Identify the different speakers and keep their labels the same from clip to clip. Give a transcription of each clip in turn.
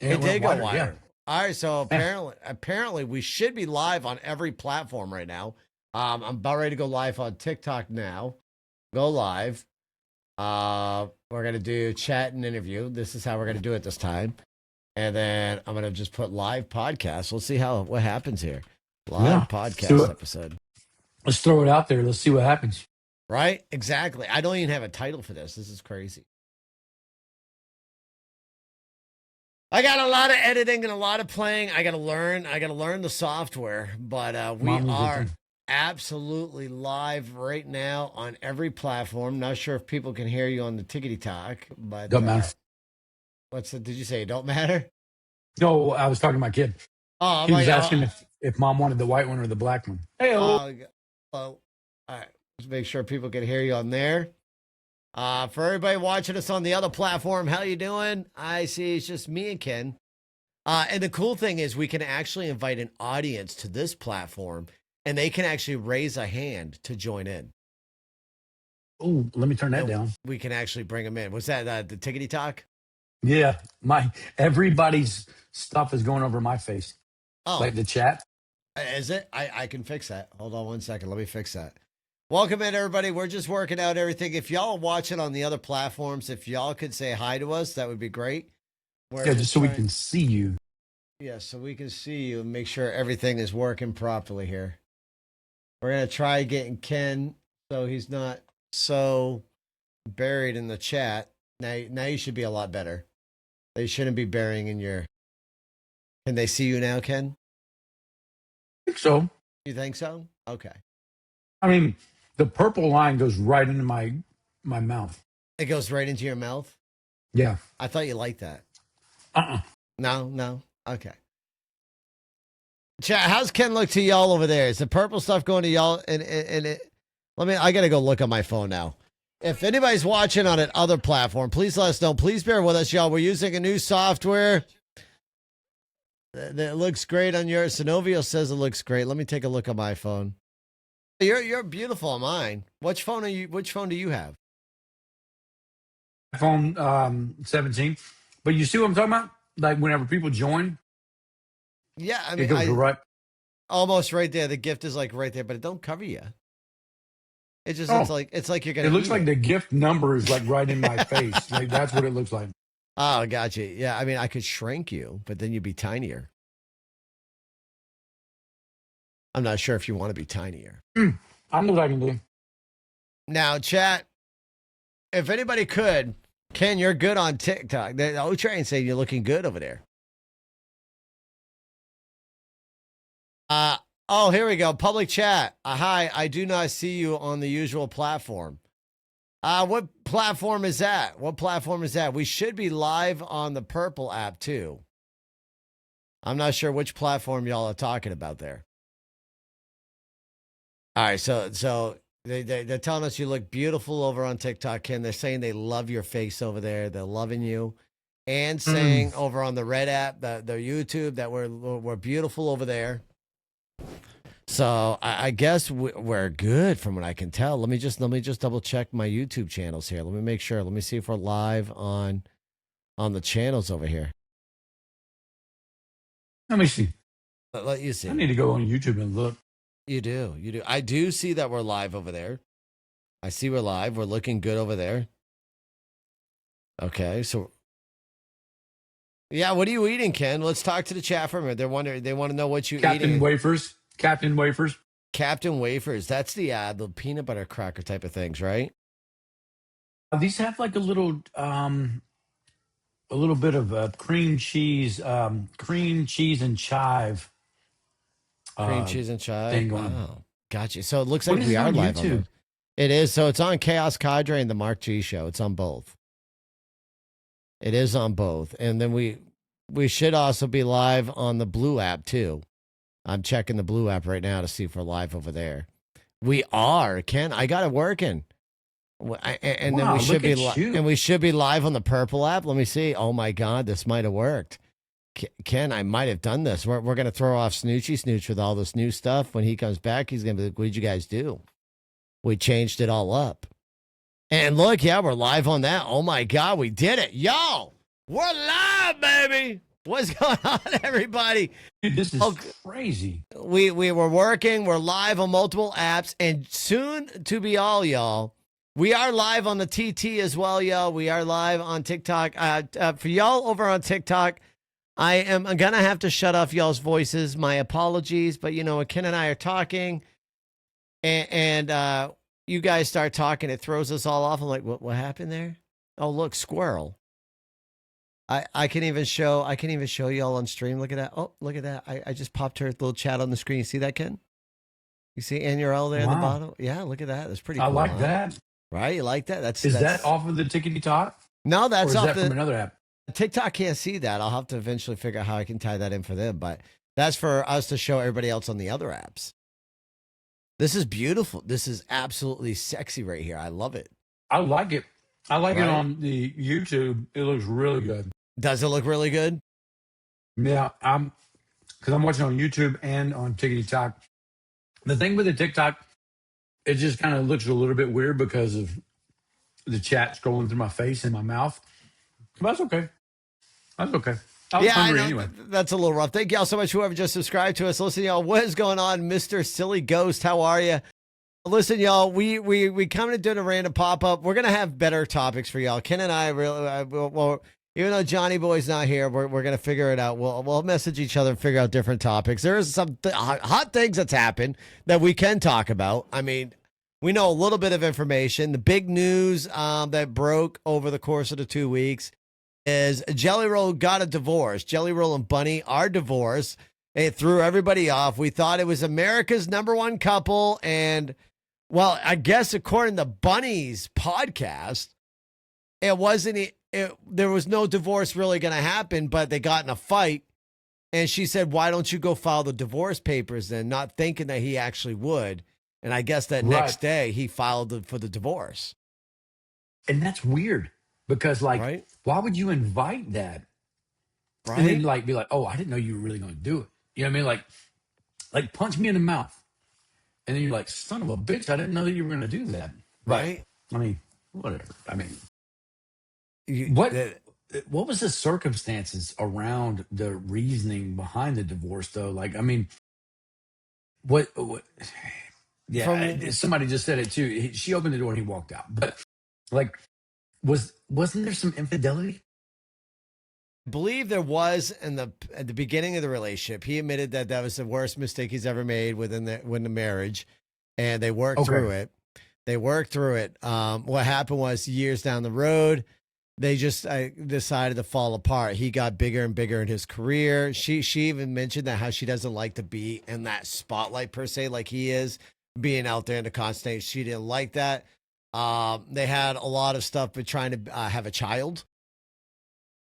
Speaker 1: It did go
Speaker 2: wider,
Speaker 1: wider.
Speaker 2: yeah.
Speaker 1: All right, so apparently we should be live on every platform right now. I'm about ready to go live on TikTok now. Go live. We're gonna do chat and interview. This is how we're gonna do it this time. And then I'm gonna just put live podcast. We'll see what happens here. Live podcast episode.
Speaker 2: Let's throw it out there. Let's see what happens.
Speaker 1: Right? Exactly. I don't even have a title for this. This is crazy. I got a lot of editing and a lot of playing. I gotta learn the software, but we are absolutely live right now on every platform. Not sure if people can hear you on the tickety talk, but
Speaker 2: don't matter.
Speaker 1: Did you say it don't matter?
Speaker 2: No, I was talking to my kid.
Speaker 1: Oh,
Speaker 2: he was asking if mom wanted the white one or the black one. Hey,
Speaker 1: all right. Let's make sure people can hear you on there. For everybody watching us on the other platform, how you doing? I see it's just me and Ken. And the cool thing is we can actually invite an audience to this platform, and they can actually raise a hand to join in.
Speaker 2: Oh, let me turn that down.
Speaker 1: We can actually bring them in. Was that the tickety talk?
Speaker 2: Yeah, everybody's stuff is going over my face. Oh, like the chat.
Speaker 1: Is it? I can fix that. Hold on 1 second. Let me fix that. Welcome in, everybody. We're just working out everything. If y'all are watching on the other platforms, if y'all could say hi to us, that would be great.
Speaker 2: Just so we can see you.
Speaker 1: Yeah, so we can see you and make sure everything is working properly here. We're going to try getting Ken so he's not so buried in the chat. Now you should be a lot better. They shouldn't be burying in your... Can they see you now, Ken?
Speaker 2: I think so.
Speaker 1: You think so? Okay.
Speaker 2: I mean, the purple line goes right into my mouth.
Speaker 1: It goes right into your mouth?
Speaker 2: Yeah.
Speaker 1: I thought you liked that. No? Okay. Chat, how's Ken look to y'all over there? Is the purple stuff going to y'all? And I got to go look on my phone now. If anybody's watching on another platform, please let us know. Please bear with us, y'all. We're using a new software that looks great on yours. Synovio says it looks great. Let me take a look on my phone. You're beautiful on mine. Which phone do you have?
Speaker 2: iPhone 17. But you see what I'm talking about? Like whenever people join.
Speaker 1: Yeah, I mean,
Speaker 2: it goes right.
Speaker 1: Almost right there. The gift is like right there, but it don't cover you. It just looks like you're gonna.
Speaker 2: It looks like the gift number is like right in my face. Like that's what it looks like.
Speaker 1: Oh, gotcha. Yeah, I mean, I could shrink you, but then you'd be tinier. I'm not sure if you want to be tinier.
Speaker 2: I know what I can do.
Speaker 1: Now, chat, if anybody could, Ken, you're good on TikTok. The O-Train saying you're looking good over there. Oh, here we go. Public chat. Hi, I do not see you on the usual platform. What platform is that? We should be live on the Purple app, too. I'm not sure which platform y'all are talking about there. All right, so they're telling us you look beautiful over on TikTok, Ken. They're saying they love your face over there. They're loving you. And saying over on the Red app, the YouTube, that we're beautiful over there. So I guess we're good from what I can tell. Let me just double check my YouTube channels here. Let me make sure. Let me see if we're live on the channels over here.
Speaker 2: Let me see.
Speaker 1: Let you see.
Speaker 2: I need to go on YouTube and look.
Speaker 1: You do. I do see that we're live over there. I see we're live. We're looking good over there. Okay, so yeah, what are you eating, Ken? Let's talk to the chat for a minute. They want to know what you eating.
Speaker 2: Captain Wafers.
Speaker 1: Captain Wafers. That's the peanut butter cracker type of things, right?
Speaker 2: These have like a little bit of cream cheese and chive.
Speaker 1: Cream cheese and chive. Wow, gotcha. So it looks
Speaker 2: like
Speaker 1: we are live on it. Is. So it's on Chaos Cadre and the Mark G Show. It's on both. It is on both. And then we should also be live on the Blue app too. I'm checking the Blue app right now to see if we're live over there. We are, Ken. I got it working. And then we should be live on the Purple app. Let me see. Oh my God, this might have worked. Ken, I might have done this. We're going to throw off Snooch with all this new stuff. When he comes back, he's going to be like, what did you guys do? We changed it all up. And look, yeah, we're live on that. Oh my God, we did it. Yo, we're live, baby. What's going on, everybody?
Speaker 2: Dude, this is
Speaker 1: Oh,
Speaker 2: crazy.
Speaker 1: we were working. We're live on multiple apps, and soon to be all, y'all. We are live on the TT as well, y'all. We are live on TikTok. For y'all over on TikTok, I'm gonna have to shut off y'all's voices. My apologies, but when Ken and I are talking, and you guys start talking, it throws us all off. I'm like, what happened there? Oh, look, squirrel. I can even show y'all on stream. Look at that. Oh, look at that. I just popped her little chat on the screen. You see that, Ken? You see NRL there in the
Speaker 2: Wow.
Speaker 1: bottom? Yeah, look at that. That's pretty
Speaker 2: I
Speaker 1: cool.
Speaker 2: like
Speaker 1: huh?
Speaker 2: that.
Speaker 1: Right? You like that?
Speaker 2: Is
Speaker 1: That's
Speaker 2: that off of the Tickety Talk?
Speaker 1: No,
Speaker 2: Or
Speaker 1: that's
Speaker 2: is
Speaker 1: off
Speaker 2: that from another app?
Speaker 1: TikTok can't see that. I'll have to eventually figure out how I can tie that in for them, but that's for us to show everybody else on the other apps. This is beautiful. This is absolutely sexy right here. I love it.
Speaker 2: I like it. I like it
Speaker 1: Right?
Speaker 2: on the YouTube. It looks really good.
Speaker 1: Does it look really good?
Speaker 2: Yeah, because I'm watching on YouTube and on Tickety Talk. The thing with the TikTok, it just kind of looks a little bit weird because of the chat scrolling through my face and my mouth. But that's okay. That's okay. I was
Speaker 1: Yeah, I
Speaker 2: hungry
Speaker 1: know.
Speaker 2: anyway.
Speaker 1: That's a little rough. Thank y'all so much, whoever just subscribed to us. Listen, y'all, what is going on, Mr. Silly Ghost? How are you? Listen, y'all, we coming to doing a random pop-up. We're going to have better topics for y'all. Ken and I really, well, even though Johnny Boy's not here, we're going to figure it out. We'll message each other and figure out different topics. There's some hot things that's happened that we can talk about. I mean, we know a little bit of information. The big news that broke over the course of the 2 weeks is Jelly Roll got a divorce. Jelly Roll and Bunny are divorced. It threw everybody off. We thought it was America's #1 couple. And, well, I guess according to Bunny's podcast, it wasn't, there was no divorce really going to happen, but they got in a fight. And she said, why don't you go file the divorce papers then? Not thinking that he actually would. And I guess that next day he filed for the divorce.
Speaker 2: And that's weird because, like,
Speaker 1: right?
Speaker 2: why would you invite that?
Speaker 1: Right.
Speaker 2: And then, like, be like, oh, I didn't know you were really going to do it. You know what I mean? Like punch me in the mouth. And then you're like, son of a bitch, I didn't know that you were going to do that. But,
Speaker 1: right.
Speaker 2: I mean, whatever. I mean, what was the circumstances around the reasoning behind the divorce, though? Like, I mean, what yeah, somebody just said it too. She opened the door and he walked out. But, like, wasn't there some infidelity?
Speaker 1: I believe there was at the beginning of the relationship. He admitted that that was the worst mistake he's ever made within the marriage, and they worked through it. They worked through it. What happened was years down the road, they just decided to fall apart. He got bigger and bigger in his career. She even mentioned that how she doesn't like to be in that spotlight per se, like he is being out there in the constant. She didn't like that. They had a lot of stuff with trying to have a child.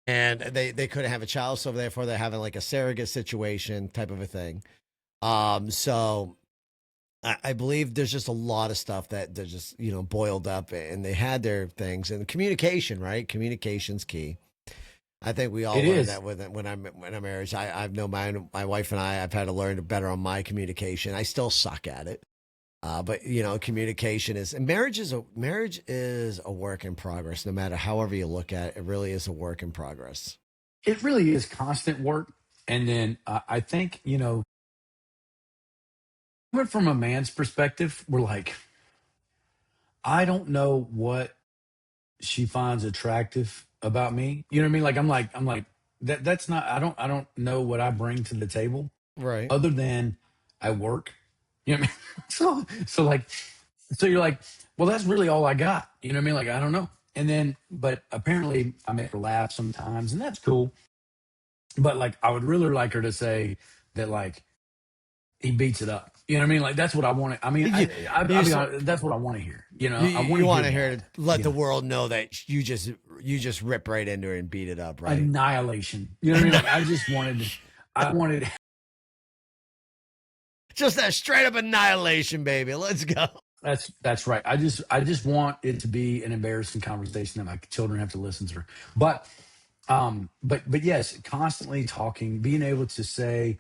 Speaker 1: And they couldn't have a child, so therefore they're having like a surrogate situation type of a thing. So I believe there's just a lot of stuff that they're just boiled up, and they had their things, and communication, right? Communication's key. I think we all learned that when I'm married. I've known my wife and I've had to learn better on my communication. I still suck at it. But communication is, and marriage is a work in progress. No matter however you look at it, it really is a work in progress.
Speaker 2: It really is constant work. And then I think, from a man's perspective, we're like, I don't know what she finds attractive about me. You know what I mean? Like, I'm like that's not, I don't know what I bring to the table.
Speaker 1: Right.
Speaker 2: Other than I work. You know what I mean? So you're like, well, that's really all I got. You know what I mean? Like, I don't know. And then, but apparently I make her laugh sometimes, and that's cool. But, like, I would really like her to say that, like, he beats it up. You know what I mean? Like, that's what I want to. I mean, I'll be honest, that's what I want to hear. I
Speaker 1: want to hear to let the world know that you just rip right into her and beat it up, right?
Speaker 2: Annihilation. You know what I mean? Like, I wanted
Speaker 1: just that straight up annihilation, baby. Let's go.
Speaker 2: That's right. I just want it to be an embarrassing conversation that my children have to listen to. But yes, constantly talking, being able to say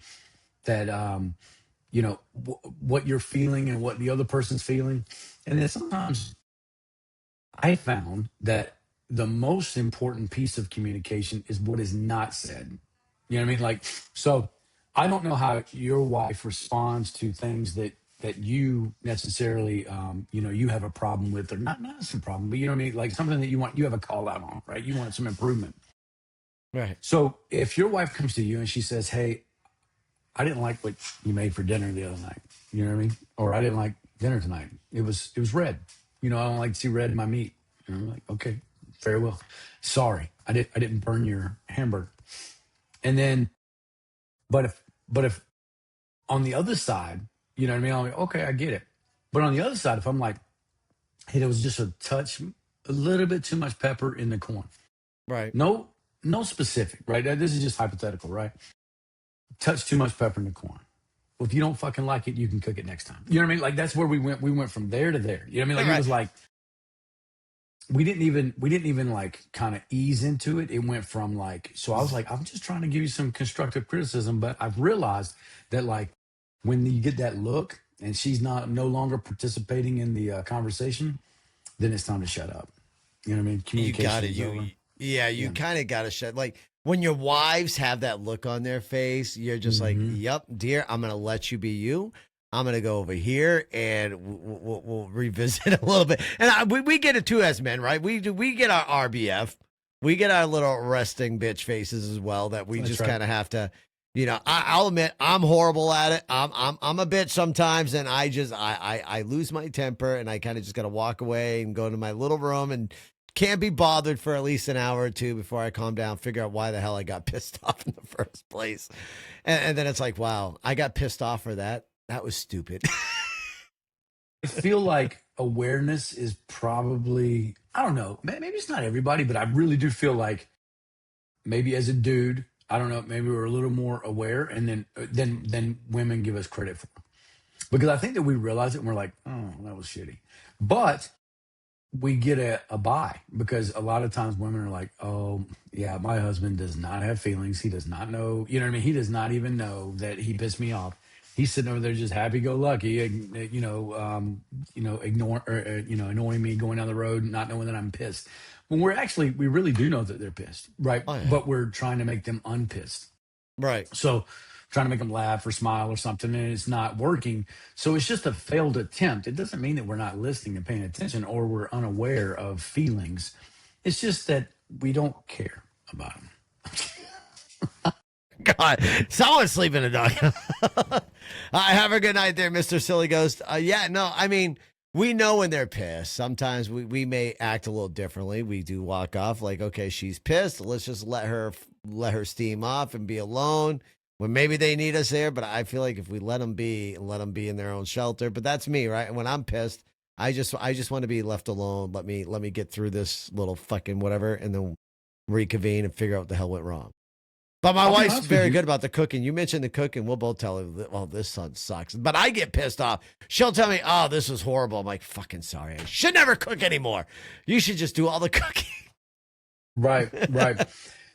Speaker 2: that what you're feeling and what the other person's feeling, and then sometimes I found that the most important piece of communication is what is not said. You know what I mean? Like, so I don't know how your wife responds to things that you necessarily, you have a problem with, or not some problem, but you know what I mean? Like something that you have a call out on, right? You want some improvement.
Speaker 1: Right.
Speaker 2: So if your wife comes to you and she says, "Hey, I didn't like what you made for dinner the other night," you know what I mean? Or I didn't like dinner tonight. It was red. I don't like to see red in my meat. And I'm like, okay, very well. Sorry, I didn't burn your hamburger. And then, but if on the other side, you know what I mean? I'm like, okay, I get it. But on the other side, if I'm like, hey, there was just a little bit too much pepper in the corn.
Speaker 1: Right.
Speaker 2: No, no specific, right? This is just hypothetical, right? Touch too much pepper in the corn. Well, if you don't fucking like it, you can cook it next time. You know what I mean? Like that's where we went. We went from there to there. You know what I mean? Like it
Speaker 1: Right.
Speaker 2: was like we didn't even like kind of ease into it. It went from like, so I was like, I'm just trying to give you some constructive criticism, but I've realized that like when you get that look and she's no longer participating in the conversation, then it's time to shut up. You know what I mean?
Speaker 1: You got
Speaker 2: Communication
Speaker 1: it.
Speaker 2: is over.
Speaker 1: Yeah, you
Speaker 2: Yeah.
Speaker 1: kind of got to shut. Like when your wives have that look on their face, you're just like,
Speaker 2: Hmm.
Speaker 1: "Yep, dear, I'm gonna let you be you. I'm gonna go over here and we'll revisit a little bit." And we get it too as men, right? We get our RBF, we get our little resting bitch faces as well that we
Speaker 2: That's
Speaker 1: just
Speaker 2: right.
Speaker 1: kind of have to. I'll admit I'm horrible at it. I'm a bitch sometimes, and I lose my temper, and I kind of just gotta walk away and go to my little room and can't be bothered for at least an hour or two before I calm down, figure out why the hell I got pissed off in the first place. And then it's like, wow, I got pissed off for that. That was stupid.
Speaker 2: I feel like awareness is probably, I don't know, maybe it's not everybody, but I really do feel like maybe as a dude, I don't know, maybe we're a little more aware, and then women give us credit for, because I think that we realize it and we're like, oh, that was shitty. But we get a buy because a lot of times women are like, oh, yeah, my husband does not have feelings. He does not know, you know what I mean? He does not even know that he pissed me off. He's sitting over there just happy go lucky, ignore or, annoying me going down the road, not knowing that I'm pissed. When we really do know that they're pissed, right?
Speaker 1: Oh, yeah.
Speaker 2: But we're trying to make them unpissed.
Speaker 1: Right.
Speaker 2: So trying to make them laugh or smile or something, and it's not working. So it's just a failed attempt. It doesn't mean that we're not listening and paying attention or we're unaware of feelings. It's just that we don't care about them.
Speaker 1: God, someone's sleeping a dog. Have a good night there, Mr. Silly Ghost. Yeah, no, I mean, we know when they're pissed. Sometimes we may act a little differently. We do walk off like, okay, she's pissed. Let's just let her steam off and be alone. When maybe they need us there, but I feel like if we let them be and let them be in their own shelter, but that's me, right? When I'm pissed, I just want to be left alone. Let me get through this little fucking whatever, and then reconvene and figure out what the hell went wrong. But my
Speaker 2: I'll be
Speaker 1: wife's
Speaker 2: honest with
Speaker 1: very
Speaker 2: you.
Speaker 1: good about the cooking. You mentioned the cooking. We'll both tell her, "Oh, this son sucks." But I get pissed off. She'll tell me, "Oh, this was horrible." I'm like, "Fucking sorry. I should never cook anymore. You should just do all the cooking."
Speaker 2: Right, right.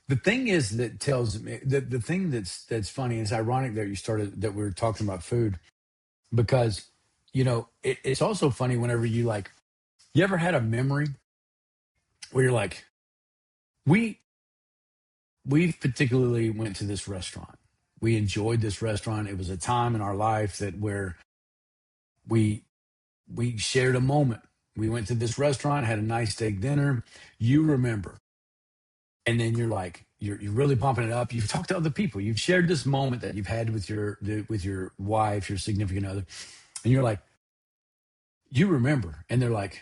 Speaker 2: The thing is that tells me the thing that's funny. It's ironic that that we were talking about food, because it's also funny whenever you ever had a memory where you're like, we we particularly went to this restaurant. We enjoyed this restaurant. It was a time in our life that where we we shared a moment. We went to this restaurant, had a nice steak dinner. You remember, and then you're like, you're really pumping it up. You've talked to other people. You've shared this moment that you've had with your wife, your significant other, and you're like, you remember, and they're like,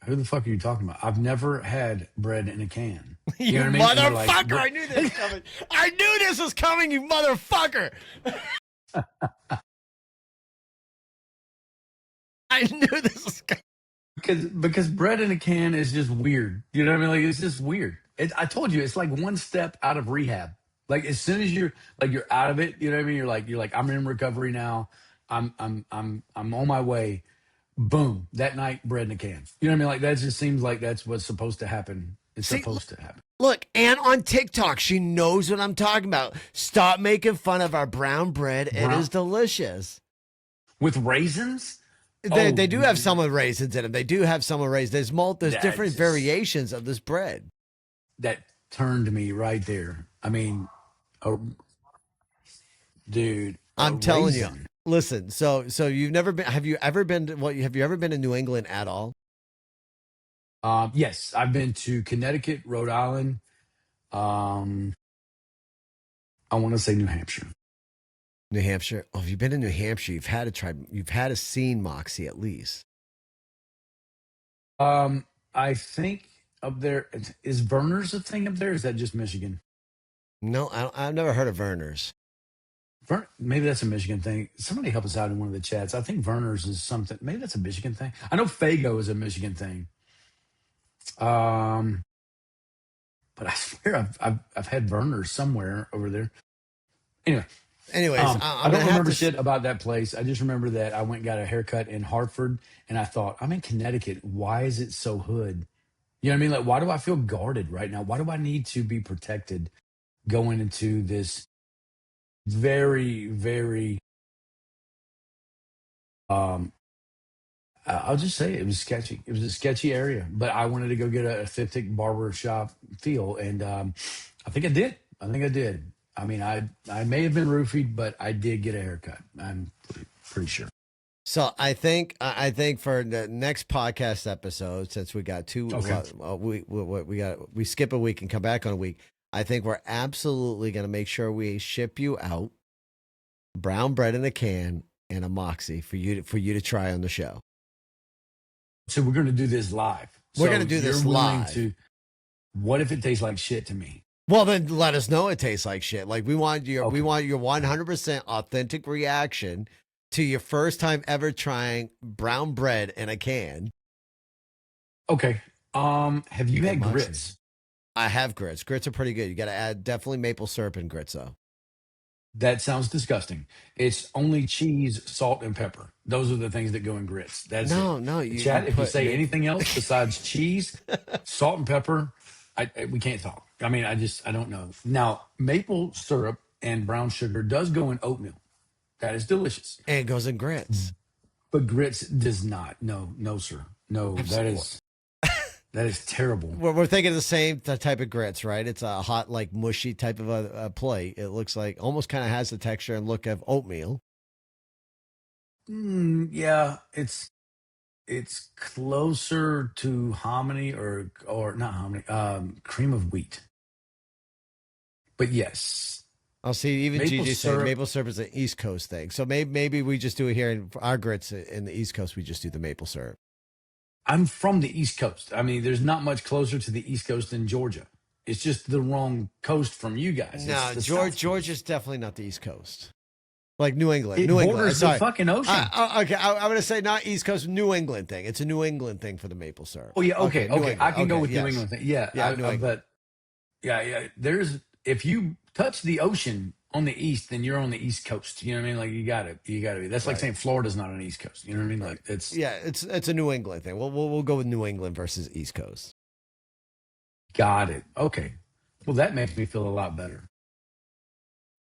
Speaker 2: who the fuck are you talking about? I've never had bread in a can. You
Speaker 1: You
Speaker 2: know what I mean? And they're like,
Speaker 1: motherfucker! I knew this was coming. I knew this was coming. You motherfucker! I knew this was coming.
Speaker 2: because bread in a can is just weird. You know what I mean? Like it's just weird. I told you, it's like one step out of rehab. Like as soon as you're out of it, you know what I mean? You're like I'm in recovery now. I'm on my way. Boom, that night, bread in a can. You know what I mean? Like that just seems like that's what's supposed to happen. It's
Speaker 1: See,
Speaker 2: supposed to happen.
Speaker 1: look, and on TikTok, she knows what I'm talking about. Stop making fun of our brown bread. It
Speaker 2: Brown
Speaker 1: is delicious.
Speaker 2: with raisins.
Speaker 1: They
Speaker 2: Oh,
Speaker 1: do have some with raisins in them. They do have some with raisins. There's
Speaker 2: that
Speaker 1: different
Speaker 2: just
Speaker 1: variations of this bread.
Speaker 2: that turned me right there. I mean, a dude, a
Speaker 1: I'm telling you.
Speaker 2: raisin.
Speaker 1: Listen, so you've never been? Have you ever been? Have you ever been to New England at all?
Speaker 2: Yes, I've been to Connecticut, Rhode Island. Um, I want to say New Hampshire.
Speaker 1: New Hampshire. Oh, if you've been to New Hampshire, you've had to try. You've had to seen Moxie at least.
Speaker 2: I think up there is Verner's a thing up there. Is that just Michigan?
Speaker 1: No, I've never heard of Verner's.
Speaker 2: Maybe that's a Michigan thing. Somebody help us out in one of the chats. I think Verner's is something. Maybe that's a Michigan thing. I know Fago is a Michigan thing. Um, but I swear I've had Verner's somewhere over there. Anyway,
Speaker 1: Anyways,
Speaker 2: I
Speaker 1: I'm
Speaker 2: don't
Speaker 1: gonna have
Speaker 2: remember
Speaker 1: to.
Speaker 2: shit about that place. I just remember that I went and got a haircut in Hartford, and I thought, I'm in Connecticut. Why is it so hood? You know what I mean? Like, why do I feel guarded right now? Why do I need to be protected going into this very, very, um, I'll just say it was sketchy. It was a sketchy area, but I wanted to go get a authentic barber shop feel, and I think I did. I think I did. I mean, I may have been roofied, but I did get a haircut. I'm pretty sure.
Speaker 1: So I think for the next podcast episode, since we got two,
Speaker 2: Okay.
Speaker 1: we skip a week and come back on a week. I think we're absolutely going to make sure we ship you out brown bread in a can and a Moxie for you to try on the show.
Speaker 2: So we're going to do this live.
Speaker 1: We're
Speaker 2: So
Speaker 1: going to do this
Speaker 2: you're willing
Speaker 1: live.
Speaker 2: to. What if it tastes like shit to me?
Speaker 1: Well, then let us know it tastes like shit. Like we want your
Speaker 2: Okay.
Speaker 1: 100% authentic reaction to your first time ever trying brown bread in a can.
Speaker 2: Okay. Have you had
Speaker 1: Moxie.
Speaker 2: grits?
Speaker 1: I have grits. Grits are pretty good. You got to add definitely maple syrup in grits though.
Speaker 2: That sounds disgusting. It's only cheese, salt, and pepper. Those are the things that go in grits. That's it.
Speaker 1: No, you
Speaker 2: Chat, if you
Speaker 1: put
Speaker 2: say anything else besides cheese, salt, and pepper, we can't talk. I mean, I don't know. Now, maple syrup and brown sugar does go in oatmeal. That is delicious.
Speaker 1: and it goes in grits.
Speaker 2: But grits does not. No, no, sir. No, that is terrible.
Speaker 1: We're thinking the same type of grits, right? It's a hot, like mushy type of a plate. It looks like almost kind of has the texture and look of oatmeal.
Speaker 2: Yeah, it's closer to hominy or not hominy, cream of wheat. But yes,
Speaker 1: I'll see. Even
Speaker 2: maple
Speaker 1: GG said
Speaker 2: syrup.
Speaker 1: maple syrup is an East Coast thing. So maybe we just do it here in our grits in the East Coast. We just do the maple syrup.
Speaker 2: I'm from the East Coast. I mean, there's not much closer to the East Coast than Georgia. It's just the wrong coast from you guys. It's
Speaker 1: No,
Speaker 2: the South
Speaker 1: Georgia's definitely not the East Coast. Like New England.
Speaker 2: It
Speaker 1: New England.
Speaker 2: borders the
Speaker 1: Sorry.
Speaker 2: fucking ocean.
Speaker 1: Okay, I'm going to say not East Coast, New England thing. It's a New England thing for the maple syrup.
Speaker 2: Oh yeah, okay,
Speaker 1: New
Speaker 2: okay.
Speaker 1: England.
Speaker 2: I can go with
Speaker 1: yes.
Speaker 2: New England thing. Yeah,
Speaker 1: Yeah, New England.
Speaker 2: but yeah. There's if you touch the ocean on the east, then you're on the East Coast. You know what I mean? Like you got to be. That's like
Speaker 1: Right.
Speaker 2: saying Florida's not on the East Coast. You know what I mean? Like it's
Speaker 1: Yeah, it's a New England thing. We'll go with New England versus East Coast.
Speaker 2: got it. Okay, well that makes me feel a lot better.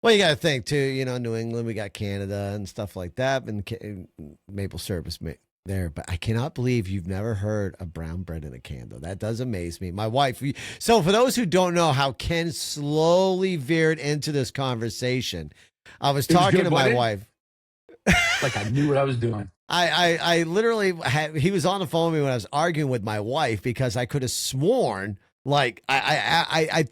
Speaker 1: Well, you got to think too. You know, New England, we got Canada and stuff like that, and maple syrup is there. But I cannot believe you've never heard of brown bread in a can, though. That does amaze me. My wife. So, for those who don't know how Ken slowly veered into this conversation, I was talking to my wife.
Speaker 2: Like I knew what I was doing.
Speaker 1: I literally he was on the phone with me when I was arguing with my wife because I could have sworn like I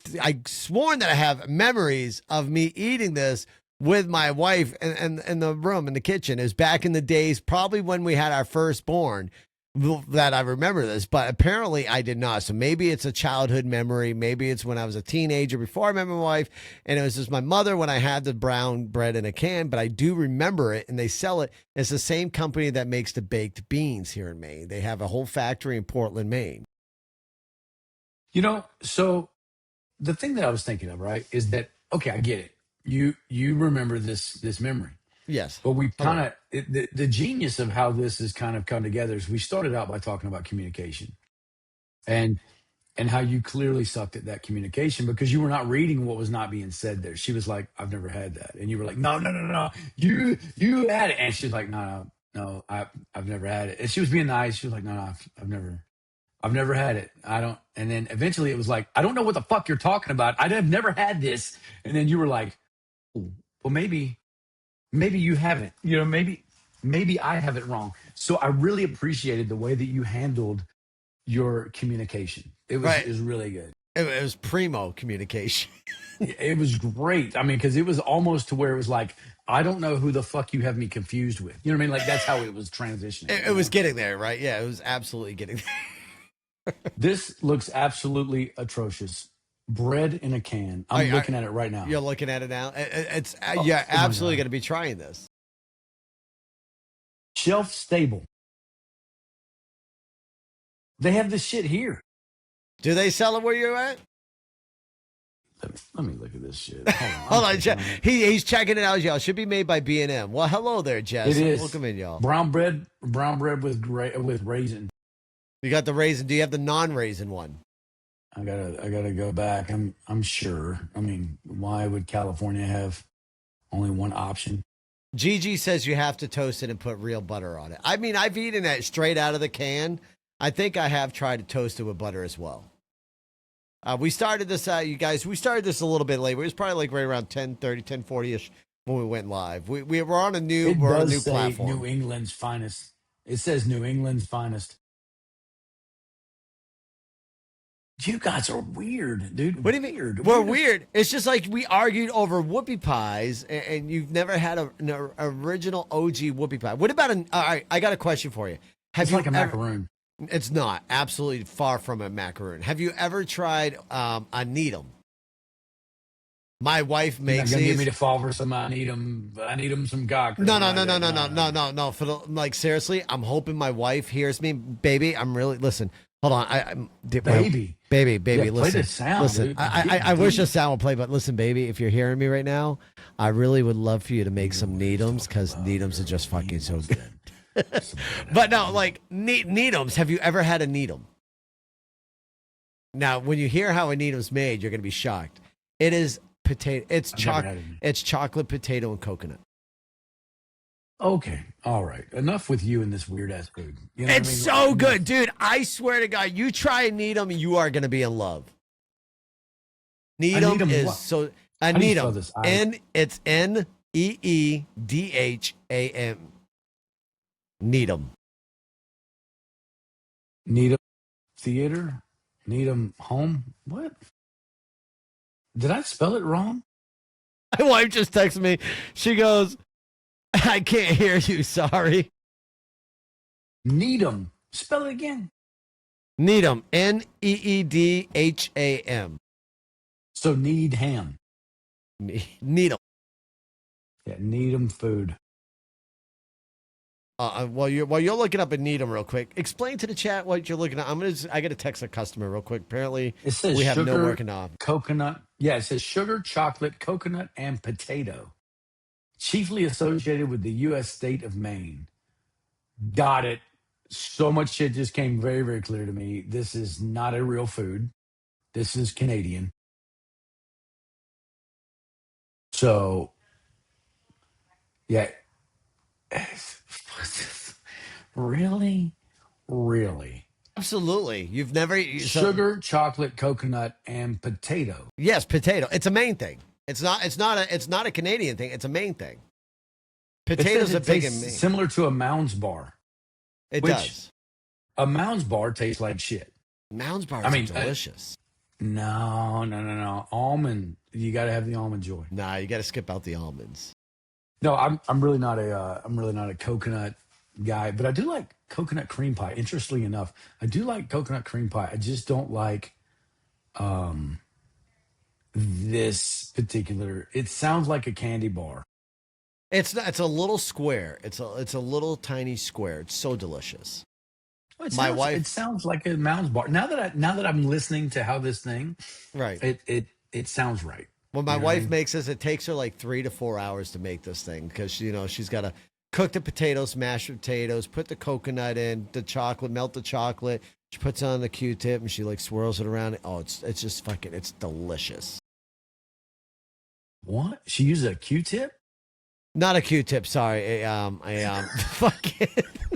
Speaker 1: sworn that I have memories of me eating this with my wife in the room in the kitchen. It was back in the days, probably when we had our firstborn, that I remember this, but apparently I did not. So maybe it's a childhood memory. Maybe it's when I was a teenager before I met my wife, and it was just my mother when I had the brown bread in a can. But I do remember it, and they sell it. It's the same company that makes the baked beans here in Maine. They have a whole factory in Portland, Maine.
Speaker 2: You know, so the thing that I was thinking of, right, is that okay, I get it. You remember this memory.
Speaker 1: Yes.
Speaker 2: But we
Speaker 1: Hello.
Speaker 2: kind of the genius of how this has kind of come together is we started out by talking about communication and how you clearly sucked at that communication because you were not reading what was not being said there. She was like, "I've never had that," and you were like, "No, no, no, no, you had it," and she's like, "No, no, no, I've never had it," and she was being nice. She was like, "No, no, I've never had it. I don't." And then eventually it was like, "I don't know what the fuck you're talking about. I've never had this," and then you were like, well, maybe you haven't. Maybe I have it wrong. So I really appreciated the way that you handled your communication. It
Speaker 1: Right.
Speaker 2: was really good.
Speaker 1: It was primo communication.
Speaker 2: It was great. I mean, because it was almost to where it was like, I don't know who the fuck you have me confused with. You know what I mean? Like that's how it was transitioning.
Speaker 1: It was getting there, right? Yeah, it was absolutely getting there.
Speaker 2: This looks absolutely atrocious. Bread in a can.
Speaker 1: Are,
Speaker 2: I'm
Speaker 1: are,
Speaker 2: looking at it right now.
Speaker 1: you're looking at it now. It's
Speaker 2: Oh,
Speaker 1: you're
Speaker 2: oh my
Speaker 1: absolutely
Speaker 2: god.
Speaker 1: going to be trying this.
Speaker 2: Shelf stable. They have this shit here.
Speaker 1: Do they sell it where you're at?
Speaker 2: Let me look at this shit. Hold on.
Speaker 1: Hold
Speaker 2: I'm
Speaker 1: on,
Speaker 2: clicking on it.
Speaker 1: he's checking it out, y'all. Should be made by B&M. Well, hello there, Jess.
Speaker 2: It is
Speaker 1: Welcome in, y'all.
Speaker 2: brown bread with raisin.
Speaker 1: You got the raisin. Do you have the non-raisin one?
Speaker 2: I gotta go back. I'm sure. I mean, why would California have only one option?
Speaker 1: Gigi says you have to toast it and put real butter on it. I mean, I've eaten it straight out of the can. I think I have tried to toast it with butter as well. We started this, you guys, we started this a little bit late. It was probably like right around 10:30, 10:40-ish when we went live. We're on a new,
Speaker 2: It
Speaker 1: we're on a
Speaker 2: does
Speaker 1: new
Speaker 2: say
Speaker 1: platform.
Speaker 2: New England's finest. It says New England's finest. You guys are weird, dude.
Speaker 1: What do you
Speaker 2: Weird.
Speaker 1: mean? We're
Speaker 2: Weird.
Speaker 1: weird. It's just like we argued over whoopie pies, and you've never had an original OG whoopie pie. What about an? All right, I got a question for you. Have
Speaker 2: It's
Speaker 1: you
Speaker 2: like a
Speaker 1: ever?
Speaker 2: macaroon.
Speaker 1: It's not. Absolutely far from a macaroon. Have you ever tried a Needham? My wife
Speaker 2: You're not
Speaker 1: makes
Speaker 2: gonna get
Speaker 1: these.
Speaker 2: me to fall for some. I need them some gawkers.
Speaker 1: No. For the, like seriously, I'm hoping my wife hears me, baby. I'm really listen. Hold on,
Speaker 2: Baby.
Speaker 1: baby,
Speaker 2: Yeah, play
Speaker 1: listen,
Speaker 2: the sound,
Speaker 1: listen.
Speaker 2: dude.
Speaker 1: I wish the sound would play, but listen, baby, if you're hearing me right now, I really would love for you to make some Needhams because Needhams are just fucking so good. But no, like Needhams. Have you ever had a Needham? Now, when you hear how a Needham's made, you're gonna be shocked. It is potato.
Speaker 2: I've never had it.
Speaker 1: It's chocolate, potato, and coconut.
Speaker 2: Okay, all right. Enough with you and this weird ass food. You know
Speaker 1: It's
Speaker 2: what I mean?
Speaker 1: so good, dude. I swear to God, you try and Needham, you are gonna be in love. Needham
Speaker 2: Needham
Speaker 1: is
Speaker 2: what?
Speaker 1: so.
Speaker 2: How do you spell
Speaker 1: Needham.
Speaker 2: this?
Speaker 1: It's Needham. Needham.
Speaker 2: Needham Theater? Needham Home? What? Did I spell it wrong?
Speaker 1: My wife just texted me. She goes, "I can't hear you. Sorry."
Speaker 2: Needham. Spell it again.
Speaker 1: Needham. Needham.
Speaker 2: So need ham.
Speaker 1: Needham.
Speaker 2: Yeah, Needham food.
Speaker 1: While you're looking up in Needham real quick, explain to the chat what you're looking at. I got to text a customer real quick. Apparently,
Speaker 2: It says
Speaker 1: we have
Speaker 2: sugar,
Speaker 1: no working off.
Speaker 2: coconut. Yeah, it says sugar, chocolate, coconut, and potato. Chiefly associated with the U.S. state of Maine. Got it. So much shit just came very, very clear to me. This is not a real food. This is Canadian. So, yeah. Really? Really?
Speaker 1: Absolutely. You've never
Speaker 2: Sugar, chocolate, coconut, and potato.
Speaker 1: yes, potato. It's a main thing. It's not a Canadian thing. It's a main thing.
Speaker 2: It
Speaker 1: Potatoes
Speaker 2: says
Speaker 1: are
Speaker 2: it
Speaker 1: big in
Speaker 2: tastes
Speaker 1: Maine.
Speaker 2: similar to a Mounds bar.
Speaker 1: It
Speaker 2: which-
Speaker 1: does.
Speaker 2: A Mounds bar tastes like shit.
Speaker 1: Mounds bars
Speaker 2: I mean,
Speaker 1: are delicious.
Speaker 2: No. Almond. You got to have the almond joy.
Speaker 1: Nah, you got to skip out the almonds.
Speaker 2: No, I'm really not a coconut guy, but I do like coconut cream pie. Interestingly enough, I do like coconut cream pie. I just don't like this particular. It sounds like a candy bar.
Speaker 1: It's not, it's a little square. It's a little tiny square. It's so delicious. My wife-
Speaker 2: It sounds like a Mounds bar. Now that I'm listening to how this thing,
Speaker 1: Right.
Speaker 2: it sounds right.
Speaker 1: When my
Speaker 2: You know what I
Speaker 1: wife
Speaker 2: mean?
Speaker 1: makes this, it takes her like 3 to 4 hours to make this thing because she's got to cook the potatoes, mash the potatoes, put the coconut in, the chocolate, melt the chocolate. She puts it on the Q-tip and she like swirls it around. Oh, it's just fucking, it's delicious.
Speaker 2: What? She uses a Q-tip?
Speaker 1: Not a Q-tip. Sorry. Fucking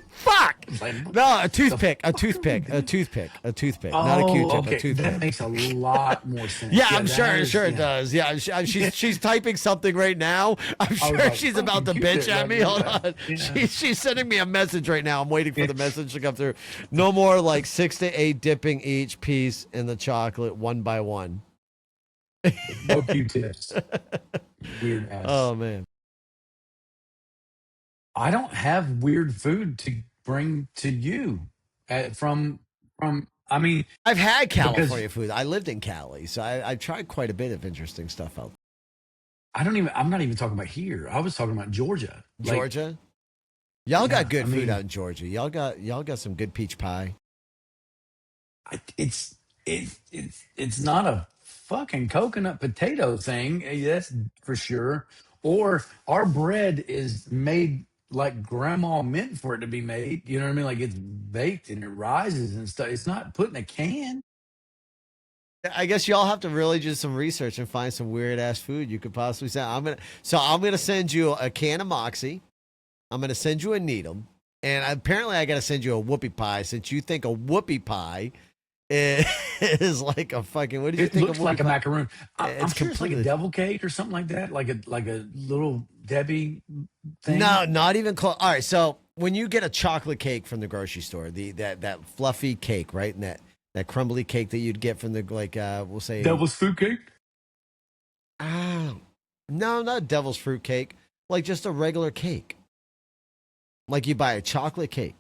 Speaker 1: fuck.
Speaker 2: Like,
Speaker 1: No, a
Speaker 2: the
Speaker 1: toothpick. A
Speaker 2: fuck are we
Speaker 1: toothpick. A
Speaker 2: doing?
Speaker 1: toothpick. A toothpick. Not a
Speaker 2: Oh,
Speaker 1: Q-tip. A
Speaker 2: okay. That
Speaker 1: toothpick.
Speaker 2: makes a lot more
Speaker 1: Yeah,
Speaker 2: sense. Yeah,
Speaker 1: I'm
Speaker 2: that
Speaker 1: sure.
Speaker 2: is,
Speaker 1: Sure it
Speaker 2: yeah.
Speaker 1: does. Yeah, she's typing something right now. I'm
Speaker 2: I was
Speaker 1: sure
Speaker 2: like,
Speaker 1: she's about
Speaker 2: fucking
Speaker 1: to bitch
Speaker 2: Q-tip.
Speaker 1: at me. Hold on.
Speaker 2: Yeah.
Speaker 1: She's sending me a message right now. I'm waiting for the message to come through. No more like 6 to 8 dipping each piece in the chocolate one by one.
Speaker 2: No Q-tips. Weird ass.
Speaker 1: Oh man.
Speaker 2: I don't have weird food to bring to you from. I mean,
Speaker 1: I've had
Speaker 2: because
Speaker 1: California food. I lived in Cali, so I've tried quite a bit of interesting stuff out
Speaker 2: I don't even. I'm not even talking about here. I was talking about Georgia.
Speaker 1: there.
Speaker 2: Like,
Speaker 1: Georgia. Y'all got
Speaker 2: yeah. I
Speaker 1: good food out
Speaker 2: mean,
Speaker 1: in Georgia. Y'all got some good peach pie.
Speaker 2: it's not a fucking coconut potato thing. That's for sure. Or our bread is made like grandma meant for it to be made. You know what I mean? Like it's baked and it rises and stuff. It's not put in a can.
Speaker 1: I guess y'all have to really do some research and find some weird ass food you could possibly send. I'm gonna send you a can of Moxie. I'm gonna send you a needle, and apparently I gotta send you a whoopie pie since you think a whoopie pie is, is like a fucking. What did you
Speaker 2: It
Speaker 1: think of
Speaker 2: looks like
Speaker 1: whoopie
Speaker 2: a
Speaker 1: pie?
Speaker 2: macaroon. I'm
Speaker 1: It's
Speaker 2: sure it's like a
Speaker 1: completely
Speaker 2: devil cake or something like that, like a little Debbie thing.
Speaker 1: no, not even close. All right, so when you get a chocolate cake from the grocery store, that fluffy cake, right, and that crumbly cake that you'd get from the like we'll say
Speaker 2: Devil's food cake.
Speaker 1: ah no, not devil's fruit cake, like just a regular cake. Like you buy a chocolate cake.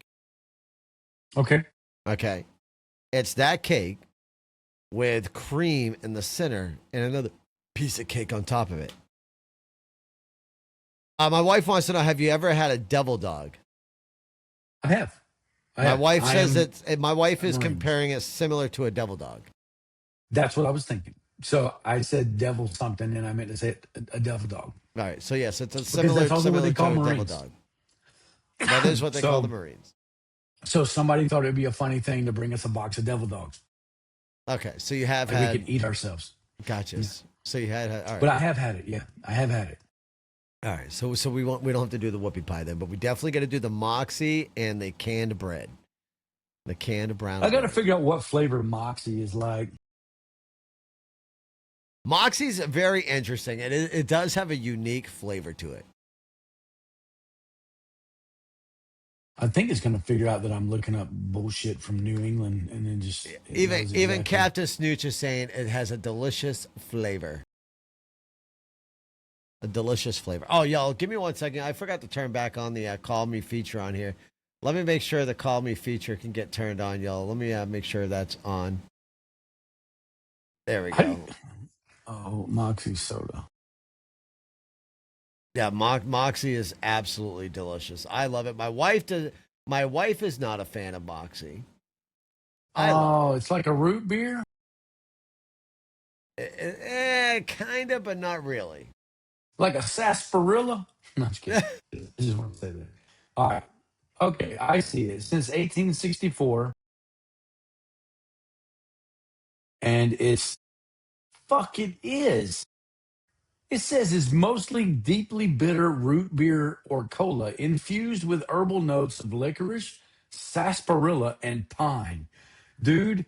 Speaker 2: Okay.
Speaker 1: Okay. It's that cake with cream in the center and another piece of cake on top of it. My wife wants to know, have you ever had a devil dog?
Speaker 2: I have. I
Speaker 1: My
Speaker 2: have.
Speaker 1: wife
Speaker 2: I
Speaker 1: says
Speaker 2: am
Speaker 1: that my wife
Speaker 2: a
Speaker 1: is
Speaker 2: Marine.
Speaker 1: comparing it similar to a devil dog.
Speaker 2: That's what I was thinking. So I said devil something, and I meant to say a devil dog
Speaker 1: All right. So yes, it's a
Speaker 2: because that's also what
Speaker 1: similar
Speaker 2: they call
Speaker 1: to a devil
Speaker 2: Marines.
Speaker 1: dog. That is what they call the
Speaker 2: So
Speaker 1: Marines.
Speaker 2: so somebody thought it'd be a funny thing to bring us a box of devil dogs
Speaker 1: Okay. So you have
Speaker 2: that we
Speaker 1: had
Speaker 2: could eat ourselves. Yeah.
Speaker 1: gotchas. So you had all
Speaker 2: But
Speaker 1: right.
Speaker 2: I have had it. Yeah, I have had it.
Speaker 1: All right. So we don't have to do the whoopie pie then, but we definitely got to do the Moxie and the canned bread. The canned brown
Speaker 2: I got to
Speaker 1: bread.
Speaker 2: figure out what flavor Moxie is like.
Speaker 1: Moxie's very interesting, and it does have a unique flavor to it.
Speaker 2: I think it's going to figure out that I'm looking up bullshit from New England, and then just it knows
Speaker 1: Even
Speaker 2: exactly.
Speaker 1: Captain Snooch is saying it has a delicious flavor. A delicious flavor. Oh, y'all, give me 1 second. I forgot to turn back on the Call Me feature on here. Let me make sure the Call Me feature can get turned on, y'all. Let me make sure that's on. There we
Speaker 2: I,
Speaker 1: go.
Speaker 2: oh, Moxie soda.
Speaker 1: Yeah, Moxie is absolutely delicious. I love it. My wife does. My wife is not a fan of Moxie. I love
Speaker 2: Oh,
Speaker 1: it.
Speaker 2: it's like a root beer,
Speaker 1: Kind of, but not really.
Speaker 2: like a sarsaparilla. No, I'm just kidding. I just want to say that. All right. Okay, I see it. Since 1864, and it's fuck it is. It says it's mostly deeply bitter root beer or cola infused with herbal notes of licorice, sarsaparilla, and pine. Dude,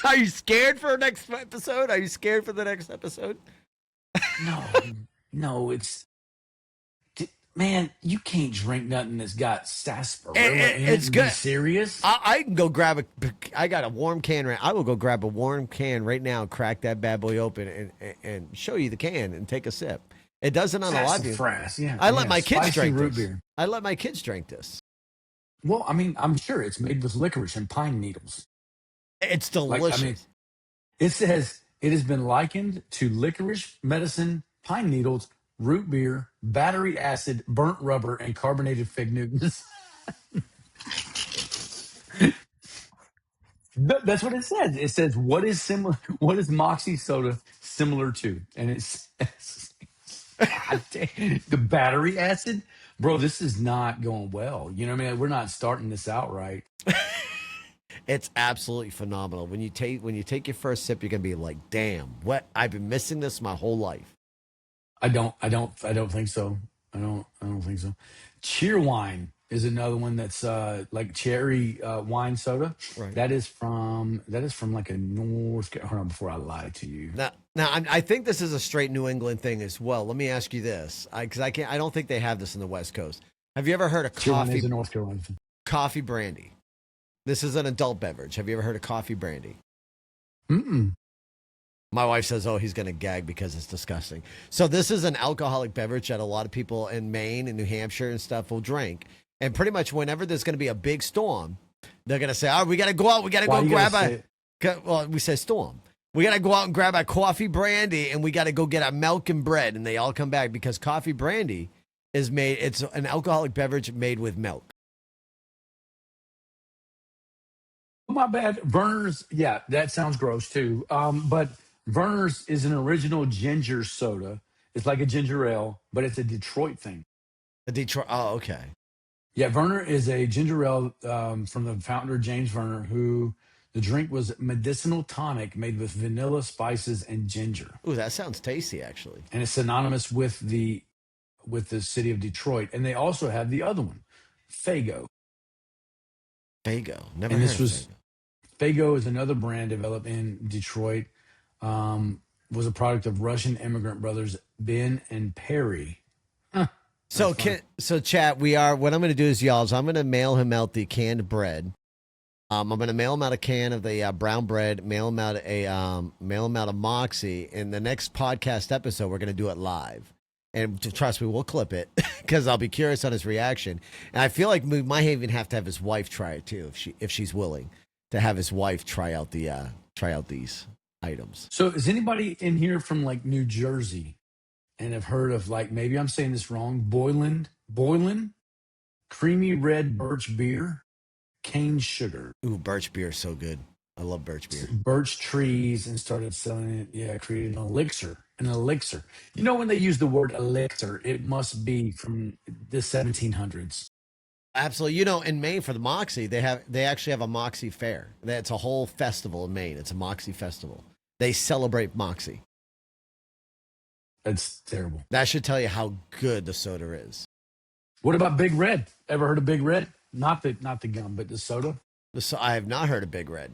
Speaker 1: Are you scared for next episode? Are you scared for the next episode?
Speaker 2: no, no, man, you can't drink nothing that's got sarsaparilla in it
Speaker 1: It's
Speaker 2: and be
Speaker 1: good.
Speaker 2: serious.
Speaker 1: I can go grab a. I got a warm can right. I will go grab a warm can right now, and crack that bad boy open, and show you the can and take a sip. It doesn't on a lot of you.
Speaker 2: Sassafras, yeah,
Speaker 1: I let
Speaker 2: yeah,
Speaker 1: my kids
Speaker 2: spicy
Speaker 1: drink
Speaker 2: root
Speaker 1: this.
Speaker 2: beer.
Speaker 1: I let my kids drink this.
Speaker 2: Well, I mean, I'm sure it's made with licorice and pine needles.
Speaker 1: It's
Speaker 2: Like, I mean,
Speaker 1: delicious.
Speaker 2: it says it has been likened to licorice, medicine, pine needles, root beer, battery acid, burnt rubber, and carbonated fig Newtons. That's what it says. It says what is similar. What is Moxie soda similar to? And it says, God damn, the battery acid, bro. This is not going well. You know what I mean? We're not starting this out right.
Speaker 1: It's absolutely phenomenal. When you take your first sip, you're gonna be like, "Damn, what? I've been missing this my whole life."
Speaker 2: I don't think so. I don't think so. Cheer wine is another one that's like cherry wine soda.
Speaker 1: Right.
Speaker 2: That is from like a Hold on, before I lie to you.
Speaker 1: I think this is a straight New England thing as well. Let me ask you this, because I can't. I don't think they have this in the West Coast. Have you ever heard of
Speaker 2: Cheer wine is a North Carolina thing.
Speaker 1: coffee brandy? This is an adult beverage. Have you ever heard of coffee brandy?
Speaker 2: Mm-mm.
Speaker 1: My wife says, "Oh, he's going to gag because it's disgusting." So this is an alcoholic beverage that a lot of people in Maine and New Hampshire and stuff will drink. And pretty much whenever there's going to be a big storm, they're going to say, "Oh, we got to go out. We got to
Speaker 2: Why
Speaker 1: go
Speaker 2: you
Speaker 1: grab
Speaker 2: gotta
Speaker 1: a."
Speaker 2: say it?
Speaker 1: Well, we say storm. We got to go out and grab our coffee brandy, and we got to go get our milk and bread, and they all come back because coffee brandy is made. It's an alcoholic beverage made with milk.
Speaker 2: Oh, my bad. Verner's, yeah, that sounds gross too. But Verner's is an original ginger soda. It's like a ginger ale, but it's a Detroit thing.
Speaker 1: The Detroit. Oh, okay.
Speaker 2: Yeah, Verner is a ginger ale from the founder James Verner, who the drink was medicinal tonic made with vanilla, spices, and ginger,
Speaker 1: Ooh, that sounds tasty, actually.
Speaker 2: and it's synonymous with the city of Detroit. And they also have the other one, Fago,
Speaker 1: Fago. Never
Speaker 2: and
Speaker 1: heard
Speaker 2: this
Speaker 1: of
Speaker 2: was
Speaker 1: Fago.
Speaker 2: Fago is another brand developed in Detroit. Was a product of Russian immigrant brothers Ben and Perry. Huh, that's funny.
Speaker 1: So chat, we are. What I'm going to do is, y'all, is I'm going to mail him out the canned bread. I'm going to mail him out a can of the brown bread. Mail him out a Moxie. In the next podcast episode, we're going to do it live. And trust me, we'll clip it because I'll be curious on his reaction. And I feel like we might even have to have his wife try it too, if she's willing to have his wife try out these items.
Speaker 2: So, is anybody in here from like New Jersey and have heard of, like, maybe I'm saying this wrong, Boylan, creamy red birch beer, cane sugar,
Speaker 1: Ooh, birch beer is so good. I love birch beer.
Speaker 2: birch trees, and started selling it. Yeah, created an elixir. An elixir. You know, when they use the word elixir, it must be from the 1700s.
Speaker 1: Absolutely. You know, in Maine for the Moxie, they actually have a Moxie fair. It's a whole festival in Maine. It's a Moxie festival. They celebrate Moxie.
Speaker 2: That's terrible.
Speaker 1: That should tell you how good the soda is.
Speaker 2: What about Big Red? Ever heard of Big Red? Not the gum, but the soda.
Speaker 1: I have not heard of Big Red.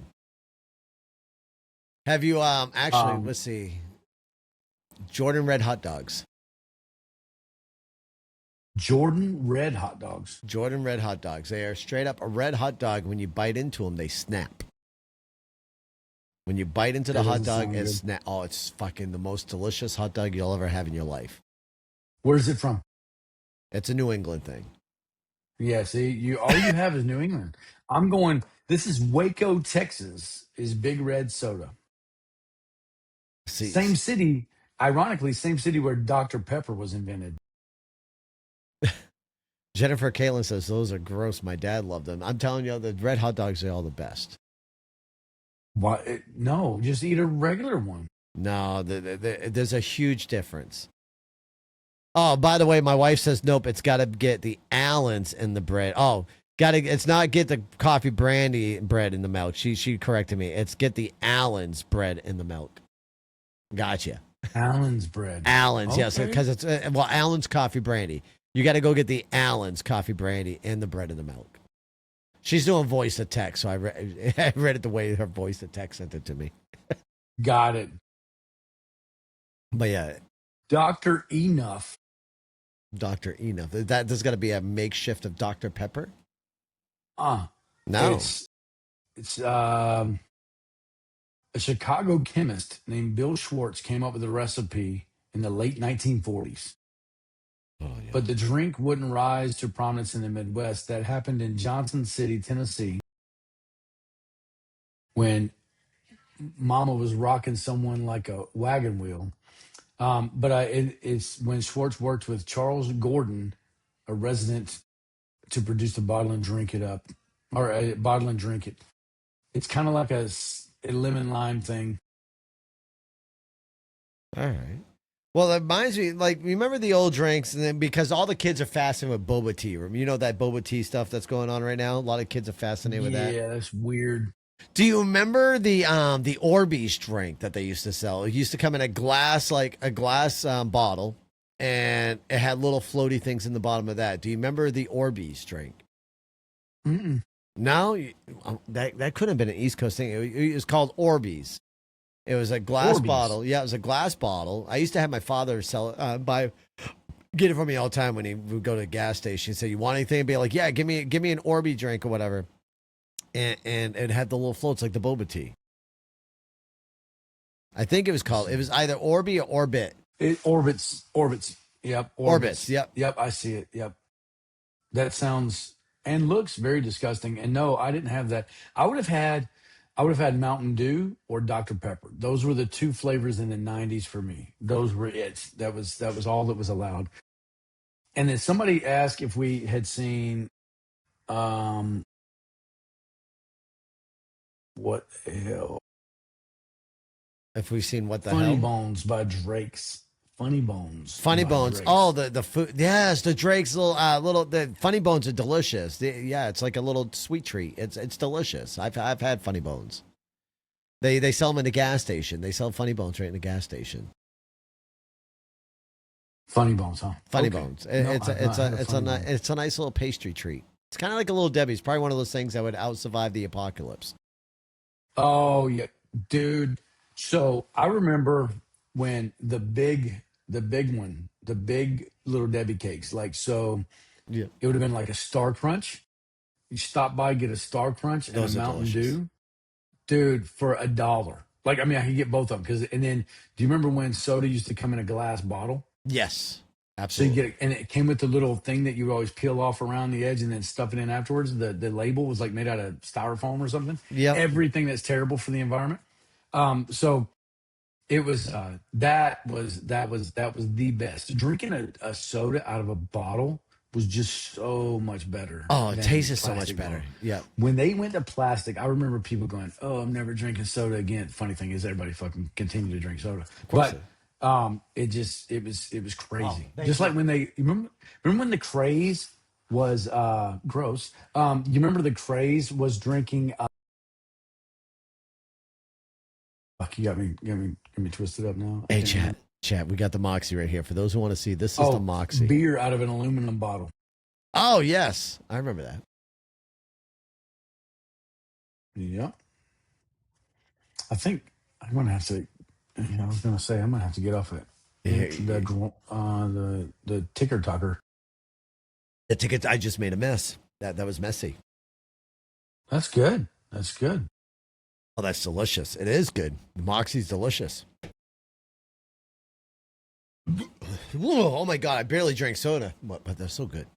Speaker 1: Have you actually,
Speaker 2: Um,
Speaker 1: let's see. Jordan Red hot dogs.
Speaker 2: Jordan Red hot dogs.
Speaker 1: Jordan Red hot dogs. They are straight up a red hot dog. When you bite into them, they snap. When you bite into the
Speaker 2: That
Speaker 1: hot
Speaker 2: doesn't
Speaker 1: dog,
Speaker 2: sound
Speaker 1: it's
Speaker 2: good.
Speaker 1: snap. Oh, it's fucking the most delicious hot dog you'll ever have in your life.
Speaker 2: Where's it from?
Speaker 1: It's a New England thing.
Speaker 2: Yeah, see, you all you have is New England. I'm going. This is Waco, Texas. Is Big Red soda.
Speaker 1: See,
Speaker 2: Same city, ironically, same city where Dr. Pepper was invented.
Speaker 1: Jennifer Kalen says those are gross. My dad loved them. I'm telling you, the red hot dogs are all the best.
Speaker 2: Why? No, just eat a regular one.
Speaker 1: No, there's a huge difference. Oh, by the way, my wife says nope. It's got to get the Allens in the bread. Oh, got to. It's not get the coffee brandy bread in the milk. She corrected me. It's get the Allens bread in the milk. Gotcha.
Speaker 2: Allen's bread.
Speaker 1: Allen's, yes,
Speaker 2: Okay.
Speaker 1: because it's Allen's coffee brandy. You got to go get the Allen's coffee brandy and the bread and the milk. She's doing voice to text, so I read it the way her voice to text sent it to me.
Speaker 2: Got it.
Speaker 1: But yeah,
Speaker 2: Dr. Enough.
Speaker 1: Dr. Enough. There's got to be a makeshift of Dr. Pepper.
Speaker 2: Uh,
Speaker 1: No.
Speaker 2: it's a Chicago chemist named Bill Schwartz came up with a recipe in the late 1940s.
Speaker 1: Oh yeah.
Speaker 2: But the drink wouldn't rise to prominence in the Midwest. That happened in Johnson City, Tennessee, when Mama was rocking someone like a wagon wheel. It's when Schwartz worked with Charles Gordon, a resident, to produce the bottle and drink it up, or a bottle and drink it. It's kind of like a lemon lime thing.
Speaker 1: All right. Well, that reminds me, like, remember the old drinks, and then because all the kids are fascinated with boba tea. You know that boba tea stuff that's going on right now. A lot of kids are fascinated with that.
Speaker 2: Yeah, that's weird.
Speaker 1: Do you remember the Orbeez drink that they used to sell? It used to come in a glass bottle, and it had little floaty things in the bottom of that. Do you remember the Orbeez drink?
Speaker 2: Mm-mm.
Speaker 1: No, that couldn't have been an East Coast thing. It was called Orbeez. It was a glass
Speaker 2: Orbeez.
Speaker 1: bottle. Yeah, it was a glass bottle. I used to have my father sell it, get it for me all the time when he would go to a gas station. He'd say, "You want anything?" I'd be like, "Yeah, give me an Orby drink or whatever." And it had the little floats like the boba tea. I think it was called. It was either Orby or Orbit.
Speaker 2: It orbits. Yep,
Speaker 1: Orbits.
Speaker 2: orbits.
Speaker 1: Yep.
Speaker 2: Yep, I see it. Yep. That sounds and looks very disgusting. And no, I didn't have that. I would have had Mountain Dew or Dr. Pepper. Those were the two flavors in the 90s for me. Those were it. That was all that was allowed. And then somebody asked if we had seen um what the hell?
Speaker 1: If we've seen what the
Speaker 2: Funny
Speaker 1: hell.
Speaker 2: Bones by Drake's. Funny Bones
Speaker 1: Funny
Speaker 2: by
Speaker 1: Bones. Oh,
Speaker 2: Drake's.
Speaker 1: the food. Yes, the Drake's little the Funny Bones are delicious. Yeah, it's like a little sweet treat. It's delicious. I've had Funny Bones. They sell them in the gas station. They sell Funny Bones right in the gas station.
Speaker 2: Funny Bones, huh?
Speaker 1: Funny
Speaker 2: Okay.
Speaker 1: Bones.
Speaker 2: No, I've not had a Funny Bone.
Speaker 1: It's a nice little pastry treat. It's kind of like a little Debbie's. Probably one of those things that would out survive the apocalypse.
Speaker 2: Oh yeah, dude. So I remember when the big one, the big little Debbie cakes. Like so,
Speaker 1: Yeah,
Speaker 2: it would have been like a Star Crunch. You stop by, get a Star Crunch and a
Speaker 1: those are
Speaker 2: Mountain
Speaker 1: delicious.
Speaker 2: Dew, dude, for $1. Like I mean, I could get both of them because. And then, do you remember when soda used to come in a glass bottle?
Speaker 1: Yes,
Speaker 2: So you get
Speaker 1: absolutely.
Speaker 2: it, and it came with the little thing that you would always peel off around the edge and then stuff it in afterwards. The label was like made out of styrofoam or something.
Speaker 1: Yep.
Speaker 2: Everything that's terrible for the environment. So it was that was the best. Drinking a soda out of a bottle was just so much better
Speaker 1: Oh, it
Speaker 2: than
Speaker 1: tastes so much
Speaker 2: plastic
Speaker 1: better.
Speaker 2: bottle.
Speaker 1: Yep.
Speaker 2: When they went to plastic, I remember people going, "Oh, I'm never drinking soda again." Funny thing is, everybody fucking continued to drink soda,
Speaker 1: Of course.
Speaker 2: but it was
Speaker 1: Oh,
Speaker 2: crazy.
Speaker 1: thank
Speaker 2: Just
Speaker 1: you.
Speaker 2: like when you remember when the craze was gross. You remember the craze was drinking. Fuck, you got me twisted up now. I
Speaker 1: Hey,
Speaker 2: can't remember.
Speaker 1: chat. We got the Moxie right here. For those who want to see, this is the
Speaker 2: Oh,
Speaker 1: Moxie.
Speaker 2: beer out of an aluminum bottle.
Speaker 1: Oh yes, I remember that.
Speaker 2: Yeah, I think I'm gonna have to. I was gonna say I'm gonna have to get off it.
Speaker 1: Yeah,
Speaker 2: The ticker talker.
Speaker 1: the tickets. I just made a mess. That was messy.
Speaker 2: That's good. That's good.
Speaker 1: Oh, that's delicious. It is good. The Moxie's delicious. Oh my god, I barely drank soda, but they're so good.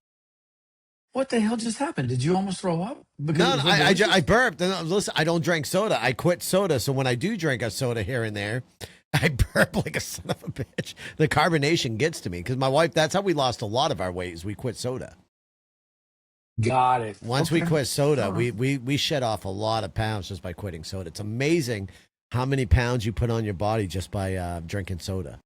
Speaker 2: What the hell just happened? Did you almost throw up because it
Speaker 1: No,
Speaker 2: was
Speaker 1: no,
Speaker 2: so
Speaker 1: I
Speaker 2: delicious?
Speaker 1: burped. No, listen, I don't drink soda. I quit soda. So when I do drink a soda here and there, I burp like a son of a bitch. The carbonation gets to me because my wife. That's how we lost a lot of our weight. Is we quit soda.
Speaker 2: Got it.
Speaker 1: Once we
Speaker 2: Okay.
Speaker 1: quit soda,
Speaker 2: All right.
Speaker 1: we shed off a lot of pounds just by quitting soda. It's amazing how many pounds you put on your body just by drinking soda.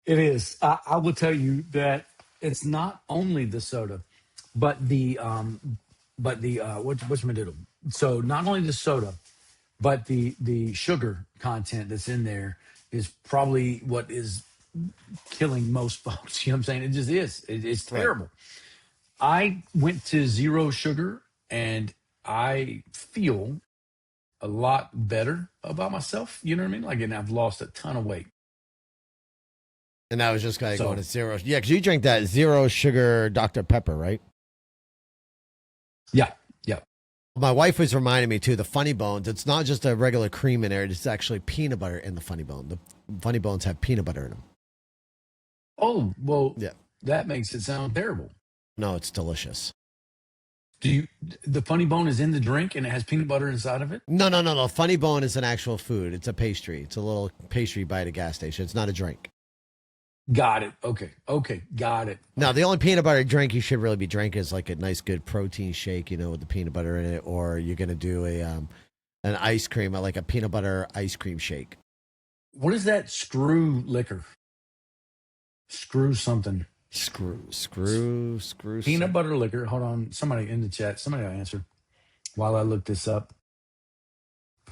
Speaker 2: It is. I will tell you that it's not only the soda, but the what's my doodle. So not only the soda, but the sugar content that's in there is probably what is killing most folks. You know what I'm saying? It just is. It's
Speaker 1: Right.
Speaker 2: terrible. I went to zero sugar and I feel a lot better about myself. You know what I mean? Like, and I've lost a ton of weight.
Speaker 1: And that was just kind of going
Speaker 2: So
Speaker 1: to zero. Yeah, because you drink that zero sugar Dr. Pepper, right?
Speaker 2: yeah, yeah.
Speaker 1: My wife was reminding me too, the funny bones. It's not just a regular cream in there, it's actually peanut butter in the funny bone. The funny bones have peanut butter in them.
Speaker 2: Oh, well,
Speaker 1: Yeah.
Speaker 2: that makes it sound terrible.
Speaker 1: No, it's delicious.
Speaker 2: Do you, the funny bone is in the drink and it has peanut butter inside of it?
Speaker 1: No. Funny bone is an actual food. It's a pastry. It's a little pastry by the gas station. It's not a drink.
Speaker 2: Got it. Okay. Okay. Got it.
Speaker 1: Now, the only peanut butter drink you should really be drinking is like a nice, good protein shake, with the peanut butter in it, or you're gonna do an ice cream, like a peanut butter ice cream shake.
Speaker 2: What is that screw liquor? Screw something.
Speaker 1: Screw
Speaker 2: Peanut
Speaker 1: some.
Speaker 2: butter liquor. Hold on. Somebody in the chat. Somebody will answer while I look this up.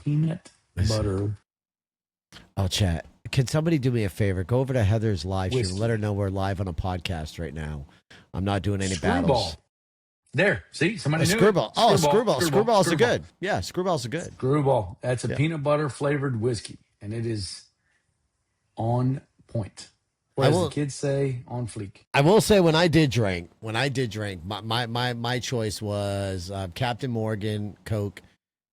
Speaker 2: Peanut
Speaker 1: Let's see.
Speaker 2: butter.
Speaker 1: I'll chat. Can somebody do me a favor? Go over to Heather's live stream and let
Speaker 2: Whiskey.
Speaker 1: her know we're live on a podcast right now. I'm not doing any
Speaker 2: Screwball.
Speaker 1: battles.
Speaker 2: There. See, somebody
Speaker 1: A
Speaker 2: knew
Speaker 1: screwball.
Speaker 2: it.
Speaker 1: Oh, a screwball. Screwballs are
Speaker 2: Screwball.
Speaker 1: good. Yeah, screwballs are good.
Speaker 2: Screwball. That's a
Speaker 1: Yeah.
Speaker 2: peanut butter flavored whiskey, and it is on point. Or
Speaker 1: I
Speaker 2: as the
Speaker 1: will.
Speaker 2: kids say, on fleek.
Speaker 1: I will say when I did drink, my choice was Captain Morgan, Coke,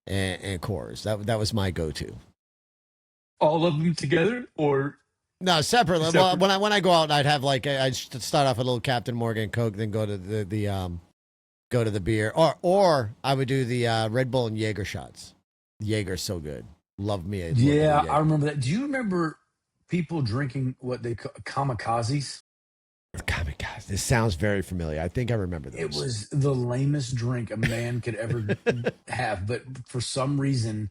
Speaker 1: and Coors. That was my go-to.
Speaker 2: All of them together, or
Speaker 1: No, separately.
Speaker 2: Separate.
Speaker 1: Well, when I go out, I'd have like I'd start off with a little Captain Morgan Coke, then go to the beer, or I would do the Red Bull and Jaeger shots. Jaeger's so good. Love me. Love
Speaker 2: yeah,
Speaker 1: Jaeger.
Speaker 2: I remember that. Do you remember people drinking what they call kamikazes?
Speaker 1: Kamikaze. This sounds very familiar. I think I remember those.
Speaker 2: It was the lamest drink a man could ever have, but for some reason,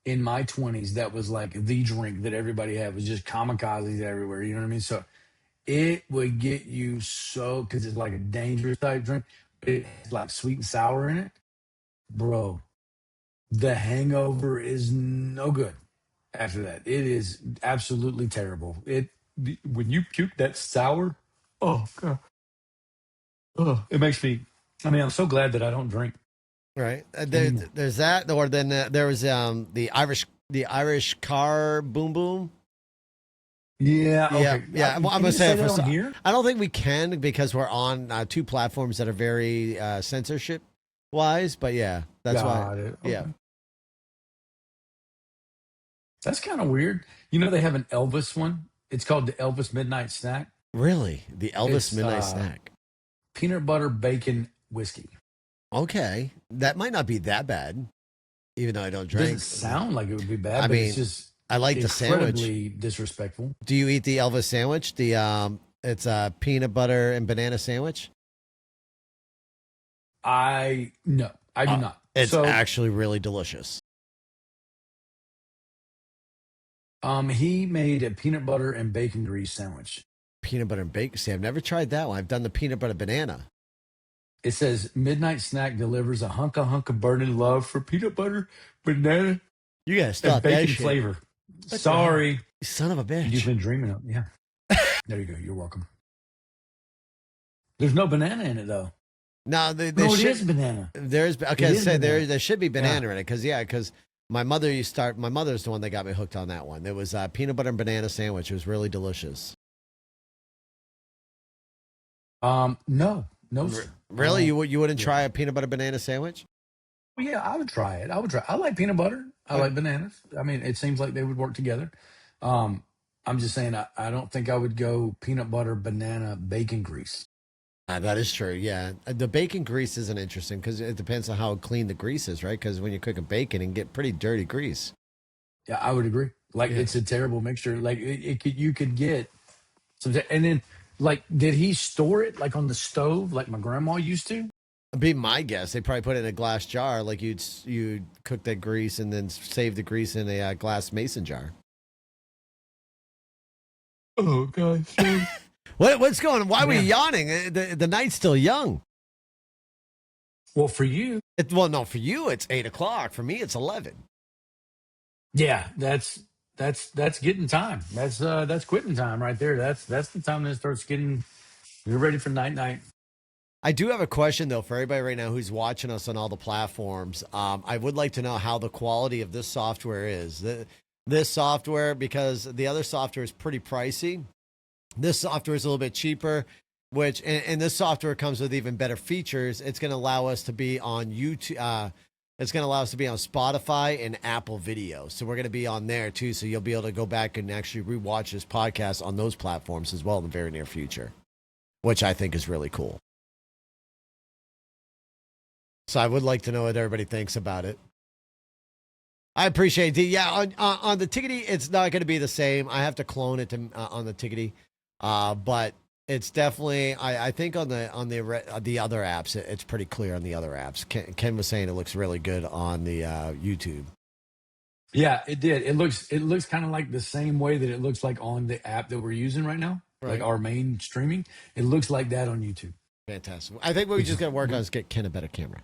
Speaker 2: in my 20s, that was like the drink that everybody had was just kamikazes everywhere. You know what I mean? So it would get you so, because it's like a dangerous type drink. It's like sweet and sour in it. Bro, the hangover is no good after that. It is absolutely terrible. When you puke that sour, oh god, oh, it makes me. I mean, I'm so glad that I don't drink
Speaker 1: Right.
Speaker 2: anymore.
Speaker 1: There's that, or then there was the Irish car boom boom.
Speaker 2: Yeah, okay.
Speaker 1: Yeah.
Speaker 2: Can
Speaker 1: I'm
Speaker 2: you
Speaker 1: gonna say it
Speaker 2: that
Speaker 1: for
Speaker 2: on here.
Speaker 1: I don't think we can because we're on two platforms that are very censorship wise. But yeah, that's why.
Speaker 2: Got it. Okay.
Speaker 1: Yeah.
Speaker 2: That's kind of weird. You know, they have an Elvis one. It's called the Elvis Midnight Snack.
Speaker 1: Really, the Elvis
Speaker 2: It's
Speaker 1: Midnight Snack.
Speaker 2: peanut butter bacon whiskey.
Speaker 1: Okay, that might not be that bad, even though I don't
Speaker 2: It
Speaker 1: drink.
Speaker 2: doesn't sound like it would be bad,
Speaker 1: I
Speaker 2: but
Speaker 1: mean,
Speaker 2: it's just
Speaker 1: I like the sandwich.
Speaker 2: incredibly disrespectful.
Speaker 1: Do you eat the Elvis sandwich? It's a peanut butter and banana sandwich.
Speaker 2: No, I do not.
Speaker 1: It's
Speaker 2: So,
Speaker 1: actually really delicious.
Speaker 2: he made a peanut butter and bacon grease sandwich.
Speaker 1: Peanut butter and bacon. See, I've never tried that one. I've done the peanut butter banana.
Speaker 2: It says midnight snack delivers a hunk of burning love for peanut butter, banana,
Speaker 1: You gotta
Speaker 2: and
Speaker 1: stop that
Speaker 2: bacon
Speaker 1: shit.
Speaker 2: flavor.
Speaker 1: the
Speaker 2: Sorry,
Speaker 1: You son of a bitch.
Speaker 2: you've been dreaming of. Yeah, there you go. You're welcome. There's no banana in it though.
Speaker 1: No, they
Speaker 2: No, it
Speaker 1: should.
Speaker 2: is banana.
Speaker 1: There's okay.
Speaker 2: It is
Speaker 1: Say
Speaker 2: banana.
Speaker 1: there should be banana in it because my mother used to start. My mother's the one that got me hooked on that one. There was a peanut butter and banana sandwich. It was really delicious.
Speaker 2: No, sir.
Speaker 1: Really, you wouldn't
Speaker 2: yeah.
Speaker 1: try a peanut butter banana sandwich?
Speaker 2: Well, yeah, I would try it. I like peanut butter. I like bananas. I mean, it seems like they would work together. Um, I'm just saying, I don't think I would go peanut butter, banana, bacon grease.
Speaker 1: That is true. Yeah, the bacon grease isn't interesting because it depends on how clean the grease is, right? Because when you're cooking bacon, and get pretty dirty grease.
Speaker 2: Yeah, I would agree. Like,
Speaker 1: Yeah.
Speaker 2: it's a terrible mixture. Like, you could get some, and then, like, did he store it like on the stove, like my grandma used to?
Speaker 1: Be my guess. They probably put it in a glass jar, like you'd cook that grease and then save the grease in a glass mason jar.
Speaker 2: Oh gosh.
Speaker 1: What's going on? Why were you
Speaker 2: Man.
Speaker 1: yawning? The night's still young.
Speaker 2: Well, for you,
Speaker 1: Well, no, for you it's 8 o'clock. For me, it's 11.
Speaker 2: yeah, that's getting time. That's quitting time right there. That's the time that it starts getting. You're ready for night.
Speaker 1: I do have a question though for everybody right now who's watching us on all the platforms. I would like to know how the quality of this software is. This software, because the other software is pretty pricey. This software is a little bit cheaper, which and this software comes with even better features. It's going to allow us to be on YouTube. It's going to allow us to be on Spotify and Apple Video. So we're going to be on there too. So you'll be able to go back and actually rewatch this podcast on those platforms as well in the very near future, which I think is really cool. So I would like to know what everybody thinks about it. I appreciate it. Yeah, on the Tickety, it's not going to be the same. I have to clone it to on the Tickety, but it's definitely. I think on the other apps, it's pretty clear on the other apps. Ken was saying it looks really good on the YouTube.
Speaker 2: Yeah, it did. It looks kind of like the same way that it looks like on the app that we're using right now,
Speaker 1: Right.
Speaker 2: like our main streaming. It looks like that on YouTube.
Speaker 1: Fantastic. I think what we just got to work on is get Ken a better camera.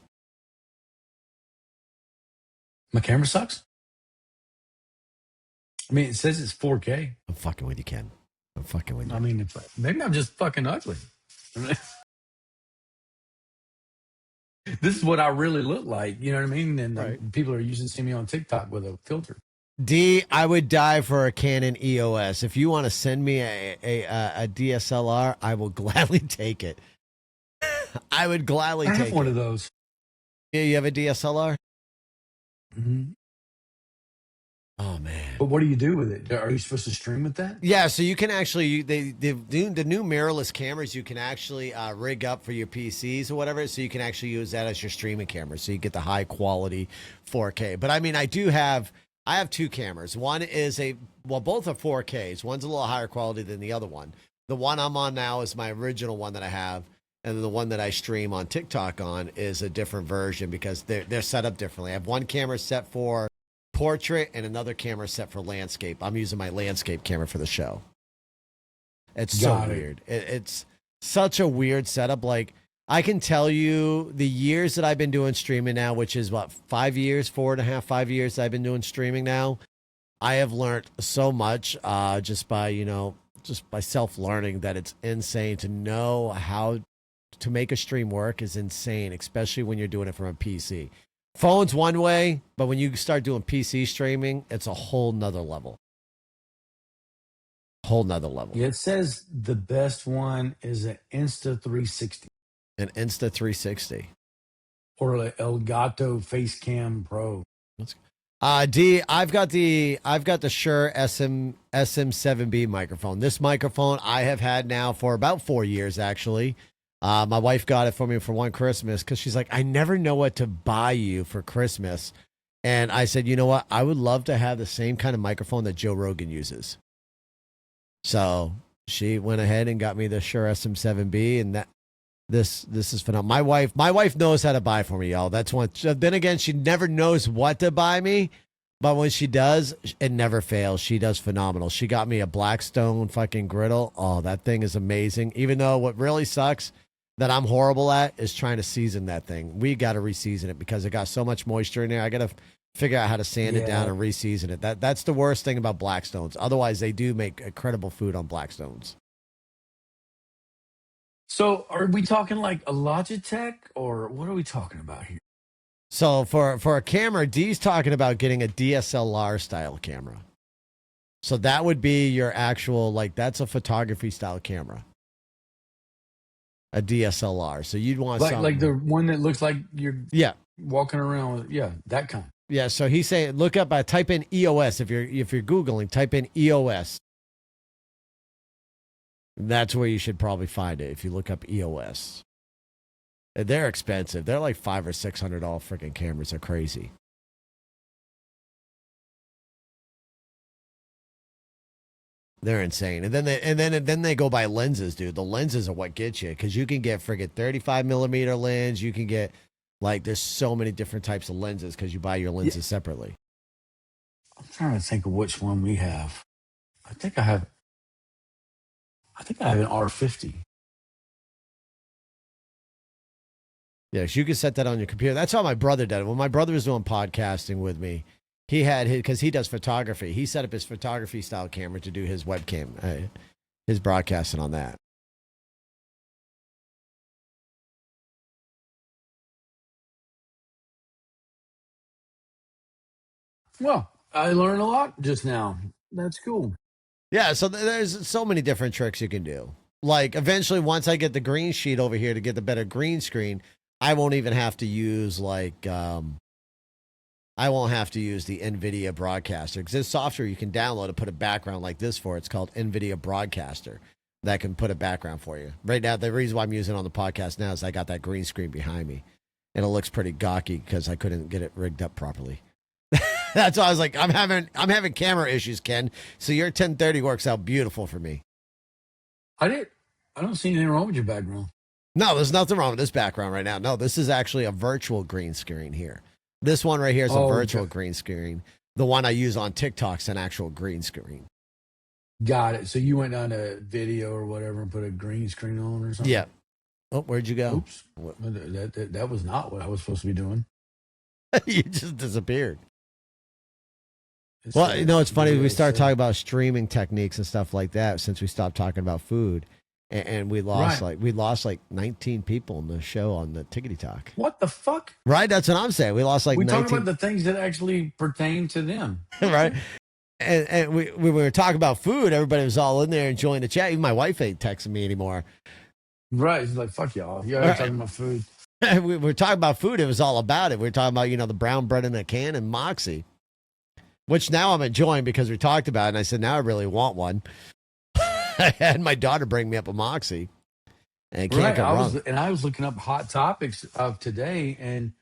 Speaker 2: My camera sucks. I mean, it says it's 4K.
Speaker 1: I'm fucking with you, Ken. I'm fucking with you.
Speaker 2: I mean, maybe I'm just fucking ugly. This is what I really look like. You know what I mean? And
Speaker 1: Right.
Speaker 2: people are using see me on TikTok with a filter.
Speaker 1: D, I would die for a Canon EOS. If you want to send me a DSLR, I will gladly take it. I would gladly
Speaker 2: I have
Speaker 1: take
Speaker 2: one
Speaker 1: it.
Speaker 2: of those.
Speaker 1: Yeah, you have a DSLR?
Speaker 2: Hmm.
Speaker 1: Oh man.
Speaker 2: But what do you do with it? Are you supposed to stream with that?
Speaker 1: Yeah, so you can actually the new mirrorless cameras you can actually rig up for your PCs or whatever, so you can actually use that as your streaming camera, so you get the high quality 4K. But I mean, I have two cameras. One is both are 4Ks. One's a little higher quality than the other one. The one I'm on now is my original one that I have, and the one that I stream on TikTok on is a different version because they're set up differently. I have one camera set for portrait and another camera set for landscape. I'm using my landscape camera for the show. It's so weird. It's such a weird setup. Like, I can tell you the years that I've been doing streaming now, which is what, 5 years, 4.5, 5 years I've been doing streaming now. I have learned so much just by self-learning that it's insane. To know how to make a stream work is insane, especially when you're doing it from a PC. Phone's one way, but when you start doing PC streaming, it's a whole nother level. Whole nother level.
Speaker 2: Yeah, it says the best one is an Insta 360
Speaker 1: An Insta 360.
Speaker 2: or an Elgato Facecam Pro.
Speaker 1: D, I've got the Shure SM7B microphone. This microphone I have had now for about 4 years, actually. My wife got it for me for one Christmas because she's like, I never know what to buy you for Christmas. And I said, you know what? I would love to have the same kind of microphone that Joe Rogan uses. So she went ahead and got me the Shure SM7B, and this is phenomenal. My wife knows how to buy for me, y'all. That's one. Then again, she never knows what to buy me, but when she does, it never fails. She does phenomenal. She got me a Blackstone fucking griddle. Oh, that thing is amazing. Even though what really sucks that I'm horrible at is trying to season that thing. We got to reseason it because it got so much moisture in there. I got to figure out how to sand it down and reseason it. That's the worst thing about Blackstones. Otherwise, they do make incredible food on Blackstones.
Speaker 2: So are we talking like a Logitech or what are we talking about here?
Speaker 1: So for a camera, D's talking about getting a DSLR style camera. So that would be your actual, like, that's a photography style camera. A DSLR. So you'd want
Speaker 2: like the one that looks like you're walking around with, that kind.
Speaker 1: Yeah, so he's saying look up type in EOS if you're Googling, type in EOS. That's where you should probably find it if you look up EOS. They're expensive. They're like $500 or $600 freaking cameras. They're crazy. They're insane. And then they go by lenses, dude. The lenses are what gets you because you can get friggin' 35 millimeter lens. You can get there's so many different types of lenses because you buy your lenses separately.
Speaker 2: I'm trying to think of which one we have. I think I have an R50.
Speaker 1: Yeah, so you can set that on your computer. That's how my brother did it. When my brother was doing podcasting with me, he had because he does photography. He set up his photography style camera to do his webcam, his broadcasting on that.
Speaker 2: Well, I learned a lot just now. That's cool.
Speaker 1: Yeah, so there's so many different tricks you can do. Like eventually, once I get the green sheet over here to get the better green screen, I won't even have to use I won't have to use the NVIDIA Broadcaster because this software you can download to put a background like this for. It's called NVIDIA Broadcaster that can put a background for you. Right now, the reason why I'm using it on the podcast now is I got that green screen behind me, and it looks pretty gawky because I couldn't get it rigged up properly. That's why I was like, I'm having camera issues, Ken. So your 1030 works out beautiful for me.
Speaker 2: I don't see anything wrong with your background.
Speaker 1: No, there's nothing wrong with this background right now. No, this is actually a virtual green screen here. This one right here is a virtual green screen. The one I use on TikTok's an actual green screen.
Speaker 2: Got it. So you went down to video or whatever and put a green screen on or something?
Speaker 1: Yeah. Oh, where'd you go?
Speaker 2: Oops. That was not what I was supposed to be doing.
Speaker 1: You just disappeared.
Speaker 2: It's
Speaker 1: Well, it's funny.
Speaker 2: really,
Speaker 1: We
Speaker 2: really
Speaker 1: started
Speaker 2: sad.
Speaker 1: talking about streaming techniques and stuff like that since we stopped talking about food, and
Speaker 2: Right.
Speaker 1: we lost like 19 people in the show on the Tickety Talk.
Speaker 2: What the fuck?
Speaker 1: Right, that's what I'm saying. We lost like
Speaker 2: We talking about
Speaker 1: 19,
Speaker 2: the things that actually pertain to them.
Speaker 1: right?
Speaker 2: Okay.
Speaker 1: And we were talking about food. Everybody was all in there enjoying the chat. Even my wife ain't texting me anymore.
Speaker 2: Right. It's like, fuck y'all. Y'all ain't
Speaker 1: Right.
Speaker 2: talking about food.
Speaker 1: We were talking about food. It was all about it. We were talking about the brown bread in a can and Moxie, which now I'm enjoying because we talked about it. And I said now I really want one. I had my daughter bring me up a Moxie, and it can't
Speaker 2: Right.
Speaker 1: go wrong.
Speaker 2: I was looking up hot topics of today, and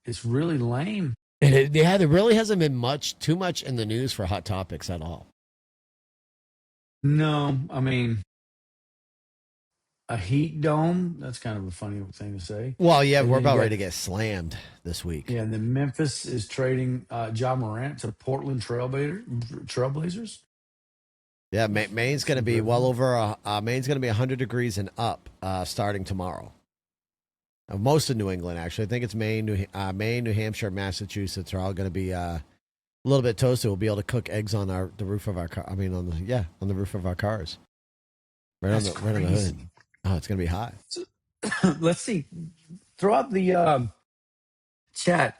Speaker 2: it's really lame.
Speaker 1: And yeah, there really hasn't been too much in the news for hot topics at all.
Speaker 2: No, I mean, a heat dome. That's kind of a funny thing to say.
Speaker 1: Well, yeah,
Speaker 2: And
Speaker 1: we're
Speaker 2: then you
Speaker 1: about ready
Speaker 2: got
Speaker 1: to get slammed this week.
Speaker 2: yeah, and then Memphis is trading Ja Morant to Portland Trailblazers.
Speaker 1: Yeah, Maine's going to be well over. Maine's going to be 100 degrees and up starting tomorrow. Most of New England, actually, I think it's Maine, New Hampshire, Massachusetts are all going to be a little bit toasted. We'll be able to cook eggs on the roof of our car. I mean, on the roof of our cars,
Speaker 2: That's
Speaker 1: right on the hood.
Speaker 2: crazy.
Speaker 1: Oh, it's going to be hot.
Speaker 2: Let's see. Throw out the chat.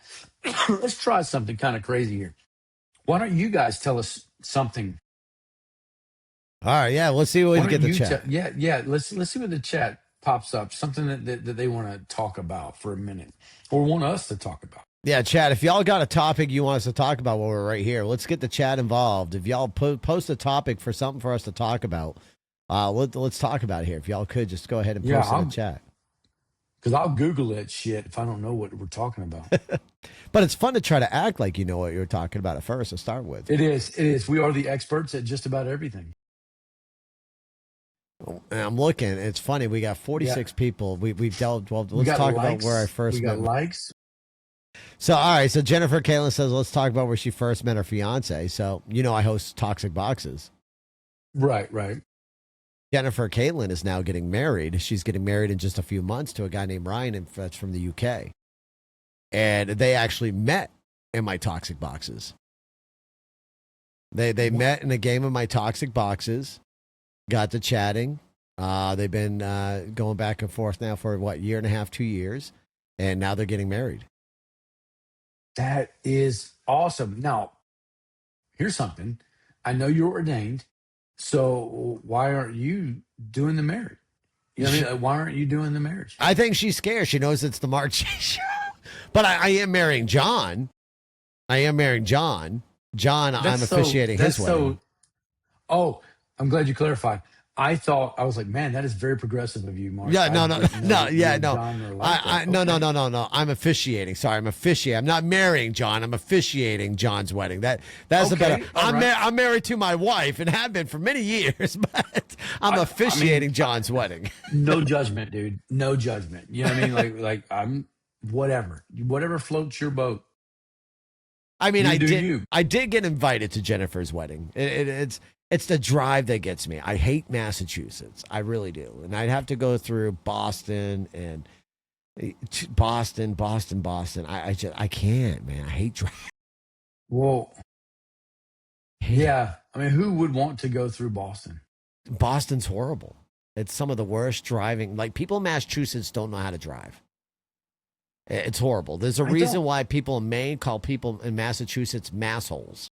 Speaker 2: Let's try something kind of crazy here. Why don't you guys tell us something?
Speaker 1: All right, yeah, let's see what we
Speaker 2: Why
Speaker 1: can get
Speaker 2: don't
Speaker 1: the
Speaker 2: you tell?
Speaker 1: chat.
Speaker 2: Yeah, yeah. Let's see what the chat pops up. Something that they want to talk about for a minute, or want us to talk about.
Speaker 1: Yeah, chat. If y'all got a topic you want us to talk about while we're right here, let's get the chat involved. If y'all post a topic for something for us to talk about, let's talk about it here. If y'all could just go ahead and
Speaker 2: Yeah,
Speaker 1: post in the chat.
Speaker 2: because I'll Google that shit if I don't know what we're talking about.
Speaker 1: But it's fun to try to act like you know what you're talking about at first to start with.
Speaker 2: It is. It is. We are the experts at just about everything.
Speaker 1: And I'm looking. It's funny. We got
Speaker 2: Yeah.
Speaker 1: 46 people. We've delved. Well,
Speaker 2: We
Speaker 1: let's
Speaker 2: got
Speaker 1: talk
Speaker 2: likes.
Speaker 1: about where I first
Speaker 2: We got
Speaker 1: met.
Speaker 2: likes.
Speaker 1: So, all right. So Jennifer Caitlin says, let's talk about where she first met her fiance. So, I host Toxic Boxes.
Speaker 2: Right. Right.
Speaker 1: Jennifer Caitlin is now getting married. She's getting married in just a few months to a guy named Ryan, and that's from the UK. And they actually met in my Toxic Boxes. They met in a game of my Toxic Boxes, got to chatting. They've been going back and forth now for year and a half, 2 years, and now they're getting married.
Speaker 2: That is awesome. Now, here's something. I know you're ordained, so why aren't you doing the marriage? You know what I mean? Like, why aren't you doing the marriage?
Speaker 1: I think she's scared. She knows it's the Mark G show. But I am marrying John. John, I'm officiating his wedding.
Speaker 2: Oh, I'm glad you clarified. I was like, man, that is very progressive of you, Mark.
Speaker 1: Yeah,
Speaker 2: I
Speaker 1: no,
Speaker 2: didn't know that you and
Speaker 1: no.
Speaker 2: John are like that.
Speaker 1: No,
Speaker 2: Okay.
Speaker 1: no. I'm officiating. Sorry, I'm officiating. I'm not marrying John. I'm officiating John's wedding. That's the better.
Speaker 2: Okay, all right.
Speaker 1: I'm married to my wife and have been for many years, but I'm officiating John's wedding.
Speaker 2: No judgment, dude. No judgment. You know what I mean? Like I'm whatever floats your boat.
Speaker 1: I mean,
Speaker 2: You do you.
Speaker 1: I did get invited to Jennifer's wedding. It's the drive that gets me. I hate Massachusetts. I really do. And I'd have to go through Boston and Boston. I can't, man. I hate driving.
Speaker 2: Well, yeah. I mean, who would want to go through Boston?
Speaker 1: Boston's horrible. It's some of the worst driving. Like people in Massachusetts don't know how to drive. It's horrible. There's a reason why people in Maine call people in Massachusetts massholes.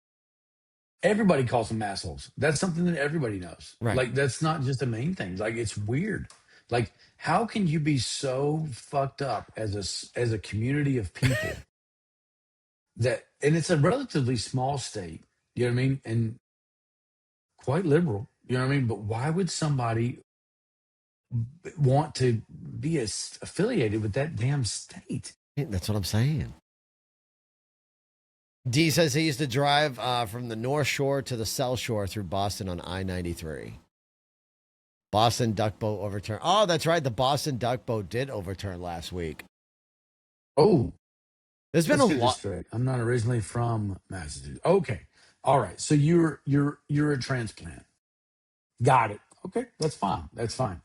Speaker 2: Everybody calls them assholes. That's something that everybody knows.
Speaker 1: Right.
Speaker 2: Like that's not just a main thing. Like it's weird. Like how can you be so fucked up as a community of people that and it's a relatively small state. You know what I mean? And quite liberal. You know what I mean? But why would somebody want to be affiliated with that damn state?
Speaker 1: That's what I'm saying. D says he used to drive from the North Shore to the South Shore through Boston on I-93. Boston duck boat overturned. Oh, that's right. The Boston duck boat did overturn last week.
Speaker 2: Oh,
Speaker 1: there's been a lot.
Speaker 2: I'm not originally from Massachusetts. Okay, all right. So you're a transplant. Got it. Okay, that's fine. That's fine.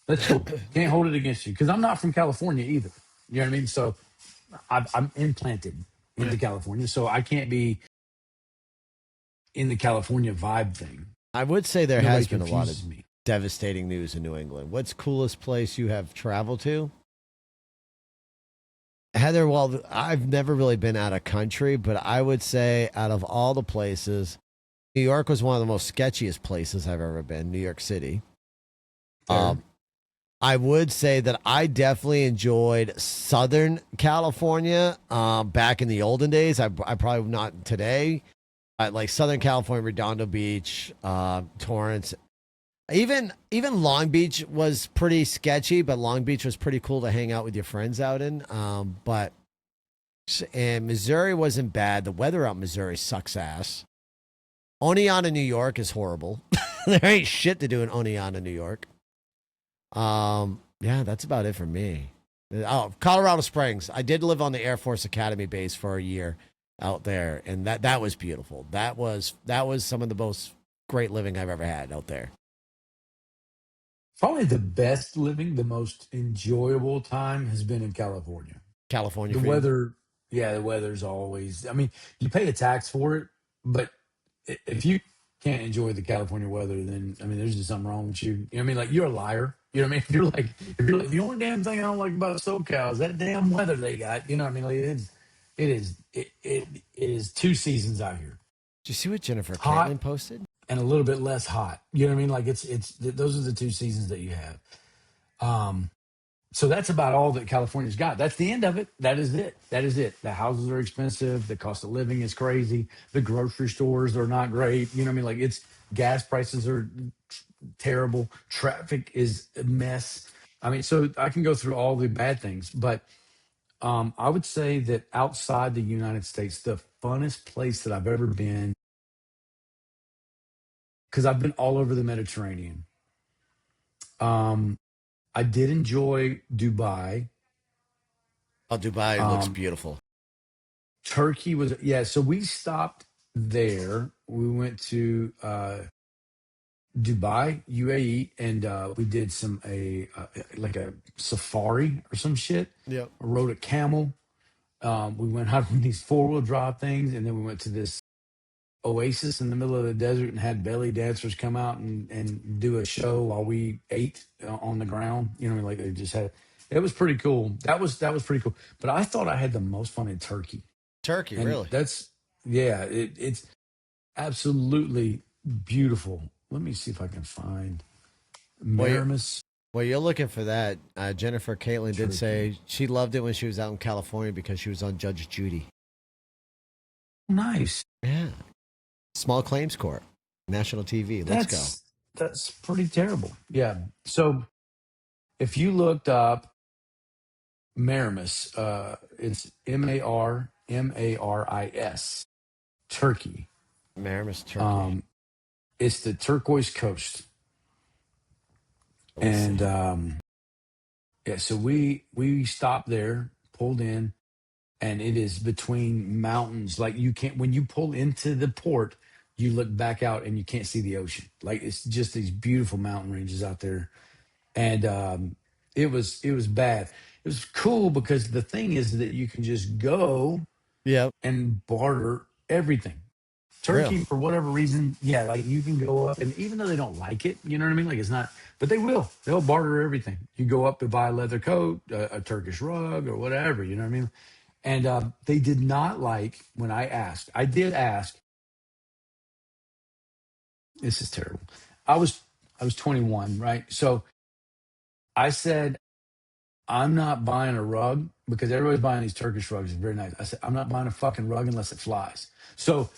Speaker 2: That's cool. Can't hold it against you because I'm not from California either. You know what I mean? So I'm implanted into California, so I can't be in the California vibe thing.
Speaker 1: I would say there
Speaker 2: Nobody
Speaker 1: has been a lot of
Speaker 2: confuses me.
Speaker 1: devastating news in New England. What's coolest place you have traveled to? Heather, well, I've never really been out of country, but I would say out of all the places, New York was one of the most sketchiest places I've ever been, New York City.
Speaker 2: Fair.
Speaker 1: Um, I would say that I definitely enjoyed Southern California back in the olden days. I probably not today. Like Southern California, Redondo Beach, Torrance, even Long Beach was pretty sketchy, but Long Beach was pretty cool to hang out with your friends out in. But and Missouri wasn't bad. The weather out in Missouri sucks ass. Oneonta, New York is horrible. There ain't shit to do in Oneonta, New York. Yeah, that's about it for me. Oh, Colorado Springs. I did live on the Air Force Academy base for a year out there, and that was beautiful. That was some of the most great living I've ever had out there.
Speaker 2: Probably the best living, the most enjoyable time has been in California.
Speaker 1: California
Speaker 2: The
Speaker 1: for you.
Speaker 2: weather, yeah, the weather's always. I mean, you pay a tax for it, but if you can't enjoy the California weather, then I mean, there's just something wrong with you. You know what I mean? Like you're a liar. You know what I mean? If you're like the only damn thing I don't like about SoCal is that damn weather they got. You know what I mean? Like it is 2 seasons out here.
Speaker 1: Did you see what Jennifer
Speaker 2: Hot
Speaker 1: Caitlin posted?
Speaker 2: and a little bit less hot. You know what I mean? Like those are the 2 seasons that you have. Um, so that's about all that California's got. That's the end of it. That is it. That is it. The houses are expensive. The cost of living is crazy. The grocery stores are not great. You know what I mean? Like it's gas prices are terrible. Traffic is a mess. I mean, so I can go through all the bad things, but I would say that outside the United States, the funnest place that I've ever been, because I've been all over the Mediterranean. Um, I did enjoy Dubai.
Speaker 1: Oh, Dubai looks
Speaker 2: Um,
Speaker 1: beautiful.
Speaker 2: Turkey was, yeah. So we stopped there. We went to Dubai, UAE, and we did like a safari or some shit.
Speaker 1: Yep.
Speaker 2: I rode a camel. We went out on these 4-wheel drive things, and then we went to this oasis in the middle of the desert and had belly dancers come out and do a show while we ate on the ground. You know, like they just had. It was pretty cool. That was pretty cool. But I thought I had the most fun in Turkey,
Speaker 1: Turkey,
Speaker 2: and
Speaker 1: really.
Speaker 2: that's yeah. It's absolutely beautiful. Let me see if I can find
Speaker 1: Well, you're,
Speaker 2: Miramis,
Speaker 1: well, you're looking for that. Jennifer Caitlin did
Speaker 2: Turkey.
Speaker 1: say she loved it when she was out in California because she was on Judge Judy.
Speaker 2: Nice.
Speaker 1: Yeah. Small Claims Court, national TV. Let's go.
Speaker 2: That's pretty terrible. Yeah. So if you looked up Maramis, it's Marmaris, Turkey.
Speaker 1: Maramis, Turkey.
Speaker 2: Um, it's the turquoise coast,
Speaker 1: Let me
Speaker 2: and
Speaker 1: see.
Speaker 2: yeah. So we stopped there, pulled in, and it is between mountains. Like you can't when you pull into the port, you look back out and you can't see the ocean. Like it's just these beautiful mountain ranges out there, and it was bad. It was cool because the thing is that you can just go
Speaker 1: Yep.
Speaker 2: and barter everything.
Speaker 1: Real.
Speaker 2: Turkey, for whatever reason, yeah, like you can go up, and even though they don't like it, you know what I mean? Like it's not, but they will. They'll barter everything. You go up to buy a leather coat, a Turkish rug, or whatever. You know what I mean? And they did not like when I asked. I did ask. This is terrible. I was I was 21, right? So I said I'm not buying a rug because everybody's buying these Turkish rugs. It's very nice. I said, I'm not buying a fucking rug unless it flies. So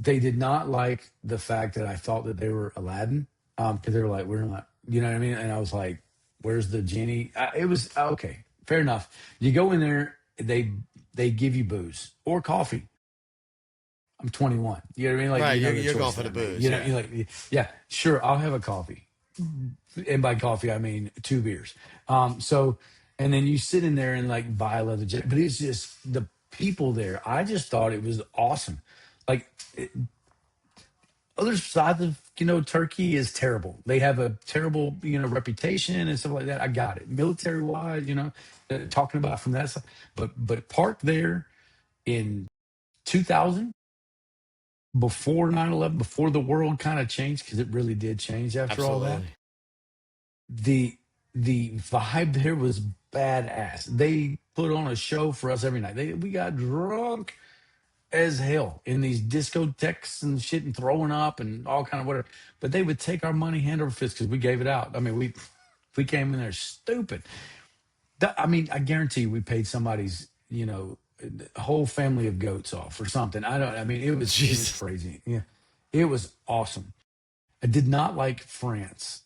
Speaker 2: they did not like the fact that I thought that they were Aladdin because they were like, we're not, you know what I mean? And I was like, where's the genie? It was okay, fair enough. You go in there, they give you booze or coffee. I'm 21. You know what I mean? Like,
Speaker 1: Right.
Speaker 2: you
Speaker 1: You're,
Speaker 2: know the
Speaker 1: you're going
Speaker 2: choice
Speaker 1: for
Speaker 2: that
Speaker 1: the
Speaker 2: I made.
Speaker 1: booze.
Speaker 2: You know,
Speaker 1: Yeah.
Speaker 2: you're like, yeah, sure, I'll have a coffee. And by coffee, I mean 2 beers. So, and then you sit in there and like buy a leather jacket, but it's just the people there. I just thought it was awesome. Like other sides of Turkey is terrible. They have a terrible reputation and stuff like that. I got it. Military wise, talking about from that side, but park there in 2000. before 9/11, before the world kind of changed, because it really did change after all that.
Speaker 1: Absolutely.
Speaker 2: The the vibe there was badass. They put on a show for us every night. We got drunk as hell in these discotheques and shit and throwing up and all kind of whatever. But they would take our money hand over fist because we gave it out. I mean, we came in there stupid. I mean, I guarantee you we paid somebody's, whole family of goats off or something. I mean, it was
Speaker 1: Jesus.
Speaker 2: crazy. Yeah. It was awesome. I did not like France.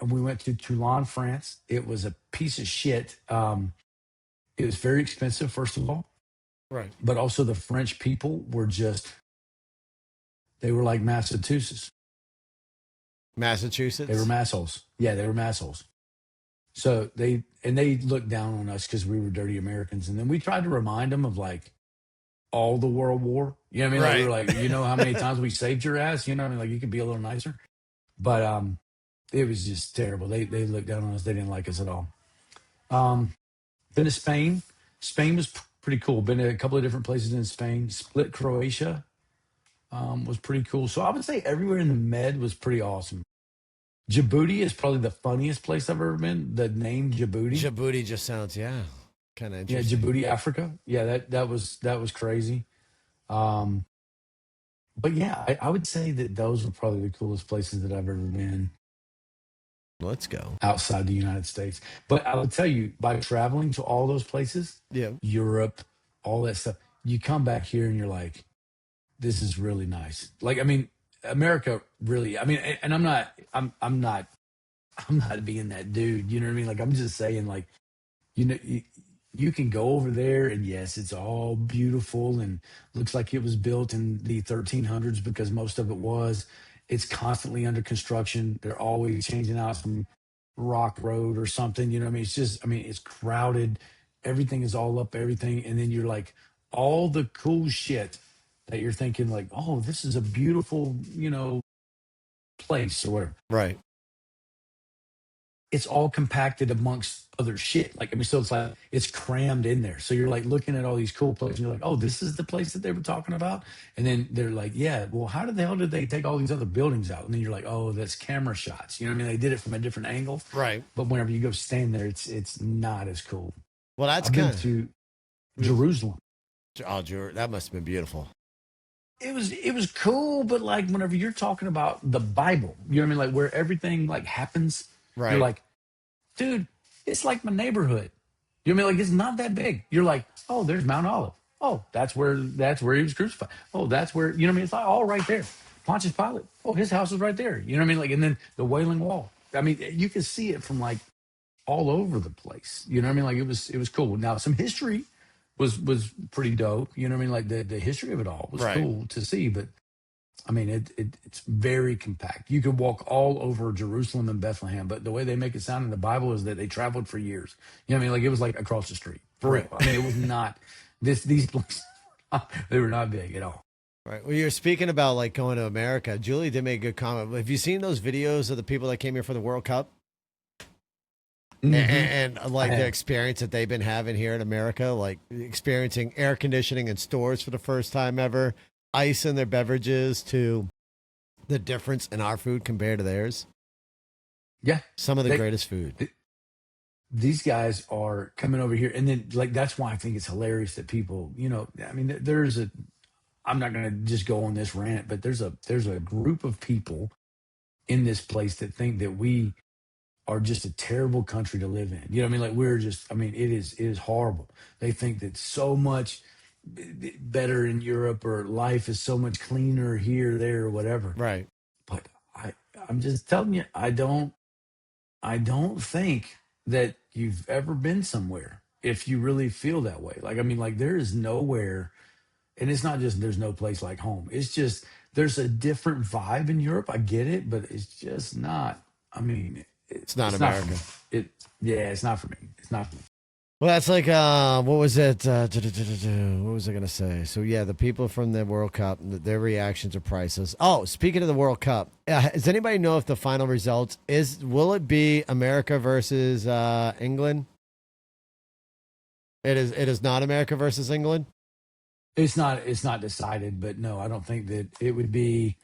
Speaker 2: We went to Toulon, France. It was a piece of shit. It was very expensive, first of all,
Speaker 1: Right.
Speaker 2: but also the French people were just, they were like Massachusetts. They were
Speaker 1: Massachusetts.
Speaker 2: massholes. Yeah, they were massholes. So they looked down on us because we were dirty Americans. And then we tried to remind them of like all the World War. You know what I mean? Like we were
Speaker 1: Right.
Speaker 2: like, you know how many times we saved your ass? You know what I mean? Like you could be a little nicer. But it was just terrible. They looked down on us. They didn't like us at all. Um, been to Spain. Spain was pretty cool. Been to a couple of different places in Spain. Split, Croatia was pretty cool. So I would say everywhere in the Med was pretty awesome. Djibouti is probably the funniest place I've ever been. The name Djibouti.
Speaker 1: Djibouti just sounds, yeah, kind of
Speaker 2: Yeah,
Speaker 1: interesting.
Speaker 2: Djibouti, Africa. Yeah, that was crazy. Um, but yeah, I would say that those were probably the coolest places that I've ever been
Speaker 1: Let's go.
Speaker 2: outside the United States. But I will tell you, by traveling to all those places,
Speaker 1: Yeah.
Speaker 2: Europe, all that stuff, you come back here and you're like, this is really nice. Like, I mean, America really, I mean, and I'm not being that dude. You know what I mean? Like, I'm just saying, like, you can go over there and yes, it's all beautiful and looks like it was built in the 1300s because most of it was. It's constantly under construction. They're always changing out some rock road or something. You know what I mean? It's just, I mean, it's crowded. Everything is all up, everything. And then you're like, all the cool shit that you're thinking, like, oh, this is a beautiful, place or whatever,
Speaker 1: Right.
Speaker 2: it's all compacted amongst other shit. Like, I mean, so it's like it's crammed in there. So you're like looking at all these cool places, and you're like, oh, this is the place that they were talking about. And then they're like, yeah, well, how the hell did they take all these other buildings out? And then you're like, oh, that's camera shots. You know what I mean? They did it from a different angle.
Speaker 1: Right.
Speaker 2: But whenever you go stand there, it's not as cool.
Speaker 1: Well, that's
Speaker 2: I've been
Speaker 1: kind
Speaker 2: to
Speaker 1: of.
Speaker 2: Jerusalem.
Speaker 1: Oh, that must have been beautiful.
Speaker 2: It was cool, but like whenever you're talking about the Bible, you know what I mean? Like where everything like happens, you're
Speaker 1: Right.
Speaker 2: like, dude, it's like my neighborhood. You know what I mean? Like it's not that big. You're like, oh, there's Mount Olive. Oh, that's where he was crucified. Oh, that's where you know what I mean? It's like all right there. Pontius Pilate. Oh, his house is right there. You know what I mean? Like, and then the Wailing Wall. I mean, you can see it from like all over the place. You know what I mean? Like it was cool. Now some history was pretty dope. You know what I mean? Like the history of it all was
Speaker 1: Right.
Speaker 2: cool to see, but I mean, it's very compact. You could walk all over Jerusalem and Bethlehem, but the way they make it sound in the Bible is that they traveled for years. You know what I mean? Like it was like across the street for
Speaker 1: Right.
Speaker 2: real. I mean, it was not these places. They were not big at all.
Speaker 1: Right. Well, you're speaking about like going to America. Julie did make a good comment. Have you seen those videos of the people that came here for the World Cup
Speaker 2: Hmm.
Speaker 1: and
Speaker 2: I
Speaker 1: like the
Speaker 2: have.
Speaker 1: experience that they've been having here in America, like experiencing air conditioning in stores for the first time ever, ice in their beverages, to the difference in our food compared to theirs?
Speaker 2: Yeah,
Speaker 1: Some of the
Speaker 2: they,
Speaker 1: greatest food.
Speaker 2: these guys are coming over here, and then like that's why I think it's hilarious that people, I mean, there's a. I'm not going to just go on this rant, but there's a group of people in this place that think that we are just a terrible country to live in. You know what I mean? Like we're just, I mean, it is horrible. They think that so much better in Europe or life is so much cleaner here, there, or whatever.
Speaker 1: Right.
Speaker 2: But I, I'm just telling you, I don't think that you've ever been somewhere if you really feel that way. Like, I mean, like there is nowhere, and it's not just there's no place like home. It's just there's a different vibe in Europe. I get it, but it's just not. I mean,
Speaker 1: It's not
Speaker 2: it's not for me.
Speaker 1: America.
Speaker 2: Yeah, it's not for me. It's not for me.
Speaker 1: Well, that's like what was it? What was I gonna say? So yeah, the people from the World Cup, their reactions are priceless. Oh, speaking of the World Cup, does anybody know if the final results will it be America versus England? It is. It is not America versus England.
Speaker 2: It's not decided, but no, I don't think that it would be.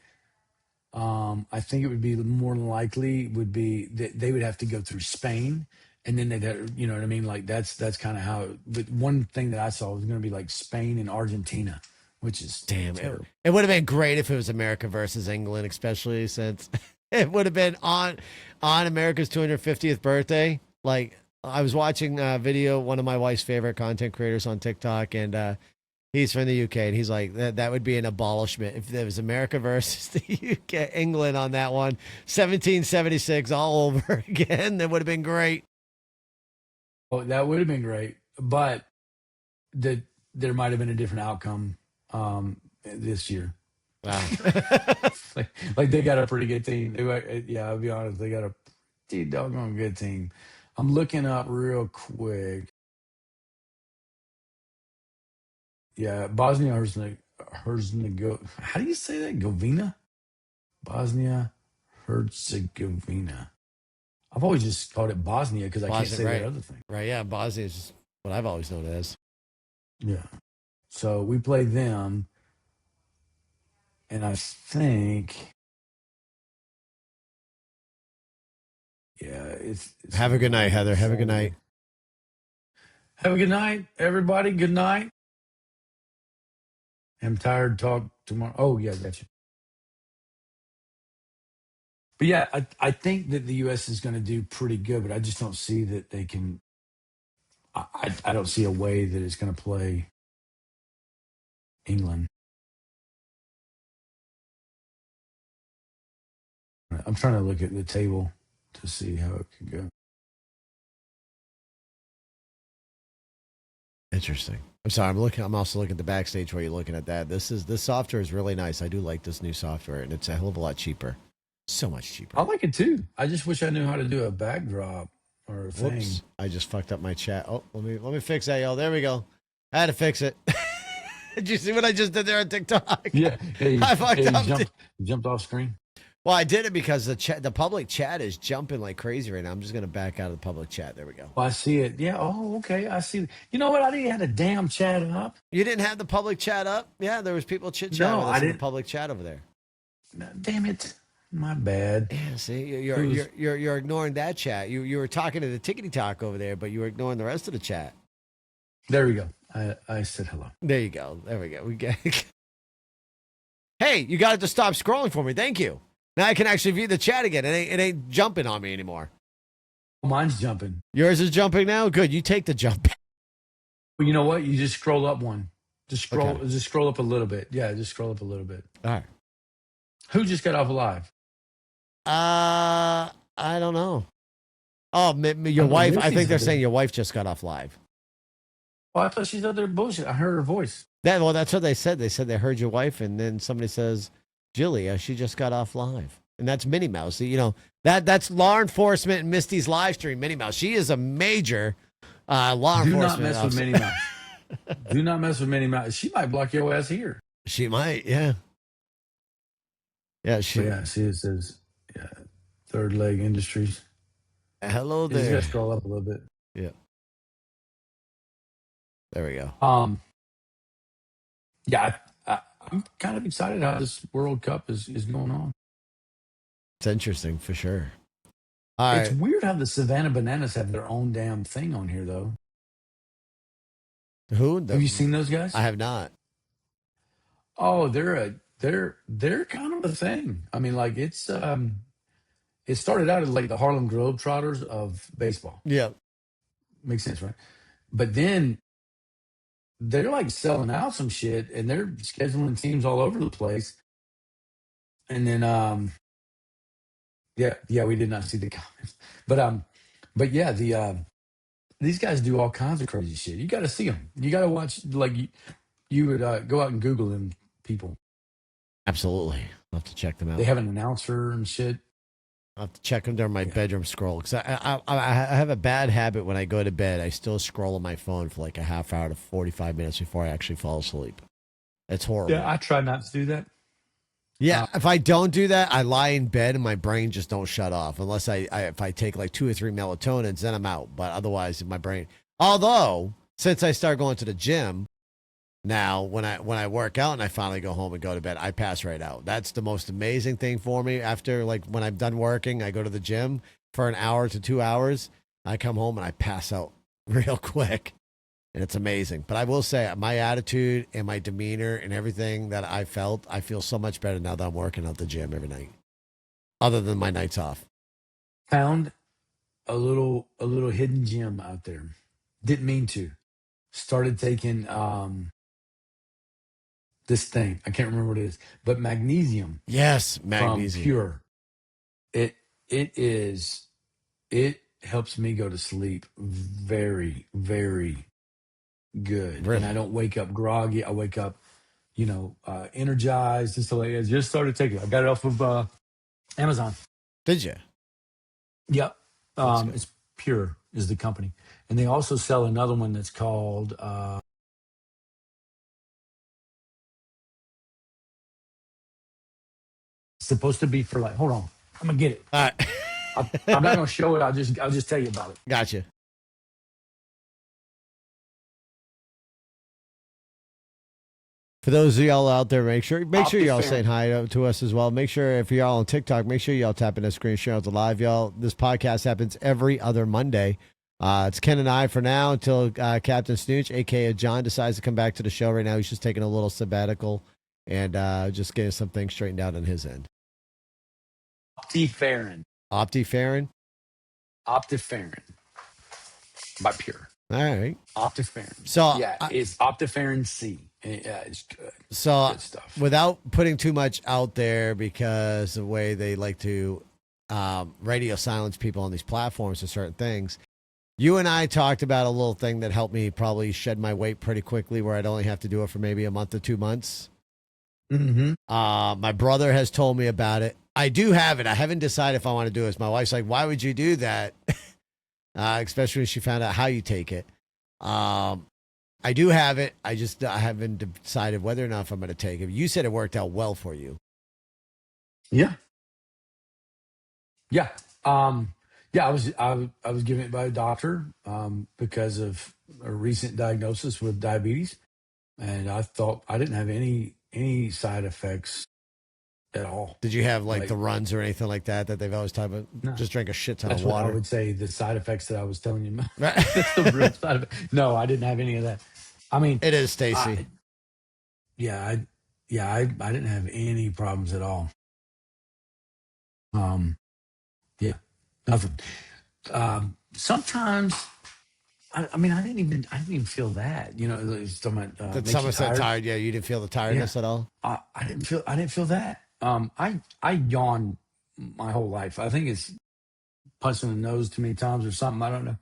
Speaker 2: I think it would be more likely would be that they would have to go through Spain, and then they'd have, you know what I mean. Like that's kind of how. But one thing that I saw was going to be like Spain and Argentina, which is
Speaker 1: Damn it!
Speaker 2: terrible.
Speaker 1: It would have been great if it was America versus England, especially since it would have been on America's 250th birthday. Like I was watching a video, one of my wife's favorite content creators on TikTok, and he's from the UK, and he's like, that would be an abolishment if there was America versus the UK, England on that one, 1776 all over again. That would have been great.
Speaker 2: Oh, that would have been great, but that there might have been a different outcome this year.
Speaker 1: Wow.
Speaker 2: Like they got a pretty good team. Yeah, I'll be honest, they got a pretty doggone good team. I'm looking up real quick. Yeah, Bosnia Herzegovina. How do you say that? Govina? Bosnia Herzegovina. I've always just called it Bosnia because I can't
Speaker 1: Bosnia,
Speaker 2: say that
Speaker 1: right.
Speaker 2: other thing.
Speaker 1: Right, yeah. Bosnia is what I've always known it as.
Speaker 2: Yeah. So we play them, and I think, yeah, it's
Speaker 1: Have a good night, Heather. Have a good night.
Speaker 2: Saturday. Have a good night, everybody. Good night. I'm tired. Talk tomorrow. Oh yeah, gotcha. But yeah, I think that the U.S. is going to do pretty good, but I just don't see that they can. I don't see a way that it's going to play England. I'm trying to look at the table to see how it could go.
Speaker 1: Interesting. I'm sorry. I'm also looking at the backstage while you're looking at that. This software is really nice. I do like this new software, and it's a hell of a lot cheaper. So much cheaper.
Speaker 2: I like it too. I just wish I knew how to do a backdrop or a thing.
Speaker 1: Whoops! I just fucked up my chat. Oh, let me fix that, y'all. There we go. I had to fix it. Did you see what I just did there on TikTok?
Speaker 2: Yeah,
Speaker 1: I fucked up.
Speaker 2: You jumped off screen.
Speaker 1: Well, I did it because the public chat is jumping like crazy right now. I'm just gonna back out of the public chat. There we go.
Speaker 2: Oh, I see it. Yeah. Oh, okay. I see. You know what? I didn't have the damn chat up.
Speaker 1: You didn't have the public chat up? Yeah, there was people chit chatting
Speaker 2: No,
Speaker 1: with
Speaker 2: I
Speaker 1: us in the
Speaker 2: didn't.
Speaker 1: public chat over there.
Speaker 2: Damn it. My bad.
Speaker 1: Yeah, see,
Speaker 2: It was,
Speaker 1: you're ignoring that chat. You were talking to the tickety talk over there, but you were ignoring the rest of the chat.
Speaker 2: there we go. I said hello.
Speaker 1: There you go. There we go. We get. Hey, you got to stop scrolling for me. Thank you. Now I can actually view the chat again. It ain't jumping on me anymore.
Speaker 2: Mine's jumping.
Speaker 1: Yours is jumping now. Good. You take the jump.
Speaker 2: Well, you know what? You just scroll up one. Just scroll.
Speaker 1: Okay.
Speaker 2: Just scroll up a little bit. Yeah, just scroll up a little bit.
Speaker 1: All right.
Speaker 2: Who just got off live?
Speaker 1: I don't know. Oh, your
Speaker 2: I know
Speaker 1: wife. I
Speaker 2: Missy's
Speaker 1: think they're
Speaker 2: out there.
Speaker 1: saying your wife just got off live.
Speaker 2: Oh, I thought she's out there bullshit. I heard her voice.
Speaker 1: Well, that's what they said. They said they heard your wife, and then somebody says, Jilly, she just got off live. And that's Minnie Mouse. You know, that's law enforcement and Misty's live stream, Minnie Mouse. She is a major law
Speaker 2: Do
Speaker 1: enforcement
Speaker 2: not mess with
Speaker 1: officer.
Speaker 2: Minnie Mouse. Do not mess with Minnie Mouse. She might block your ass here.
Speaker 1: She might, yeah. Yeah,
Speaker 2: But yeah, see it says, yeah, Third Leg Industries.
Speaker 1: Hello
Speaker 2: You just
Speaker 1: there.
Speaker 2: gotta scroll up a little bit.
Speaker 1: Yeah. There we go.
Speaker 2: Yeah, I'm kind of excited how this World Cup is going on.
Speaker 1: It's interesting for sure. All
Speaker 2: It's
Speaker 1: right.
Speaker 2: weird how the Savannah Bananas have their own damn thing on here, though.
Speaker 1: Who?
Speaker 2: Have you seen those guys?
Speaker 1: I have not.
Speaker 2: Oh, they're kind of a thing. I mean, like it started out as like the Harlem Globetrotters of baseball.
Speaker 1: Yeah.
Speaker 2: Makes sense, right? But then they're like selling out some shit and they're scheduling teams all over the place. And then yeah, we did not see the comments. But yeah, these guys do all kinds of crazy shit. You got to see them. You got to watch. Like you would go out and Google them people.
Speaker 1: Absolutely. I'll have to check them out.
Speaker 2: They have an announcer and shit.
Speaker 1: I'll have to check them during my bedroom scroll because I have a bad habit when I go to bed. I still scroll on my phone for like a half hour to 45 minutes before I actually fall asleep. It's horrible.
Speaker 2: Yeah, I try not to do that.
Speaker 1: Yeah, if I don't do that, I lie in bed and my brain just don't shut off unless if I take like 2 or 3 melatonins, then I'm out. But otherwise, my brain. Although since I started going to the gym, Now, when I work out and I finally go home and go to bed, I pass right out. That's the most amazing thing for me. After like when I'm done working, I go to the gym for an hour to 2 hours. I come home and I pass out real quick, and it's amazing. But I will say, my attitude and my demeanor and everything that I felt, I feel so much better now that I'm working out the gym every night, other than my nights off.
Speaker 2: Found a little hidden gem out there. Didn't mean to. Started taking this thing. I can't remember what it is, but magnesium
Speaker 1: Yes,
Speaker 2: from
Speaker 1: magnesium.
Speaker 2: Pure. It it is it helps me go to sleep very, very good. And I
Speaker 1: Really?
Speaker 2: don't wake up groggy. I wake up, energized and stuff like that. I just started taking it. I got it off of Amazon.
Speaker 1: Did you?
Speaker 2: Yep.
Speaker 1: That's good.
Speaker 2: It's Pure is the company. And they also sell another one that's called supposed to be for like, hold on. I'm gonna get it.
Speaker 1: All right.
Speaker 2: I'm not gonna show it. I'll just tell you about it.
Speaker 1: Gotcha. For those of y'all out there, make sure y'all saying
Speaker 2: Optiferin.
Speaker 1: hi to us as well. Make sure if y'all on TikTok, make sure y'all tapping that screen share out the live, y'all. This podcast happens every other Monday. It's Ken and I for now until Captain Snooch, aka John, decides to come back to the show. Right now, he's just taking a little sabbatical and just getting some things straightened out on his end.
Speaker 2: Optiferin.
Speaker 1: Optiferin.
Speaker 2: Optiferin by Pure.
Speaker 1: All right.
Speaker 2: Optiferin.
Speaker 1: So,
Speaker 2: Yeah, it's Optiferin C. Yeah, it's good.
Speaker 1: so
Speaker 2: Good stuff.
Speaker 1: without putting too much out there, because the way they like to radio silence people on these platforms for certain things, you and I talked about a little thing that helped me probably shed my weight pretty quickly, where I'd only have to do it for maybe a month or 2 months.
Speaker 2: Mm-hmm.
Speaker 1: My brother has told me about it. I do have it. I haven't decided if I want to do it. My wife's like, "Why would you do that?" Especially when she found out how you take it. I do have it. I haven't decided whether or not if I'm going to take it. You said it worked out well for you.
Speaker 2: Yeah. Yeah. Yeah, I was given it by a doctor because of a recent diagnosis with diabetes, and I thought I didn't have any side effects at all.
Speaker 1: Did you have like the
Speaker 2: Like,
Speaker 1: runs or anything like that that they've always talked about?
Speaker 2: no,
Speaker 1: Just drink a shit ton of
Speaker 2: that's what I
Speaker 1: water.
Speaker 2: would say. The side effects that I was telling you,
Speaker 1: Right.
Speaker 2: that's the real side effect. No, I didn't have any of that. I mean,
Speaker 1: It is, Stacy.
Speaker 2: I, yeah, I didn't have any problems at all. Um, yeah, nothing. Sometimes I mean, I didn't even feel that. It's talking about
Speaker 1: That
Speaker 2: makes you
Speaker 1: someone said
Speaker 2: tired.
Speaker 1: tired. Yeah, you didn't feel the
Speaker 2: Yeah,
Speaker 1: tiredness at all.
Speaker 2: I didn't feel that. I yawn my whole life. I think it's punching the nose too many times or something. I don't know.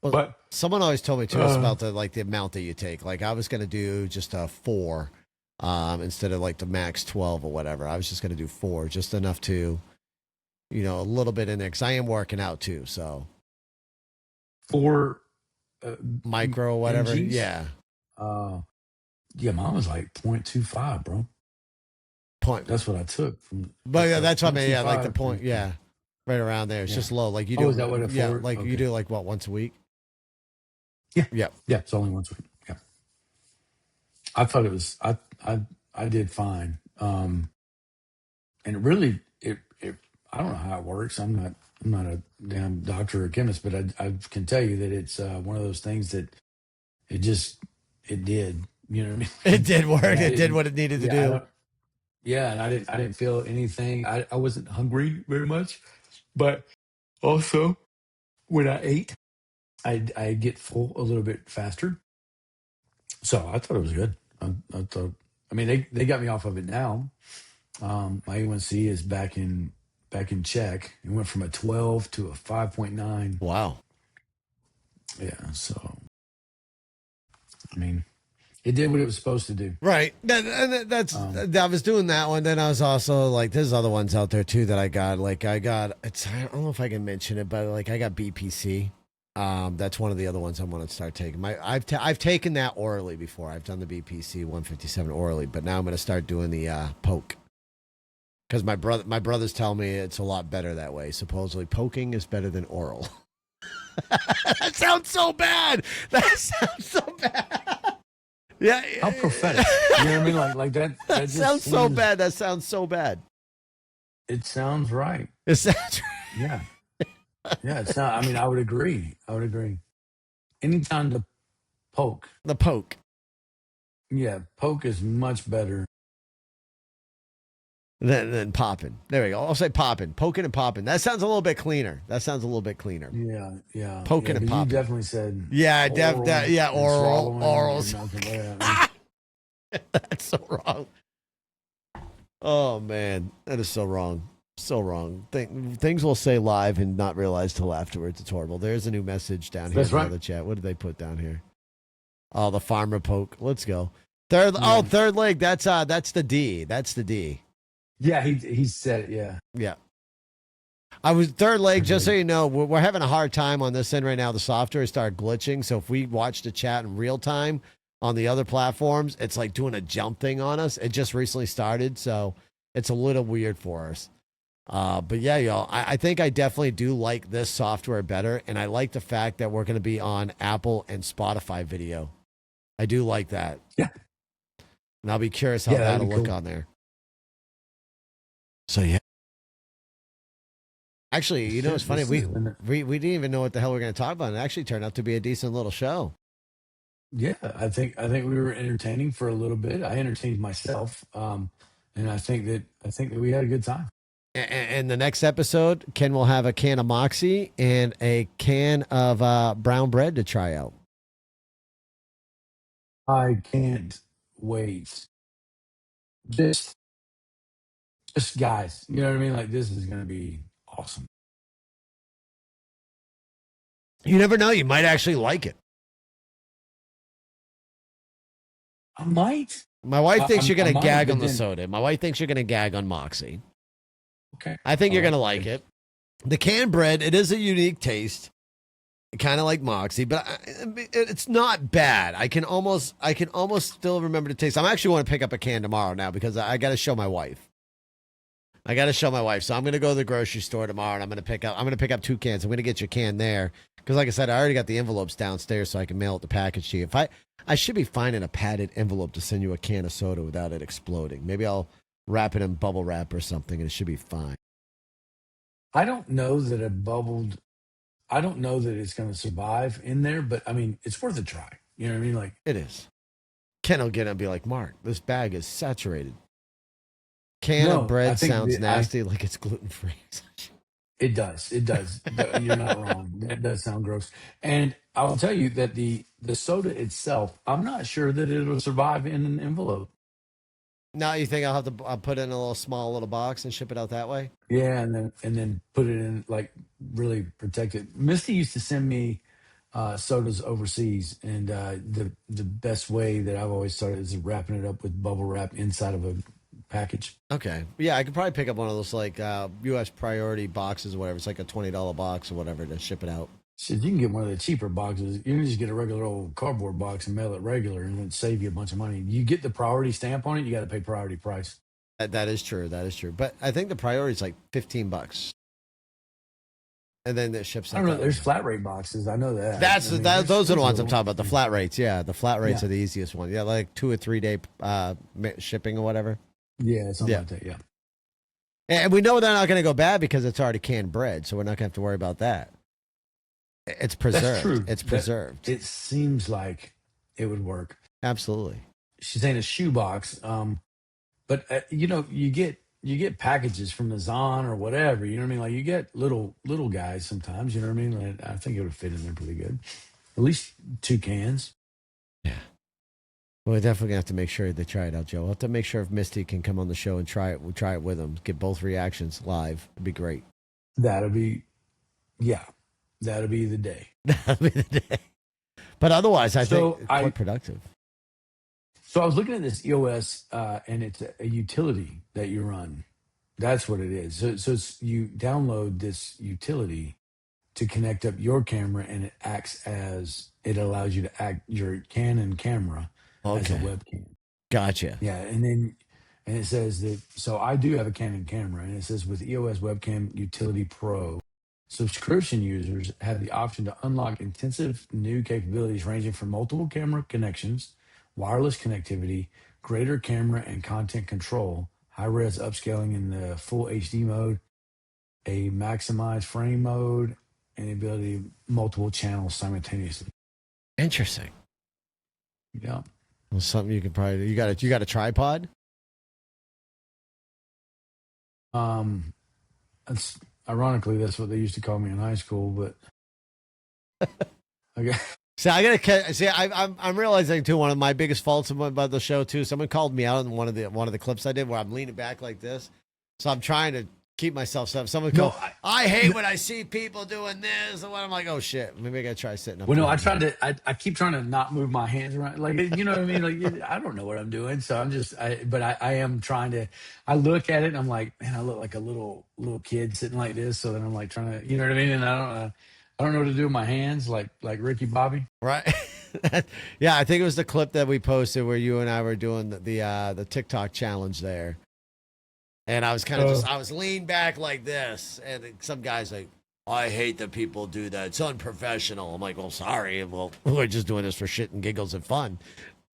Speaker 1: Well,
Speaker 2: But
Speaker 1: someone always told me too it's
Speaker 2: uh,
Speaker 1: about the amount that you take. Like I was gonna do just a 4, instead of like the max 12 or whatever. I was just gonna do 4, just enough to, a little bit in there because I am working out too. So
Speaker 2: 4 uh,
Speaker 1: micro or whatever.
Speaker 2: mgs.
Speaker 1: Yeah.
Speaker 2: Uh, yeah, mine was like 0.25, bro.
Speaker 1: Point.
Speaker 2: That's what I took from.
Speaker 1: But
Speaker 2: That's
Speaker 1: yeah,
Speaker 2: like
Speaker 1: that's what I mean. Yeah, like the
Speaker 2: 0.25.
Speaker 1: point. Yeah, right around there. It's
Speaker 2: Yeah.
Speaker 1: just low. Like you
Speaker 2: Oh, is that what
Speaker 1: do.
Speaker 2: a
Speaker 1: Yeah,
Speaker 2: four?
Speaker 1: like you
Speaker 2: Okay.
Speaker 1: do like what, once a week.
Speaker 2: Yeah.
Speaker 1: Yep.
Speaker 2: Yeah. It's only once a week. Yeah. I thought it was. I did fine. And really, it I don't know how it works. I'm not a damn doctor or chemist, but I can tell you that it's one of those things that it just it did. You know what I
Speaker 1: It
Speaker 2: mean?
Speaker 1: did work.
Speaker 2: And I
Speaker 1: It did
Speaker 2: didn't.
Speaker 1: what it needed to
Speaker 2: Yeah, I
Speaker 1: do.
Speaker 2: don't. Yeah, and I didn't feel anything. I wasn't hungry very much, but also when I ate, I get full a little bit faster. So I thought it was good. I thought. I mean, they got me off of it now. My A1C is back in check. It went from a 12 to a 5.9.
Speaker 1: Wow.
Speaker 2: Yeah, so I mean, it did what it was supposed to do.
Speaker 1: Right.
Speaker 2: Um,
Speaker 1: I was doing that one. Then I was also like, there's other ones out there too that I got. Like I got, I don't know if I can mention it, but like I got BPC. That's one of the other ones I'm going to start taking. I've taken that orally before. I've done the BPC 157 orally, but now I'm going to start doing the poke because my brothers tell me it's a lot better that way. Supposedly, poking is better than oral. That sounds so bad. That sounds so bad. Yeah.
Speaker 2: How prophetic. You know what I mean? Like that.
Speaker 1: That
Speaker 2: That just
Speaker 1: sounds so
Speaker 2: seems.
Speaker 1: bad. That sounds so bad.
Speaker 2: It sounds right.
Speaker 1: It sounds
Speaker 2: Yeah. Yeah. It's not. I mean, I would agree. I would agree. Anytime to poke.
Speaker 1: the poke.
Speaker 2: Yeah, poke is much better.
Speaker 1: Then popping. There we go. I'll say popping. Poking and popping. That sounds a little bit cleaner. That sounds a little bit cleaner.
Speaker 2: Yeah, yeah.
Speaker 1: Poking and
Speaker 2: Because you
Speaker 1: popping.
Speaker 2: definitely said
Speaker 1: Yeah,
Speaker 2: oral
Speaker 1: yeah,
Speaker 2: and
Speaker 1: oral,
Speaker 2: swallowing or
Speaker 1: orals.
Speaker 2: milking, whatever.
Speaker 1: That's so wrong. Oh man, that is so wrong. So wrong. Things we'll say live and not realize till afterwards. It's horrible. There's a new message down here
Speaker 2: That's
Speaker 1: in the
Speaker 2: right.
Speaker 1: other chat. What did they put down here? Oh, the farmer poke. Let's go. Third. Oh,
Speaker 2: Yeah,
Speaker 1: third leg. That's the D. That's the D.
Speaker 2: yeah. He said it. Yeah,
Speaker 1: Yeah. I was third leg.
Speaker 2: third
Speaker 1: Just so
Speaker 2: leg.
Speaker 1: you know, we're having a hard time on this end right now. The software started glitching. So if we watch the chat in real time on the other platforms, it's like doing a jump thing on us. It just recently started, so it's a little weird for us. But yeah, y'all, I think I definitely do like this software better, and I like the fact that we're going to be on Apple and Spotify video. I do like that,
Speaker 2: Yeah,
Speaker 1: and I'll be curious how
Speaker 2: yeah. That'd
Speaker 1: that'll
Speaker 2: be
Speaker 1: look
Speaker 2: cool.
Speaker 1: on there. So yeah, actually, you know, it's funny.
Speaker 2: This has been.
Speaker 1: We didn't even know what the hell we are going to talk about, and it actually turned out to be a decent little show.
Speaker 2: Yeah, I think we were entertaining for a little bit. I entertained myself, and I think that we had a good time.
Speaker 1: And the next episode, Ken will have a can of Moxie and a can of brown bread to try out.
Speaker 2: I can't wait. Just, just guys, you know what I mean? Like this is gonna be awesome.
Speaker 1: You never know; you might actually like it.
Speaker 2: I might.
Speaker 1: My wife thinks you're
Speaker 2: I
Speaker 1: going to
Speaker 2: might,
Speaker 1: gag
Speaker 2: but
Speaker 1: on the
Speaker 2: then
Speaker 1: soda. My wife thinks you're going to gag on Moxie.
Speaker 2: okay.
Speaker 1: I think
Speaker 2: All
Speaker 1: you're going
Speaker 2: right.
Speaker 1: to like it. The canned bread, it is a unique taste, kind of like Moxie, but it's not bad. I can almost still remember the taste. I'm actually want to pick up a can tomorrow now because I got to show my wife. I got to show my wife. So I'm going to go to the grocery store tomorrow and I'm going to pick up 2 cans. I'm going to get your can there because, like I said, I already got the envelopes downstairs so I can mail it the package to you. I should be finding a padded envelope to send you a can of soda without it exploding. Maybe I'll wrap it in bubble wrap or something and it should be fine.
Speaker 2: I don't know that a bubbled. I don't know that it's going to survive in there, but I mean, it's worth a try. You know what I mean? Like,
Speaker 1: It is. Ken will get it and be like, Mark, this bag is saturated. Can of
Speaker 2: no, I
Speaker 1: bread
Speaker 2: think
Speaker 1: sounds
Speaker 2: that I.
Speaker 1: nasty, like it's gluten free.
Speaker 2: It does. It does. You're not wrong. That does sound gross. And I will tell you that the soda itself, I'm not sure that it'll survive in an envelope.
Speaker 1: Now you think I'll have to put it in a little small little box and ship it out that way?
Speaker 2: Yeah, and then put it in like really protect it. Misty used to send me sodas overseas, and the best way that I've always started is wrapping it up with bubble wrap inside of a package.
Speaker 1: Okay. Yeah, I could probably pick up one of those like U.S. priority boxes or whatever. It's like a $20 box or whatever to ship it out.
Speaker 2: Shit, you can get one of the cheaper boxes. You can just get a regular old cardboard box and mail it regular, and it'd save you a bunch of money. You get the priority stamp on it, you got to pay priority price.
Speaker 1: That is true. That is true. But I think the priority is like $15, and then it ships
Speaker 2: I
Speaker 1: out
Speaker 2: don't know.
Speaker 1: that way.
Speaker 2: There's flat rate boxes. I know that.
Speaker 1: That's
Speaker 2: I mean,
Speaker 1: those are the
Speaker 2: there's
Speaker 1: ones I'm
Speaker 2: little.
Speaker 1: talking about. The flat rates. Yeah, the flat rates
Speaker 2: Yeah,
Speaker 1: are the easiest one. Yeah, like 2 or 3 day shipping or whatever.
Speaker 2: yeah, something
Speaker 1: Yeah.
Speaker 2: like that. Yeah,
Speaker 1: And we know they're not going to go bad because it's already canned bread, so we're not going to have to worry about that. It's
Speaker 2: that's
Speaker 1: preserved.
Speaker 2: true.
Speaker 1: It's
Speaker 2: That
Speaker 1: preserved.
Speaker 2: it seems like it would work.
Speaker 1: Absolutely.
Speaker 2: She's saying a shoebox, but you get packages from the Zon or whatever. You know what I mean? Like you get little guys sometimes. You know what I mean? Like, I think it would fit in there pretty good. At least 2 cans.
Speaker 1: Yeah. Well, we're definitely gonna have to make sure they try it out, Joe. We'll have to make sure if Misty can come on the show and try it. We'll try it with them. Get both reactions live. It'd be great.
Speaker 2: That'll be yeah. That'll be the day.
Speaker 1: That'll be the day. But otherwise, I think
Speaker 2: So
Speaker 1: it's
Speaker 2: I
Speaker 1: quite productive.
Speaker 2: so I was looking at this EOS, and it's a utility that you run. That's what it is. So you download this utility to connect up your camera, and it allows you to act your Canon camera as a
Speaker 1: Okay.
Speaker 2: webcam.
Speaker 1: Gotcha.
Speaker 2: Yeah, and it says that. So I do have a Canon camera, and it says with EOS Webcam Utility Pro, subscription users have the option to unlock intensive new capabilities ranging from multiple camera connections, wireless connectivity, greater camera and content control, high res upscaling in the full HD mode, a maximized frame mode, and the ability to multiple channels simultaneously.
Speaker 1: Interesting.
Speaker 2: Yeah.
Speaker 1: Well, something you can probably you got a tripod?
Speaker 2: That's ironically that's what they used to call me in high school, but okay.
Speaker 1: See, I'm realizing too. One of my biggest faults about the show too. Someone called me out in one of the clips I did where I'm leaning back like this. So I'm trying to keep myself. Someone
Speaker 2: No,
Speaker 1: go. I hate when I see people doing this, and when I'm like, oh shit, maybe I gotta try sitting up.
Speaker 2: well, no, I keep trying to not move my hands around. Like, you know what I mean? Like, I don't know what I'm doing. So but I am trying to, I look at it and I'm like, man, I look like a little kid sitting like this. So then I'm like trying to, you know what I mean? And I don't know what to do with my hands, like Ricky Bobby.
Speaker 1: Right. Yeah, I think it was the clip that we posted where you and I were doing the TikTok challenge there. And I was kind of I was leaned back like this, and some guy's like, I hate that people do that. It's unprofessional. I'm like, well, sorry. Well, we're just doing this for shit and giggles and fun.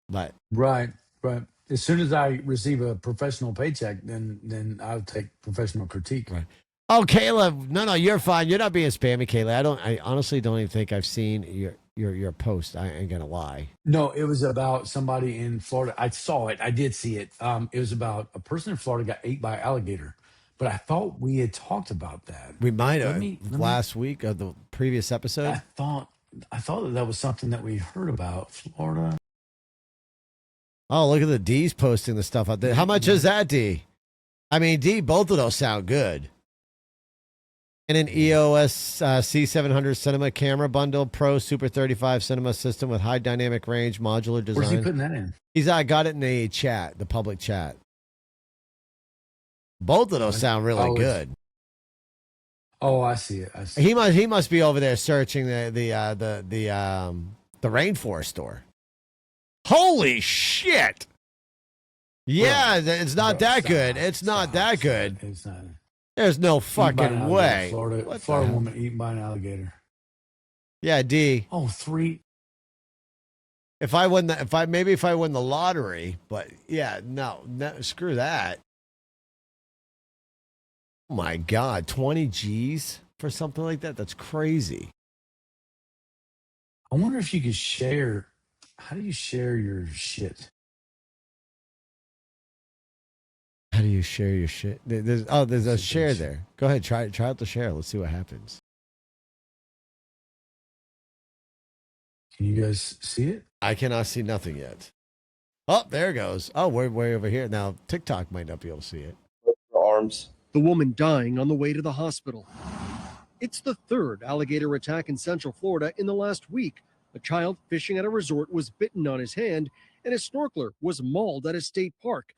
Speaker 1: But
Speaker 2: Right. As soon as I receive a professional paycheck, then I'll take professional critique.
Speaker 1: right. Oh, Kayla, no, you're fine. You're not being spammy, Kayla. I honestly don't even think I've seen your post. I ain't gonna lie.
Speaker 2: No, it was about somebody in Florida. I saw it. I did see it. It was about a person in Florida got ate by an alligator. But I thought we had talked about that.
Speaker 1: We might have
Speaker 2: Let me,
Speaker 1: last week of the previous episode.
Speaker 2: I thought that was something that we heard about Florida.
Speaker 1: Oh, look at the D's posting the stuff out there. How much is that, D? I mean, D, both of those sound good. And an EOS C700 Cinema camera bundle, Pro Super 35 Cinema system with high dynamic range, modular design.
Speaker 2: Where's he putting that in?
Speaker 1: He's got it in the chat, the public chat. Both of those sound really good.
Speaker 2: Oh, I see it.
Speaker 1: He must be over there searching the rainforest store. Holy shit! Yeah, it's not that good. It's not that good.
Speaker 2: It's not.
Speaker 1: There's no fucking way.
Speaker 2: Florida woman eaten by an alligator.
Speaker 1: Yeah, D.
Speaker 2: Oh, 3.
Speaker 1: If I win the lottery, but yeah, no, screw that. Oh my God, 20 G's for something like that? That's crazy.
Speaker 2: I wonder if you could share. How do you share your shit?
Speaker 1: How do you share your shit? There's a share there. Go ahead, try out the share. Let's see what happens.
Speaker 2: Can you guys see it?
Speaker 1: I cannot see nothing yet. Oh, there it goes. Oh, we're way over here. Now, TikTok might not be able to see it.
Speaker 3: Arms. The woman dying on the way to the hospital. It's the third alligator attack in Central Florida in the last week. A child fishing at a resort was bitten on his hand, and a snorkeler was mauled at a state park.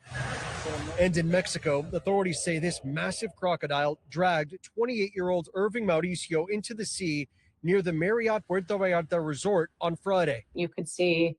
Speaker 3: And in Mexico, authorities say this massive crocodile dragged 28-year-old Irving Mauricio into the sea near the Marriott Puerto Vallarta resort on Friday.
Speaker 4: You could see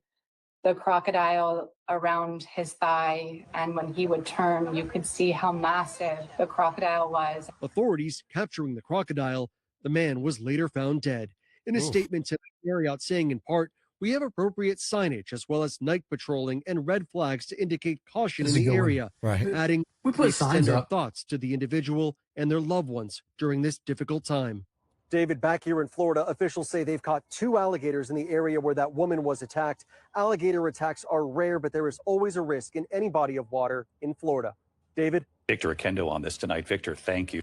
Speaker 4: the crocodile around his thigh, and when he would turn, you could see how massive the crocodile was.
Speaker 3: Authorities capturing the crocodile. The man was later found dead. In a statement to Marriott saying in part, "We have appropriate signage as well as night patrolling and red flags to indicate caution in the area."
Speaker 1: Right.
Speaker 3: Adding,
Speaker 2: We put signs
Speaker 3: our
Speaker 2: up.
Speaker 3: thoughts to the individual and their loved ones during this difficult time. David, back here in Florida, officials say they've caught 2 alligators in the area where that woman was attacked. Alligator attacks are rare, but there is always a risk in any body of water in Florida. David?
Speaker 5: Victor Akendo on this tonight. Victor, thank you.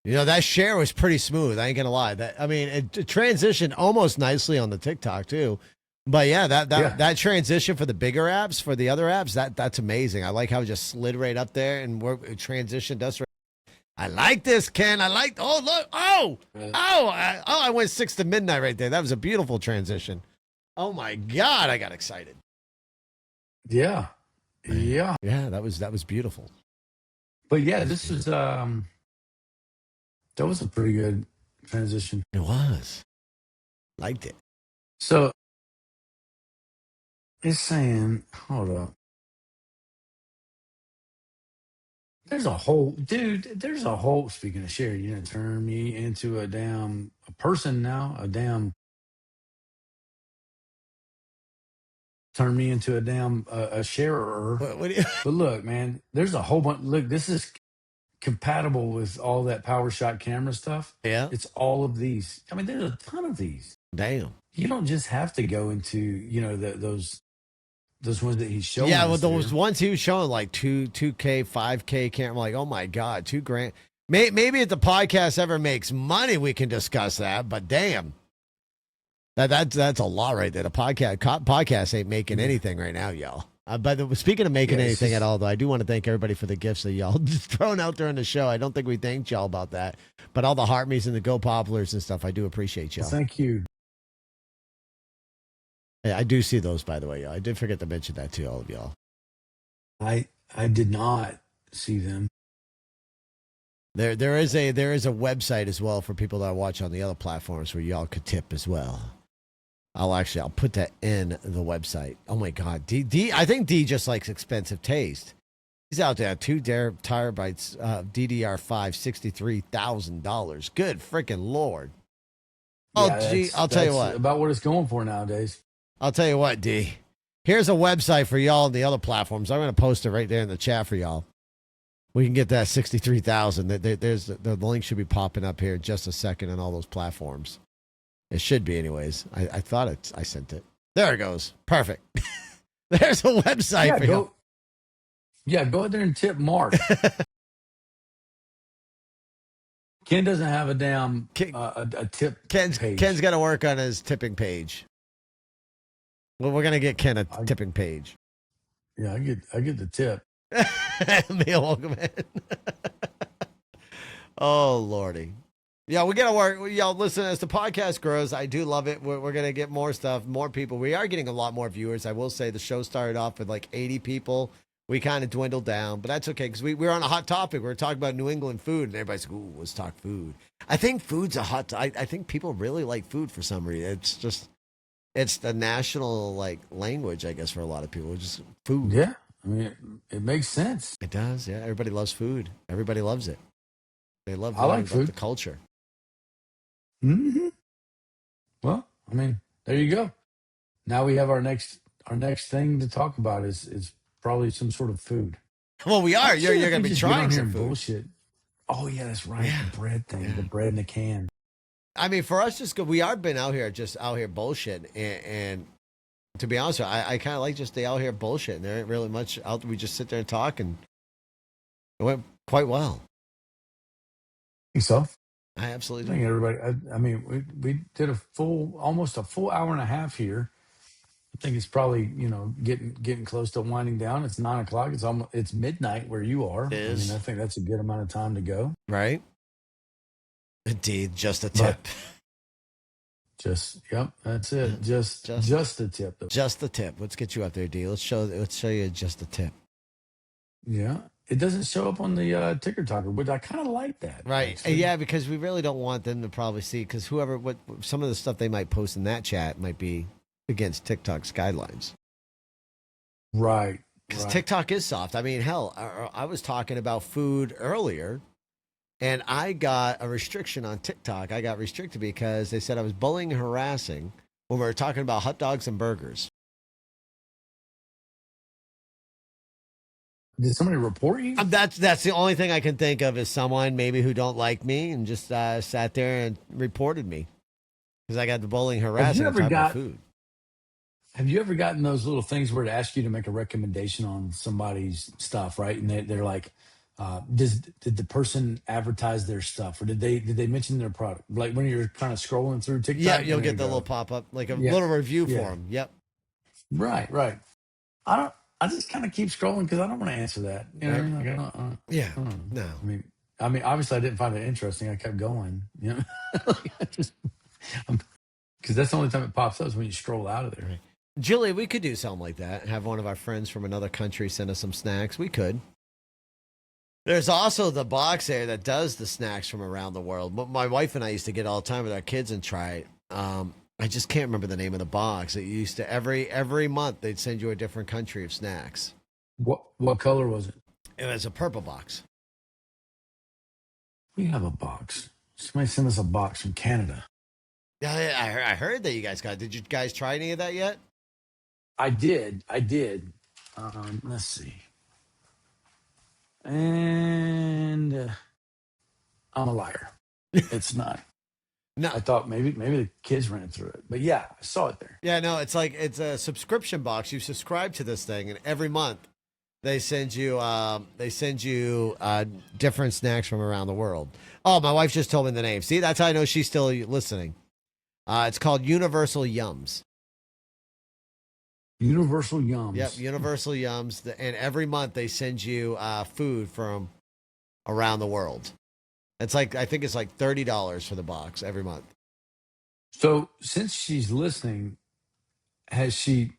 Speaker 1: You know, that share was pretty smooth. I ain't gonna lie. It transitioned almost nicely on the TikTok too. But yeah, that transition for the bigger apps, for the other apps, that's amazing. I like how it just slid right up there and it transitioned us. I like this, Ken. I like. Oh look. I went 6 to midnight right there. That was a beautiful transition. Oh my God, I got excited.
Speaker 2: Yeah.
Speaker 1: Yeah, that was beautiful.
Speaker 2: But yeah, this is that was a pretty good transition.
Speaker 1: It was. Liked it.
Speaker 2: So it's saying, hold up. There's a whole speaking of share, you know, turn me into a person now, turn me into a damn a sharer.
Speaker 1: What do you?
Speaker 2: But look, man, there's a whole bunch. Look, this is compatible with all that power shot camera stuff.
Speaker 1: Yeah.
Speaker 2: It's all of these. I mean, there's a ton of these.
Speaker 1: Damn.
Speaker 2: You don't just have to go into, those ones that he's showing.
Speaker 1: Yeah,
Speaker 2: us
Speaker 1: well, those
Speaker 2: there.
Speaker 1: ones he was showing like 2K, 5K camera. I'm like, oh my God, $2,000. Maybe if the podcast ever makes money, we can discuss that. But damn, that's a lot right there. The podcast ain't making anything right now, y'all. Speaking of making anything at all, though, I do want to thank everybody for the gifts that y'all just thrown out during the show. I don't think we thanked y'all about that, but all the heart me's and the go poplars and stuff, I do appreciate y'all.
Speaker 2: Thank you.
Speaker 1: Yeah, I do see those, by the way, y'all. I did forget to mention that to all of y'all.
Speaker 2: I did not see them.
Speaker 1: There is a website as well for people that watch on the other platforms where y'all could tip as well. I'll put that in the website. Oh my God, D I think D just likes expensive taste. He's out there 2 terabytes DDR5, $63,000. Good freaking Lord.
Speaker 2: Yeah,
Speaker 1: gee, I'll tell you what.
Speaker 2: About what it's going for nowadays.
Speaker 1: I'll tell you what, D. Here's a website for y'all on the other platforms. I'm going to post it right there in the chat for y'all. We can get that 63,000. There's the link should be popping up here in just a second on all those platforms. It should be, anyways. I thought I sent it. There it goes. Perfect. There's a website for you.
Speaker 2: Yeah, go out there and tip Mark. Ken doesn't have a damn a tip page.
Speaker 1: Ken's got to work on his tipping page. Well, we're gonna get Ken a tipping page.
Speaker 2: Yeah, I get the tip.
Speaker 1: Meal, welcome in. Oh Lordy. Yeah, we gotta work. Y'all listen, as the podcast grows, I do love it. We're gonna get more stuff, more people. We are getting a lot more viewers. I will say the show started off with like 80 people. We kind of dwindled down, but that's okay because we're on a hot topic. We're talking about New England food, and everybody's like, ooh, let's talk food. I think food's a hot. I think people really like food for some reason. It's the national language, I guess, for a lot of people. It's just food.
Speaker 2: Yeah, I mean, it makes sense.
Speaker 1: It does. Yeah, everybody loves food. Everybody loves it. They love.
Speaker 2: I like food.
Speaker 1: The culture.
Speaker 2: Mm-hmm. Well, I mean, there you go. Now we have our next thing to talk about is probably some sort of food.
Speaker 1: Well, we are. You're going to be trying some food.
Speaker 2: Bullshit. Oh yeah, that's right.
Speaker 1: Yeah.
Speaker 2: The bread thing.
Speaker 1: Yeah.
Speaker 2: The bread in a can.
Speaker 1: I mean, for us, we are been out here bullshit, and to be honest with you, I kind of like just the out here bullshit. And there ain't really much out. We just sit there and talk, and it went quite well.
Speaker 2: Think so?
Speaker 1: I absolutely
Speaker 2: I think
Speaker 1: do.
Speaker 2: everybody. I mean, we did almost a full hour and a half here. I think it's probably getting close to winding down. It's 9 o'clock. It's midnight where you are.
Speaker 1: It is.
Speaker 2: I mean, I think that's a good amount of time to go.
Speaker 1: Right. Indeed, just a tip.
Speaker 2: Yep, that's it. Just a tip. Though.
Speaker 1: Just the tip. Let's get you up there, D. Let's show you just the tip.
Speaker 2: Yeah, it doesn't show up on the ticker talker, but I kind of like that.
Speaker 1: Right.
Speaker 2: Actually.
Speaker 1: Yeah, because we really don't want them to probably see, because some of the stuff they might post in that chat might be against TikTok's guidelines.
Speaker 2: Right.
Speaker 1: Because TikTok is soft. I mean, hell, I was talking about food earlier, and I got a restriction on TikTok. I got restricted because they said I was bullying and harassing when we were talking about hot dogs and burgers.
Speaker 2: Did somebody report you?
Speaker 1: That's the only thing I can think of is someone maybe who don't like me and just sat there and reported me because I got the bullying, harassing on top of food.
Speaker 2: Have you ever gotten those little things where it asks you to make a recommendation on somebody's stuff, right? And they're like, did the person advertise their stuff, or did they mention their product? Like when you're kind of scrolling through TikTok,
Speaker 1: yeah, you'll get the little pop up, like a little review for them. Yep.
Speaker 2: Right. I just kind of keep scrolling because I don't want to answer that. You know what I mean? Like, I don't know.
Speaker 1: No.
Speaker 2: I mean, obviously I didn't find it interesting. I kept going. You know, because that's the only time it pops up is when you scroll out of there.
Speaker 1: Right. Julia, we could do something like that. Have one of our friends from another country send us some snacks. We could. There's also the box there that does the snacks from around the world. But my wife and I used to get all the time with our kids and try it. I just can't remember the name of the box. It used to every month they'd send you a different country of snacks.
Speaker 2: What color was it?
Speaker 1: It was a purple box.
Speaker 2: We have a box. Somebody sent us a box from Canada.
Speaker 1: Yeah, I heard that you guys got it. Did you guys try any of that yet?
Speaker 2: I did. Let's see. And I'm a liar. It's not.
Speaker 1: No.
Speaker 2: I thought maybe the kids ran through it, but yeah, I saw it there.
Speaker 1: Yeah, no, it's like it's a subscription box. You subscribe to this thing, and every month they send you different snacks from around the world. Oh, my wife just told me the name. See, that's how I know she's still listening. It's called Universal Yums.
Speaker 2: Universal Yums.
Speaker 1: Yep, Universal Yums. And every month they send you food from around the world. It's like I think it's like $30 for the box every month.
Speaker 2: So since she's listening, has she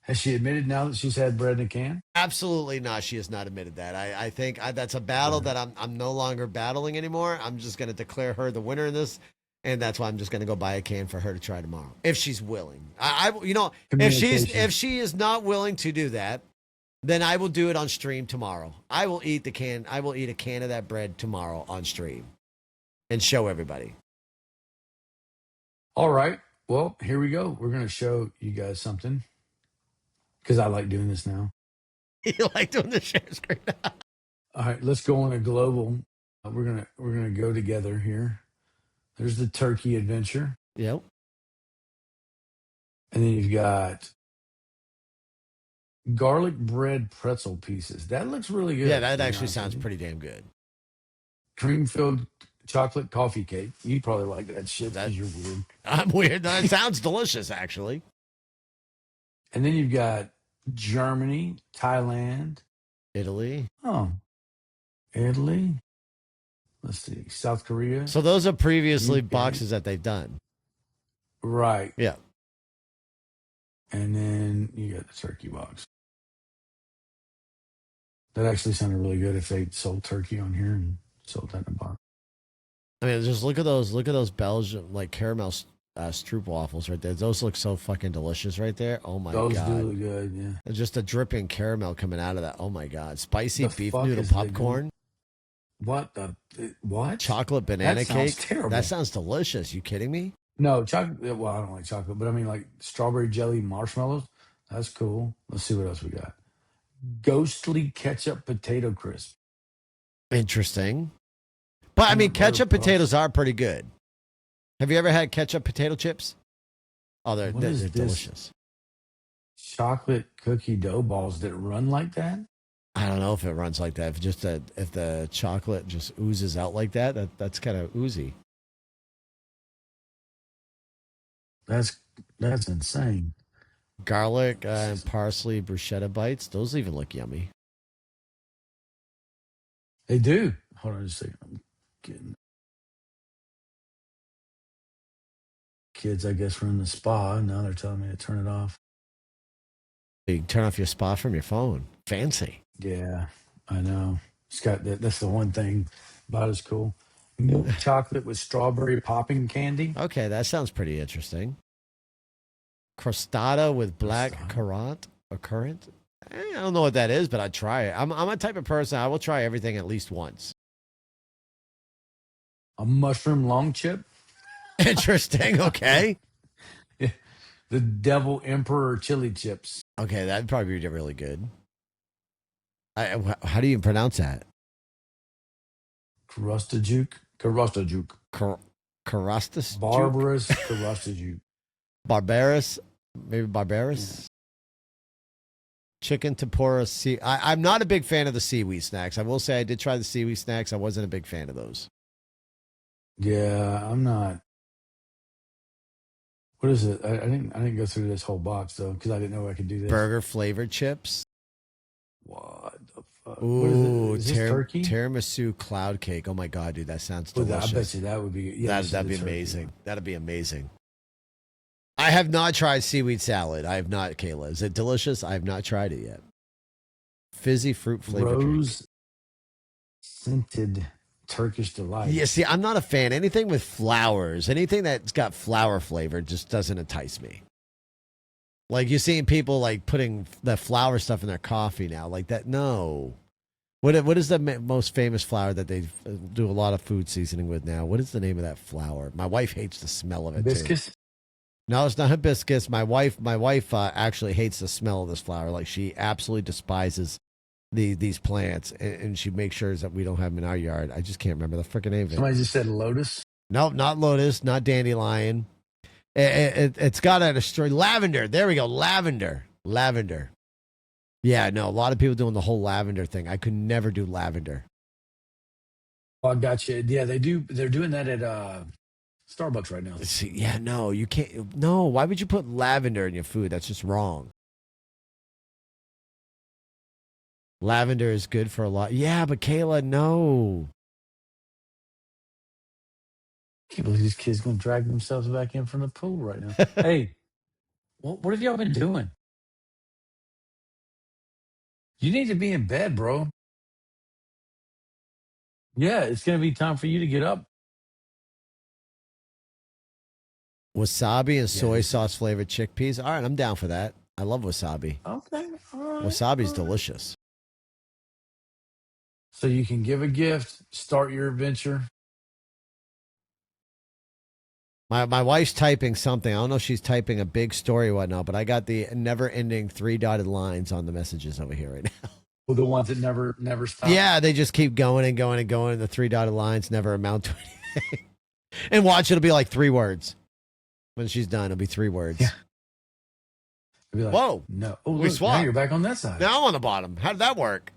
Speaker 2: admitted now that she's had bread in a can?
Speaker 1: Absolutely not. She has not admitted that. I think that's a battle that I'm no longer battling anymore. I'm just going to declare her the winner in this, and that's why I'm just going to go buy a can for her to try tomorrow if she's willing. If she is not willing to do that, then I will do it on stream tomorrow. I will eat a can of that bread tomorrow on stream and show everybody.
Speaker 2: All right. Well, here we go. We're going to show you guys something because I like doing this now.
Speaker 1: You like doing the share screen?
Speaker 2: All right, let's go on a global. We're gonna go together here. There's the turkey adventure,
Speaker 1: Yep.
Speaker 2: and then you've got garlic bread pretzel pieces. That looks really good.
Speaker 1: Yeah, that
Speaker 2: to be
Speaker 1: actually
Speaker 2: honest
Speaker 1: sounds
Speaker 2: with you.
Speaker 1: pretty damn good.
Speaker 2: Cream filled chocolate coffee cake. You probably like that shit
Speaker 1: That-
Speaker 2: because you're weird.
Speaker 1: I'm weird. That sounds delicious, actually.
Speaker 2: And then you've got Germany, Thailand.
Speaker 1: Italy.
Speaker 2: Oh, Italy. Let's see, South Korea.
Speaker 1: So those are previously
Speaker 2: UK.
Speaker 1: boxes that they've done.
Speaker 2: Right.
Speaker 1: Yeah.
Speaker 2: And then you got the turkey box. That actually sounded really good if they sold turkey on here and sold that in a box.
Speaker 1: I mean, just look at those Belgian like caramel stroop waffles right there. Those look so fucking delicious right there. Oh my
Speaker 2: Those
Speaker 1: god.
Speaker 2: do look good, yeah.
Speaker 1: And just a dripping caramel coming out of that. Oh my god. Spicy
Speaker 2: The
Speaker 1: beef
Speaker 2: fuck
Speaker 1: noodle
Speaker 2: is they
Speaker 1: popcorn.
Speaker 2: What? Chocolate
Speaker 1: Banana
Speaker 2: That sounds
Speaker 1: cake.
Speaker 2: terrible.
Speaker 1: That sounds delicious. You kidding me?
Speaker 2: No, chocolate. Well, I don't like chocolate, but I mean like strawberry jelly marshmallows. That's cool. Let's see what else we got. Ghostly ketchup potato crisp.
Speaker 1: Interesting. But I mean,
Speaker 2: Peanut butter
Speaker 1: ketchup
Speaker 2: puffs.
Speaker 1: potatoes are pretty good. Have you ever had ketchup potato chips? Oh, they're
Speaker 2: What is this?
Speaker 1: delicious.
Speaker 2: Chocolate cookie dough balls that run like that?
Speaker 1: I don't know if it runs like that. If the chocolate just oozes out like that's kind of oozy.
Speaker 2: That's insane.
Speaker 1: Garlic and parsley bruschetta bites. Those even look yummy.
Speaker 2: They do. Hold on just a second. I'm getting kids, I guess, were in the spa, and now they're telling me to turn it off.
Speaker 1: You can turn off your spa from your phone. Fancy.
Speaker 2: Yeah, I know. It's got that. That's the one thing about it's cool. Milk chocolate with strawberry popping candy.
Speaker 1: Okay, that sounds pretty interesting. Crostata with black currant or currant. I don't know what that is, but I'd try it. I'm a type of person, I will try everything at least once.
Speaker 2: A mushroom long chip.
Speaker 1: Interesting. Okay.
Speaker 2: The Devil Emperor chili chips.
Speaker 1: Okay, that'd probably be really good. How do you pronounce that?
Speaker 2: Karustajuk.
Speaker 1: Carastus?
Speaker 2: Barbarous Karustajuk.
Speaker 1: Barbarous? Maybe barbarous? Chicken tempura. I'm not a big fan of the seaweed snacks. I will say I did try the seaweed snacks. I wasn't a big fan of those.
Speaker 2: Yeah, I'm not. What is it? I didn't go through this whole box though because I didn't know I could do this.
Speaker 1: Burger flavored chips.
Speaker 2: What the fuck?
Speaker 1: Ooh,
Speaker 2: What is this turkey?
Speaker 1: tiramisu cloud cake. Oh my god, dude, that sounds
Speaker 2: Oh,
Speaker 1: delicious.
Speaker 2: I bet you that would be. Yeah,
Speaker 1: That'd be amazing. That'd be amazing. I have not tried seaweed salad. I have not, Kayla. Is it delicious? I have not tried it yet. Fizzy fruit flavored drink.
Speaker 2: Rose scented Turkish delight.
Speaker 1: Yeah, see, I'm not a fan. Anything with flowers, anything that's got flower flavor just doesn't entice me. Like you're seeing people like putting the flower stuff in their coffee now, like that. No. What is the most famous flower that they do a lot of food seasoning with now? What is the name of that flower? My wife hates the smell of it.
Speaker 2: Hibiscus.
Speaker 1: Too. No, it's not hibiscus. My wife actually hates the smell of this flower. Like she absolutely despises these plants, and she makes sure that we don't have them in our yard. I just can't remember the freaking name of it.
Speaker 2: Somebody just said lotus.
Speaker 1: Nope, not lotus, not dandelion. It's got a story. Lavender. There we go. Lavender. Yeah, no, a lot of people doing the whole lavender thing. I could never do lavender.
Speaker 2: Oh, I got you. Yeah, they do. They're doing that at Starbucks right now.
Speaker 1: See, yeah, no, you can't. No, why would you put lavender in your food? That's just wrong. Lavender is good for a lot. Yeah, but Kayla, no.
Speaker 2: I can't believe these kids going to drag themselves back in from the pool right now. Hey, what have y'all been doing? You need to be in bed, bro. Yeah, it's going to be time for you to get up.
Speaker 1: Wasabi and soy
Speaker 2: Yeah.
Speaker 1: sauce flavored chickpeas. All right, I'm down for that. I love wasabi.
Speaker 2: Okay. All right.
Speaker 1: Wasabi's
Speaker 2: all right.
Speaker 1: delicious.
Speaker 2: So you can give a gift, start your adventure.
Speaker 1: My wife's typing something. I don't know if she's typing a big story or whatnot, but I got the never ending 3 dotted lines on the messages over here right now.
Speaker 2: Well, the ones that never stop.
Speaker 1: Yeah, they just keep going and going and going, and the 3 dotted lines never amount to anything. And watch, it'll be like 3 words. When she's done, it'll be 3 words.
Speaker 2: Yeah. Be like,
Speaker 1: whoa.
Speaker 2: No. Oh,
Speaker 1: We
Speaker 2: look,
Speaker 1: swapped.
Speaker 2: now you're back on that side.
Speaker 1: Now I'm on the bottom. How did that work?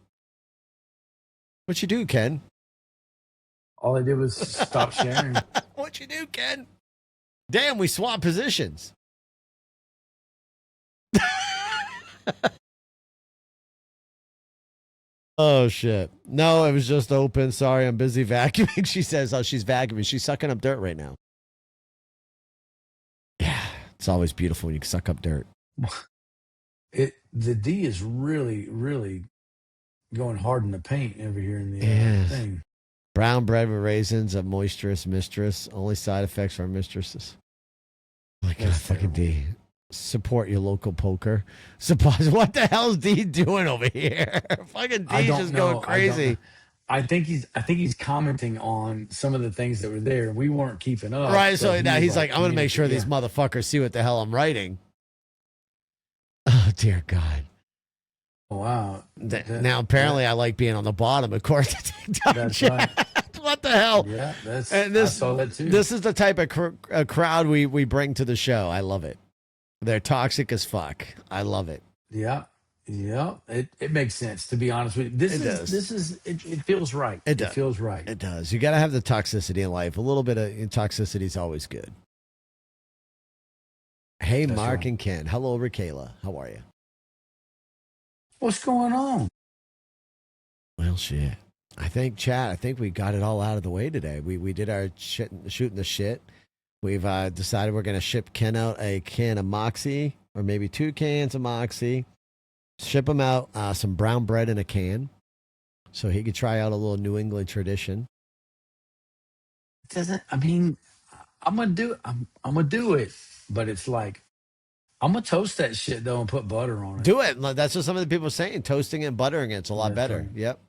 Speaker 1: What you do, Ken?
Speaker 2: All I did was stop sharing.
Speaker 1: What you do, Ken? Damn, we swapped positions. Oh, shit. No, it was just open. Sorry, I'm busy vacuuming. She says, oh, she's vacuuming. She's sucking up dirt right now. Yeah, it's always beautiful when you suck up dirt.
Speaker 2: The D is really, really going hard in the paint over here in the
Speaker 1: Yes.
Speaker 2: thing.
Speaker 1: Brown bread with raisins, a moisturous mistress. Only side effects for mistresses. Oh my God,
Speaker 2: That's
Speaker 1: fucking
Speaker 2: terrible.
Speaker 1: D. Support your local poker. Supplies. What the hell's D doing over here? Fucking
Speaker 2: I
Speaker 1: D's
Speaker 2: don't
Speaker 1: just
Speaker 2: know.
Speaker 1: going
Speaker 2: I don't
Speaker 1: crazy.
Speaker 2: know. I think he's commenting on some of the things that were there. We weren't keeping up.
Speaker 1: Right, so now he's like, I'm going to make sure these
Speaker 2: yeah.
Speaker 1: motherfuckers see what the hell I'm writing. Oh, dear God.
Speaker 2: Wow.
Speaker 1: Now, apparently, I like being on the bottom, of course.
Speaker 2: That's right.
Speaker 1: What the hell?
Speaker 2: Yeah,
Speaker 1: And
Speaker 2: I saw that too.
Speaker 1: This is the type of crowd we bring to the show. I love it. They're toxic as fuck. I love it.
Speaker 2: Yeah. It makes sense, to be honest with you. It feels right.
Speaker 1: It does.
Speaker 2: It feels right.
Speaker 1: It does. You got to have the toxicity in life. A little bit of toxicity is always good. Hey,
Speaker 2: That's
Speaker 1: Mark
Speaker 2: right.
Speaker 1: and Ken. Hello, Rakayla. How are you?
Speaker 2: What's going on?
Speaker 1: Well, shit. I think we got it all out of the way today. We did our shooting the shit. We've decided we're going to ship Ken out a can of Moxie, or maybe 2 cans of Moxie. Ship him out some brown bread in a can, so he could try out a little New England tradition.
Speaker 2: I'm gonna do it, but it's like I'm gonna toast that shit though and put butter on it.
Speaker 1: Do it. That's what some of the people are saying. Toasting and buttering it's a lot
Speaker 2: That's
Speaker 1: better.
Speaker 2: right.
Speaker 1: Yep.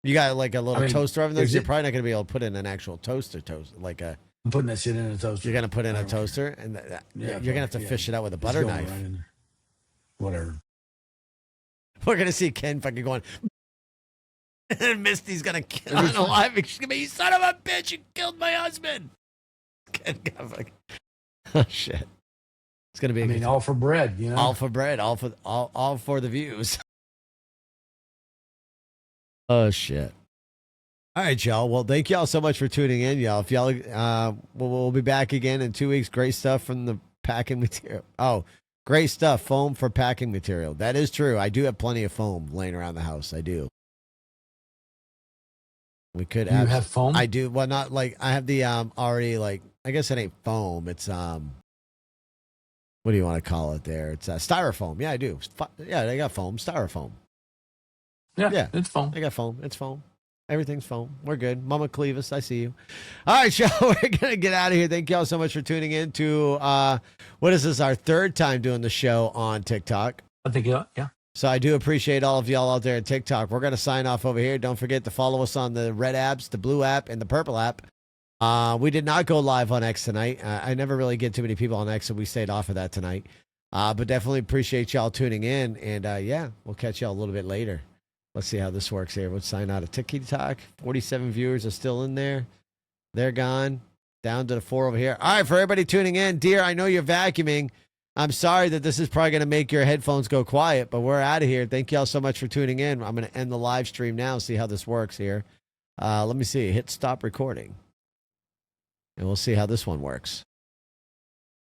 Speaker 1: You got like a little toaster oven there.
Speaker 2: is
Speaker 1: You're
Speaker 2: it-
Speaker 1: probably not going to be able to put in an actual toaster. Like a.
Speaker 2: I'm putting that shit in a toaster.
Speaker 1: You're going to put in
Speaker 2: I
Speaker 1: a
Speaker 2: don't care.
Speaker 1: toaster, and
Speaker 2: Yeah,
Speaker 1: you're going to have to
Speaker 2: yeah.
Speaker 1: fish it out with a
Speaker 2: It's
Speaker 1: butter
Speaker 2: going
Speaker 1: knife.
Speaker 2: right in there. Whatever.
Speaker 1: We're going to see Ken fucking going. And Misty's going to kill him alive. She's going to be, you son of a bitch, you killed my husband. Ken got fucking. Oh, shit. It's going to be.
Speaker 2: All for bread, you know?
Speaker 1: All for bread. All for the views. Oh, shit. All right, y'all. Well, thank y'all so much for tuning in, y'all. If y'all, we'll be back again in 2 weeks. Great stuff from the packing material. Oh, great stuff. Foam for packing material. That is true. I do have plenty of foam laying around the house. I do. We could
Speaker 2: You have foam?
Speaker 1: I do. Well, not like I have the already like. I guess it ain't foam. It's what do you want to call it? There, it's styrofoam. Yeah, I do. Yeah, they got foam. Styrofoam.
Speaker 2: Yeah, it's foam.
Speaker 1: I got foam. It's foam. Everything's foam. We're good. Mama Clevis, I see you. All right, y'all. We're going to get out of here. Thank y'all so much for tuning in to, what is this, our 3rd time doing the show on TikTok.
Speaker 2: I think, yeah.
Speaker 1: So I do appreciate all of y'all out there at TikTok. We're going to sign off over here. Don't forget to follow us on the red apps, the blue app, and the purple app. We did not go live on X tonight. I never really get too many people on X, so we stayed off of that tonight. But definitely appreciate y'all tuning in. And yeah, we'll catch y'all a little bit later. Let's see how this works here. We'll sign out of TikTok. 47 viewers are still in there. They're gone. Down to the 4 over here. All right, for everybody tuning in, dear, I know you're vacuuming. I'm sorry that this is probably going to make your headphones go quiet, but we're out of here. Thank y'all so much for tuning in. I'm going to end the live stream now, see how this works here. Let me see. Hit stop recording. And we'll see how this one works.